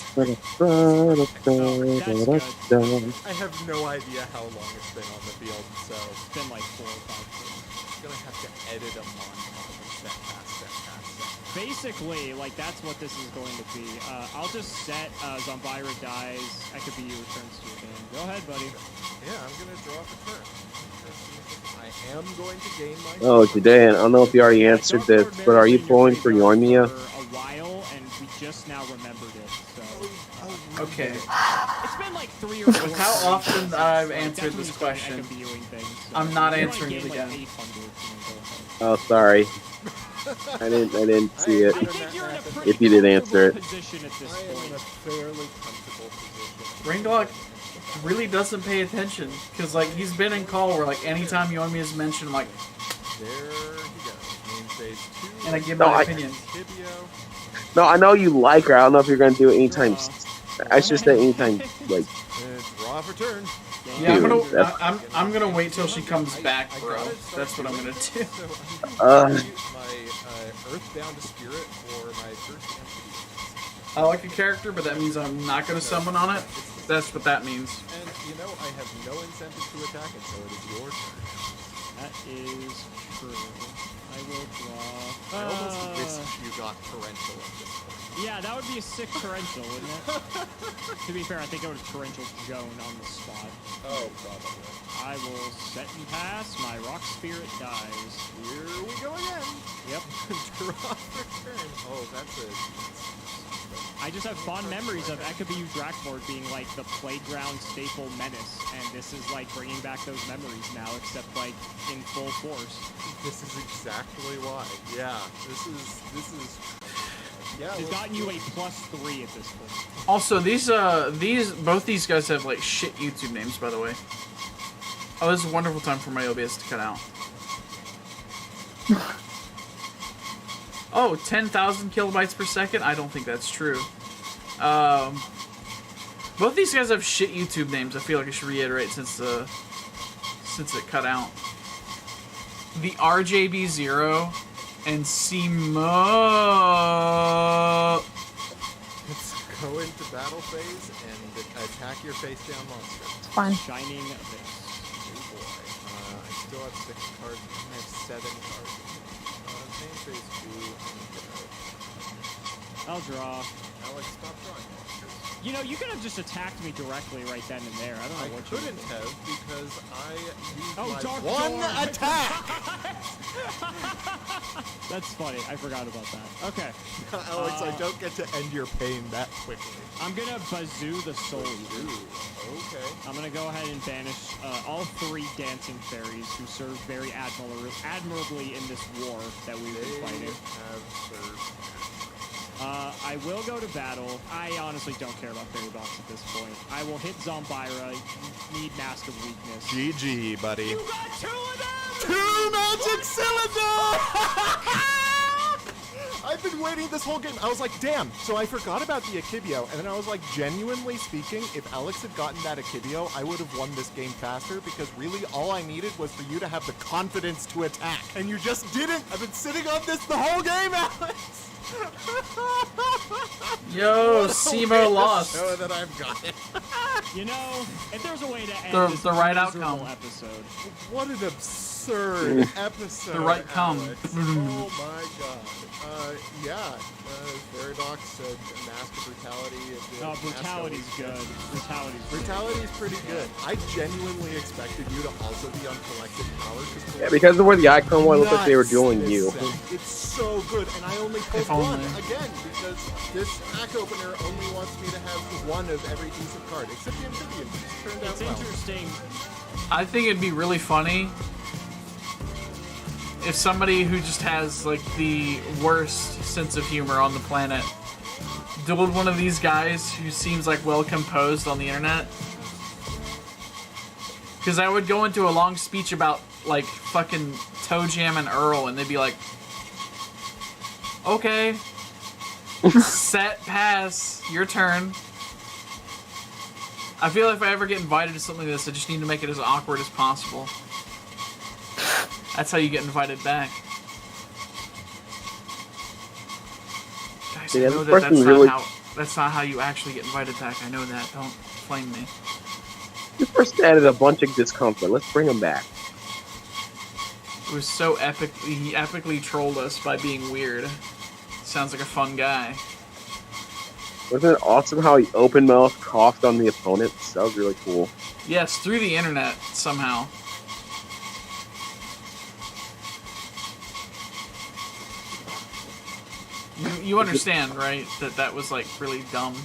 I have no idea how long it's been on the field, so It's been like 4 or 5 years. I'm gonna have to edit a montage of step past step past step. Basically, like, that's what this is going to be. I'll just set Zombira dies, Ekabi returns to your hand. Go ahead, buddy. Yeah, I'm gonna draw for turn. I am going to gain my. Oh, Jidayun, I don't know if you already answered this, but are you pulling for Yormia? For a while, and we just now remembered it, so. Okay. It's been like 3 or 4 With how years often since, I've like, answered that's this when we question, started Ekabi-ing things, so I'm not if you wanna answering it gain, like, again. 800, go ahead. Oh, sorry. I didn't see it. I think you're in a pretty If you did answer comfortable position at this I am in point. a fairly comfortable position. Ringlock really doesn't pay attention, because, like, he's been in call where, like, anytime Yomi is mentioned, I'm like, There he goes. Main phase 2. and I give No, my I- opinion. Tibio. No, I know you like her. I don't know if you're gonna do it anytime. I should say anytime, like, Draw for turn. Yeah, Dude, I'm gonna wait till she comes back, bro. That's what I'm gonna do. So I'm going to use my Earthbound Spirit for my first MP. I like a character, but that means I'm not gonna summon on it. That's what that means. And you know, I have no incentive to attack it, so it is your turn. That is true. I will draw. I almost wish you got torrential at this point. Yeah, that would be a sick torrential, wouldn't it? To be fair, I think I would have torrential Joan on the spot. Oh, probably. I will set and pass. My Rock Spirit dies. Here we go again. Yep. Draw for turn. Oh, that's a. I just have fond memories of Ekabi Drakmord being like the playground staple menace, and this is like bringing back those memories now, except like in full force. This is exactly why. Yeah, this is. Yeah. It's let's gotten do you it. a +3 at this point. Also, both these guys have like shit YouTube names, by the way. Oh, this is a wonderful time for my OBS to cut out. Oh, 10,000 kilobytes per second? I don't think that's true. Both these guys have shit YouTube names. I feel like I should reiterate since it cut out. The RJB0 and Simo. Let's go into battle phase and attack your face down monster. It's fine. Shining Abyss. Oh boy. I still have 6 cards. I have 7 cards. Main phase 2. I'm gonna. I'll draw. Alex, stop drawing monsters. You know, you could have just attacked me directly right then and there. I don't know I what you couldn't have because I used Oh, my Dark one Door. attack. That's funny. I forgot about that. Okay. Alex, I don't get to end your pain that quickly. I'm going to bazoo the soul. Okay. I'm going to go ahead and banish all 3 dancing fairies who served very admirably in this war that we've been fighting. Have served. I will go to battle. I honestly don't care about fairy box at this point. I will hit Zombira. Need Mask of Weakness. GG, buddy. You got 2 of them! 2 magic cylinder! I've been waiting this whole game. I was like, damn. So I forgot about the Akibio, and then I was like, genuinely speaking, if Alex had gotten that Akibio, I would have won this game faster because really all I needed was for you to have the confidence to attack. And you just didn't. I've been sitting on this the whole game, Alex. Yo, Simo lost. Show that I've got it. You know, if there's a way to end The this right miserable outcome. episode. What an absurd episode. The right come. Alex. Oh my god. Yeah. Paradox said Mask of Brutality. Oh, brutality's good. Brutality's pretty good. I genuinely expected you to also be on Collective Power. Yeah, because of where the icon was, it looked like they were dueling you. It's so good, and I only pulled If one only. again because this pack opener only wants me to have one of every decent card, except the amphibian. It's turned out It's well. interesting. I think it'd be really funny if somebody who just has like the worst sense of humor on the planet dueled one of these guys who seems like well composed on the internet. Because I would go into a long speech about like fucking Toe Jam and Earl, and they'd be like, okay, set, pass, your turn. I feel like if I ever get invited to something like this, I just need to make it as awkward as possible. That's how you get invited back. Guys, Yeah, I know this that person really- that's not how you actually get invited back. I know that. Don't flame me. This person added a bunch of discomfort. Let's bring him back. It was so epic. He epically trolled us by being weird. Sounds like a fun guy. Wasn't it awesome how he open mouth coughed on the opponents? That was really cool. Yes, through the internet somehow. You understand, right? That was like really dumb.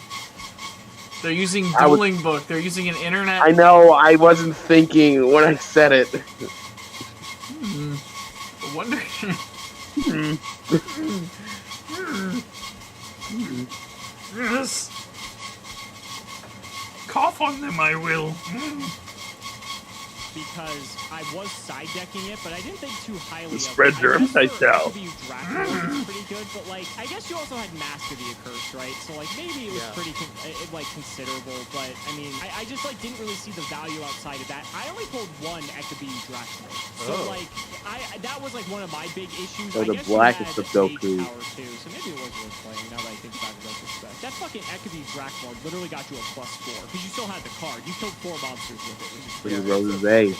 They're using I was- dueling book. They're using an internet. I know, I wasn't thinking when I said it. I wonder. Yes. Cough on them, I will. Because I was side decking it, but I didn't think too highly of it. Spread germs, I tell. Was pretty good, but like I guess you also had Mask of the Accursed, right? So like maybe it was pretty like considerable, but I mean I just like didn't really see the value outside of that. I only pulled one Ekabi Dracula, so like that was like one of my big issues. Oh, I the guess you blackest had of Goku. Mage Power too, so maybe it was worth playing. Now that I think about it in retrospect, that fucking Ekabi Dracula literally got you a +4 because you still had the card. You killed 4 monsters with it, which is Pretty crazy. rose.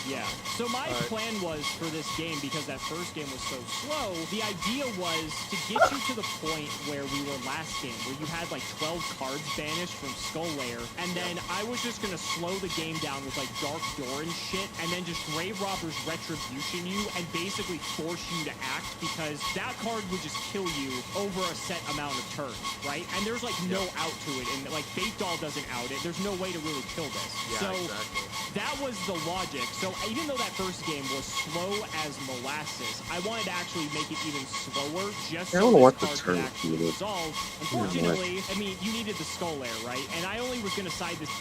Yeah. So my plan was for this game, because that first game was so slow, the idea was to get you to the point where we were last game, where you had like 12 cards banished from Skull Lair, and then I was just gonna slow the game down with like Dark Door and shit, and then just Grave Robber's Retribution you and basically force you to act, because that card would just kill you over a set amount of turns, right? And there's like no out to it, and like Bait Doll doesn't out it. There's no way to really kill this. Yeah, So exactly. that was the logic. So even though that first game was slow as molasses, I wanted to actually make it even slower, just I so don't know this what the card turn could actually is. resolve. Unfortunately, I mean, you needed the Skull Lair, right? And I only was going to side this.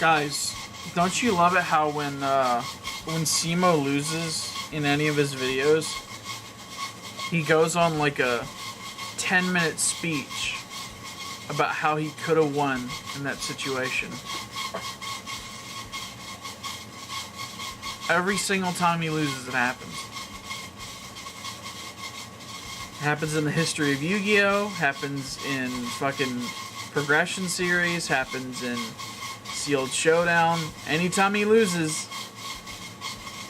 Guys, don't you love it how when Simo loses in any of his videos, he goes on like a 10-minute speech about how he could have won in that situation. Every single time he loses, it happens. It happens in the history of Yu-Gi-Oh! Happens in fucking Progression Series. Happens in Sealed Showdown. Anytime he loses,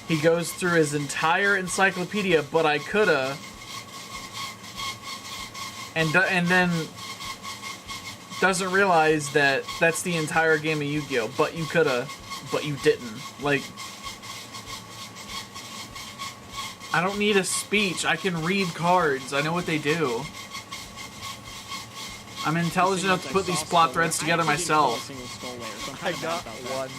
he goes through his entire encyclopedia, but I coulda, and then doesn't realize that that's the entire game of Yu-Gi-Oh! But you coulda, but you didn't. Like, I don't need a speech. I can read cards. I know what they do. I'm intelligent enough to put these plot threads together myself. I got one.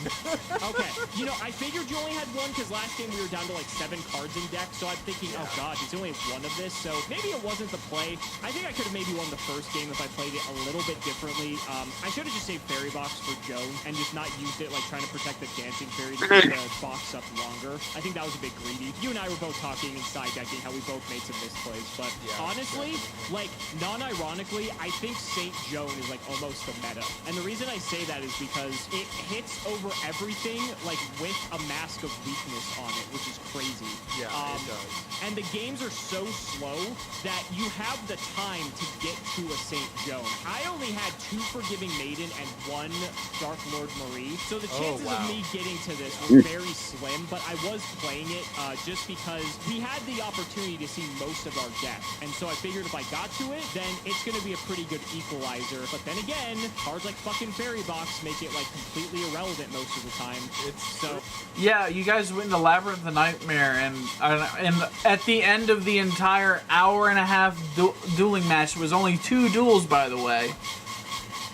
Okay, you know, I figured you only had one because last game we were down to like 7 cards in deck, so I'm thinking, oh god, there's only one of this, so maybe it wasn't the play. I think I could have maybe won the first game if I played it a little bit differently. I should have just saved Fairy Box for Joe and just not used it like trying to protect the Dancing Fairy to keep the box up longer. I think that was a bit greedy. You and I were both talking and side decking how we both made some misplays, but honestly, like, non-ironically, I think St. Joan is like almost the meta. And the reason I say that is because it hits over everything like with a mask of weakness on it, which is crazy. Yeah, it does. And the games are so slow that you have the time to get to a St. Joan. I only had 2 Forgiving Maiden and 1 Dark Lord Marie, so the chances of me getting to this were very slim, but I was playing it just because we had the opportunity to see most of our deck. And so I figured if I got to it, then it's going to be a pretty good equalizer. But then again, cards like fucking Fairy Box make it like completely irrelevant most of the time. So Yeah, you guys went into Labyrinth the Nightmare, and at the end of the entire hour-and-a-half dueling match, it was only 2 duels, by the way.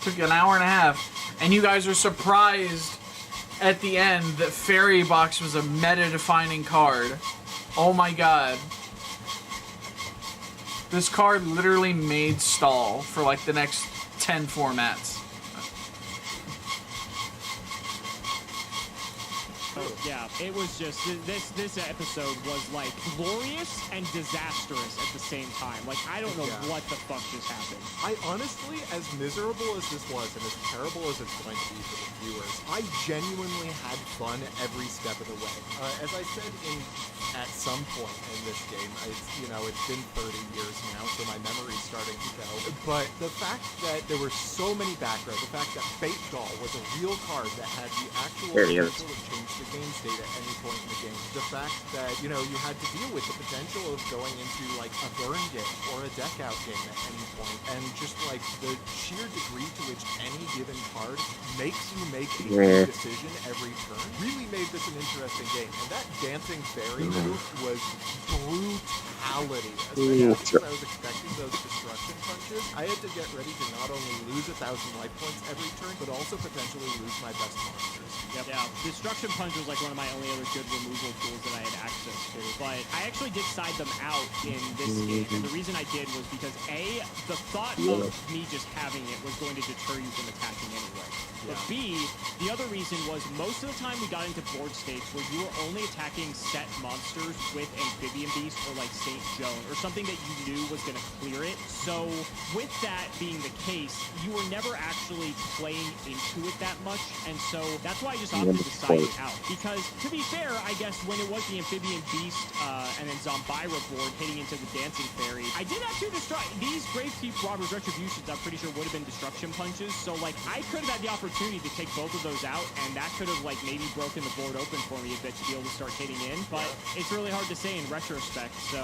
Took an hour and a half, and you guys are surprised at the end that Fairy Box was a meta-defining card. Oh my god. This card literally made stall for like the next 10 formats. yeah, it was just this episode was like glorious and disastrous at the same time. Like I don't know what the fuck just happened. I honestly, as miserable as this was and as terrible as it's going to be for the viewers, I genuinely had fun every step of the way. As I said at some point in this game, it's been 30 years now, so my memory's starting to go. But the fact that there were so many backgrounds, the fact that Fate Doll was a real card that had the actual potential to change the game state at any point in the game, the fact that, you had to deal with the potential of going into like a burn game or a deck out game at any point, and just like the sheer degree to which any given card makes you make a good decision every turn really made this an interesting game. And that Dancing Fairy move was brutality, especially because I was expecting those destruction punches. I had to get ready to not only lose 1,000 life points every turn, but also potentially lose my best monsters. Yep. Yeah, Destruction Punch was like one of my only other good removal tools that I had access to. But I actually did side them out in this game, and the reason I did was because A, the thought of me just having it was going to deter you from attacking anyway. But B, the other reason was most of the time we got into board states where you were only attacking set monsters with Amphibian Beast or like St. Joan or something that you knew was going to clear it. So with that being the case, you were never actually playing into it that much, and so that's why I just opted to side it out. Because to be fair, I guess when it was the Amphibian Beast and then Zombira board hitting into the Dancing Fairy, I did actually destroy these Gravekeep Robbers Retributions. I'm pretty sure would have been destruction punches. So like I could have had the opportunity to take both of those out, and that could have like maybe broken the board open for me a bit to be able to start hitting in. But it's really hard to say in retrospect. So,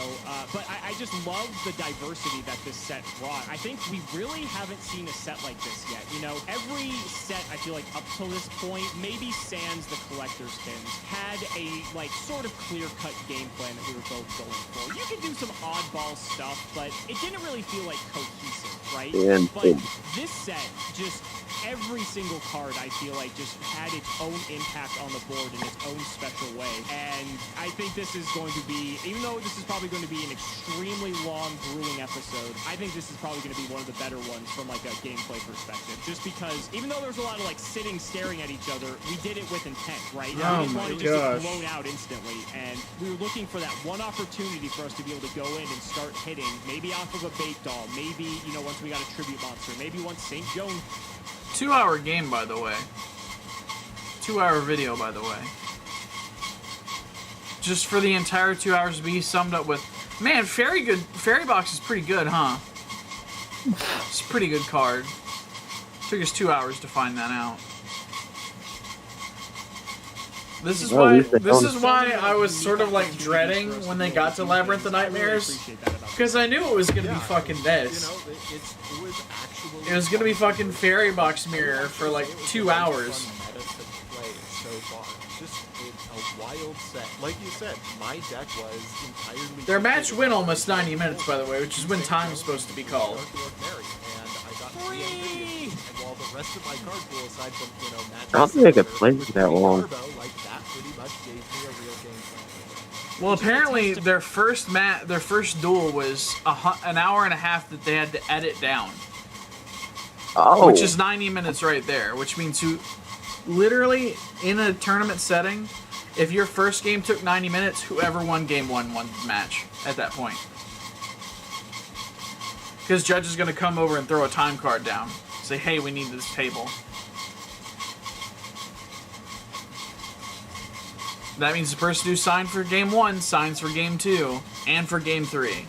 but I just love the diversity that this set brought. I think we really haven't seen a set like this yet. Every set I feel like up till this point, maybe sans the Collector's Pins, had a like sort of clear-cut game plan that we were both going for. You could do some oddball stuff, but it didn't really feel like cohesive, right? But this set just every single card I feel like just had its own impact on the board in its own special way. And I think this is going to be, even though this is probably going to be an extremely long, grueling episode, I think this is probably going to be one of the better ones from like a gameplay perspective. Just because even though there's a lot of like sitting, staring at each other, we did it with intent, right? Oh we my wanted to just gosh. get blown out instantly. And we were looking for that one opportunity for us to be able to go in and start hitting, maybe off of a bait doll, maybe, once we got a tribute monster, maybe once St. Joan. 2-hour game, by the way. 2-hour video, by the way. Just for the entire 2 hours to be summed up with, man, Fairy Box is pretty good, huh? It's a pretty good card. Took us 2 hours to find that out. This is Well, at why. least they This don't- is why I was sort of like dreading when they got to Labyrinth of Nightmares, because I knew it was gonna be fucking this. It was gonna be fucking Fairy Box Mirror for like 2 hours. Wild set. Like you said, my deck was entirely... Their match went almost 90 minutes, by the way, which is when time's supposed to be called. I don't think I could play for that long. Well, apparently their first duel was an hour and a half that they had to edit down. Oh. Which is 90 minutes right there, which means you literally in a tournament setting, if your first game took 90 minutes, whoever won game one won the match at that point. Because judge is going to come over and throw a time card down. Say, hey, we need this table. That means the person who signed for game 1 signs for game 2 and for game 3.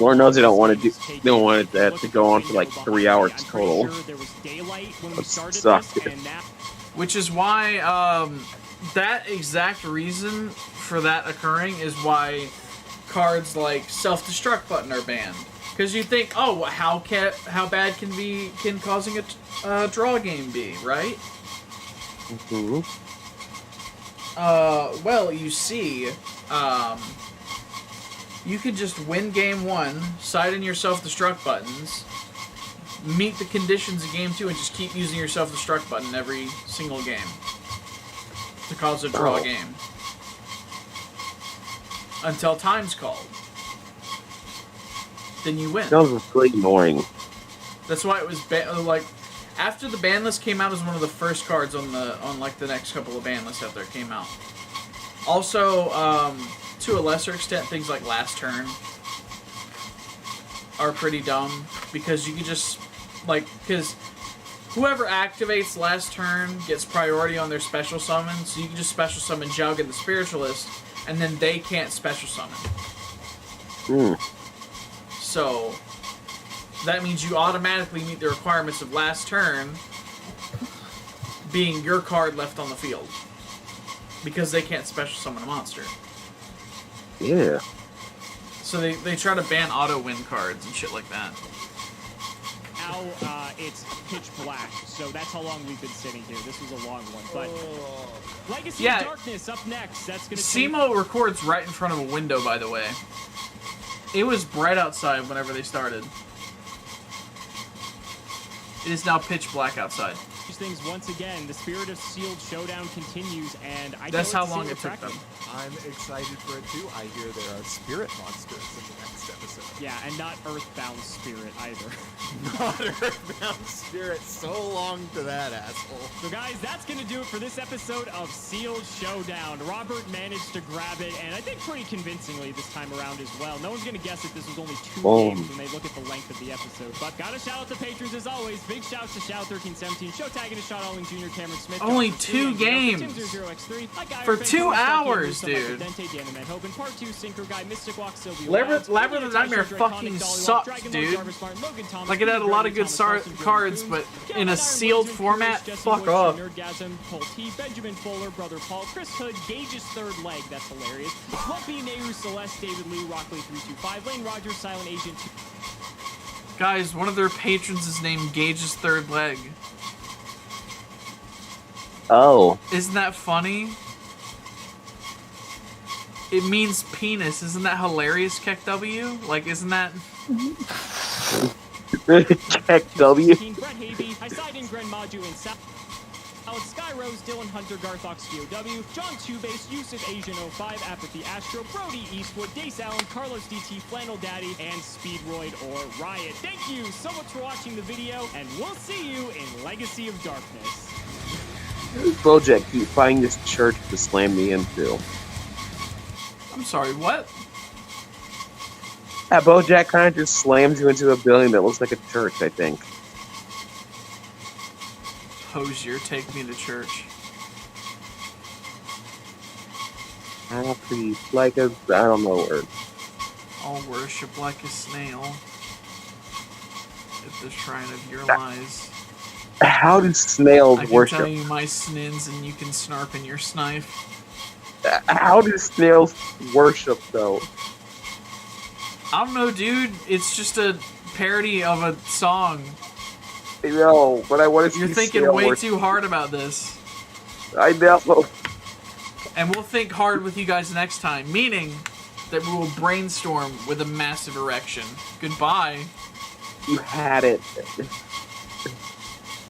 Lord knows they don't want to do. They don't want that to go on for like 3 hours total. That sucks. Which is why that exact reason for that occurring is why cards like self-destruct button are banned. Because you think, oh, how bad can causing a draw game be, right? Mm-hmm. Well, you see, you could just win game 1, side in your self-destruct buttons, meet the conditions of game 2, and just keep using your self-destruct button every single game to cause a draw game. Until time's called. Then you win. Sounds really annoying. That's why it was like after the ban list came out, it was one of the first cards on like the next couple of ban lists out there came out. Also, to a lesser extent, things like last turn are pretty dumb because you can just because whoever activates last turn gets priority on their special summon, so you can just special summon Jug and the Spiritualist, and then they can't special summon. So that means you automatically meet the requirements of last turn being your card left on the field. Because they can't special summon a monster. Yeah. So they try to ban auto win cards and shit like that. Now it's pitch black, so that's how long we've been sitting here. This was a long one, but Legacy of Darkness up next. That's gonna. SEMO records right in front of a window, by the way. It was bright outside whenever they started. It is now pitch black outside. Things once again, the spirit of sealed showdown continues, and that's how long it took them. I'm excited for it too. I hear there are spirit monsters in the next episode. Yeah, and not Earthbound spirit either. Not Earthbound spirit. So long to that asshole. So guys, that's gonna do it for this episode of Sealed Showdown. Robert managed to grab it, and I think pretty convincingly this time around as well. No one's gonna guess that this was only 2 games when they look at the length of the episode. But gotta shout out to patrons as always. Big shouts to Shout1317, Showtag and Shot Alling Jr., Cameron Smith. Only 2 games for 2 hours, dude. Labyrinth of Nightmare fucking sucked, dude. Like it had a lot of good cards, but in a sealed format, fuck off. Benjamin Fuller, Brother Paul, Chris Hood, Gage's third leg, that's hilarious. Lumpy, Nehru, Celeste, David Lee, Rockley 325, Lane Rogers, Silent Agent 2. Guys, one of their patrons is named Gage's third leg. Oh. Isn't that funny? It means penis. Isn't that hilarious, KEKW? Like, isn't that... KEKW? Brett Havey, I side in Gren Maju and South. Sky Rose, Dylan Hunter, Garthox, POW, John Tubase, Yusuf Asian 05, Apathy Astro, Brody Eastwood, Dace Allen, Carlos DT, Flannel Daddy, and Speedroid or Riot. Thank you so much for watching the video, and we'll see you in Legacy of Darkness. Bojack keep finding this church to slam me into. I'm sorry, what? Yeah, Bojack kind of just slams you into a building that looks like a church, I think. Hosier, take me to church. Happy, like a, I don't know word. I'll worship like a snail at the shrine of your lies. How do snails I can worship? tell you my snins and you can snarp in your snife. How do snails worship though? I don't know, dude. It's just a parody of a song. I know, but I want to see You're thinking snail way worship. too hard about this. I know. And we'll think hard with you guys next time, meaning that we will brainstorm with a massive erection. Goodbye. You had it.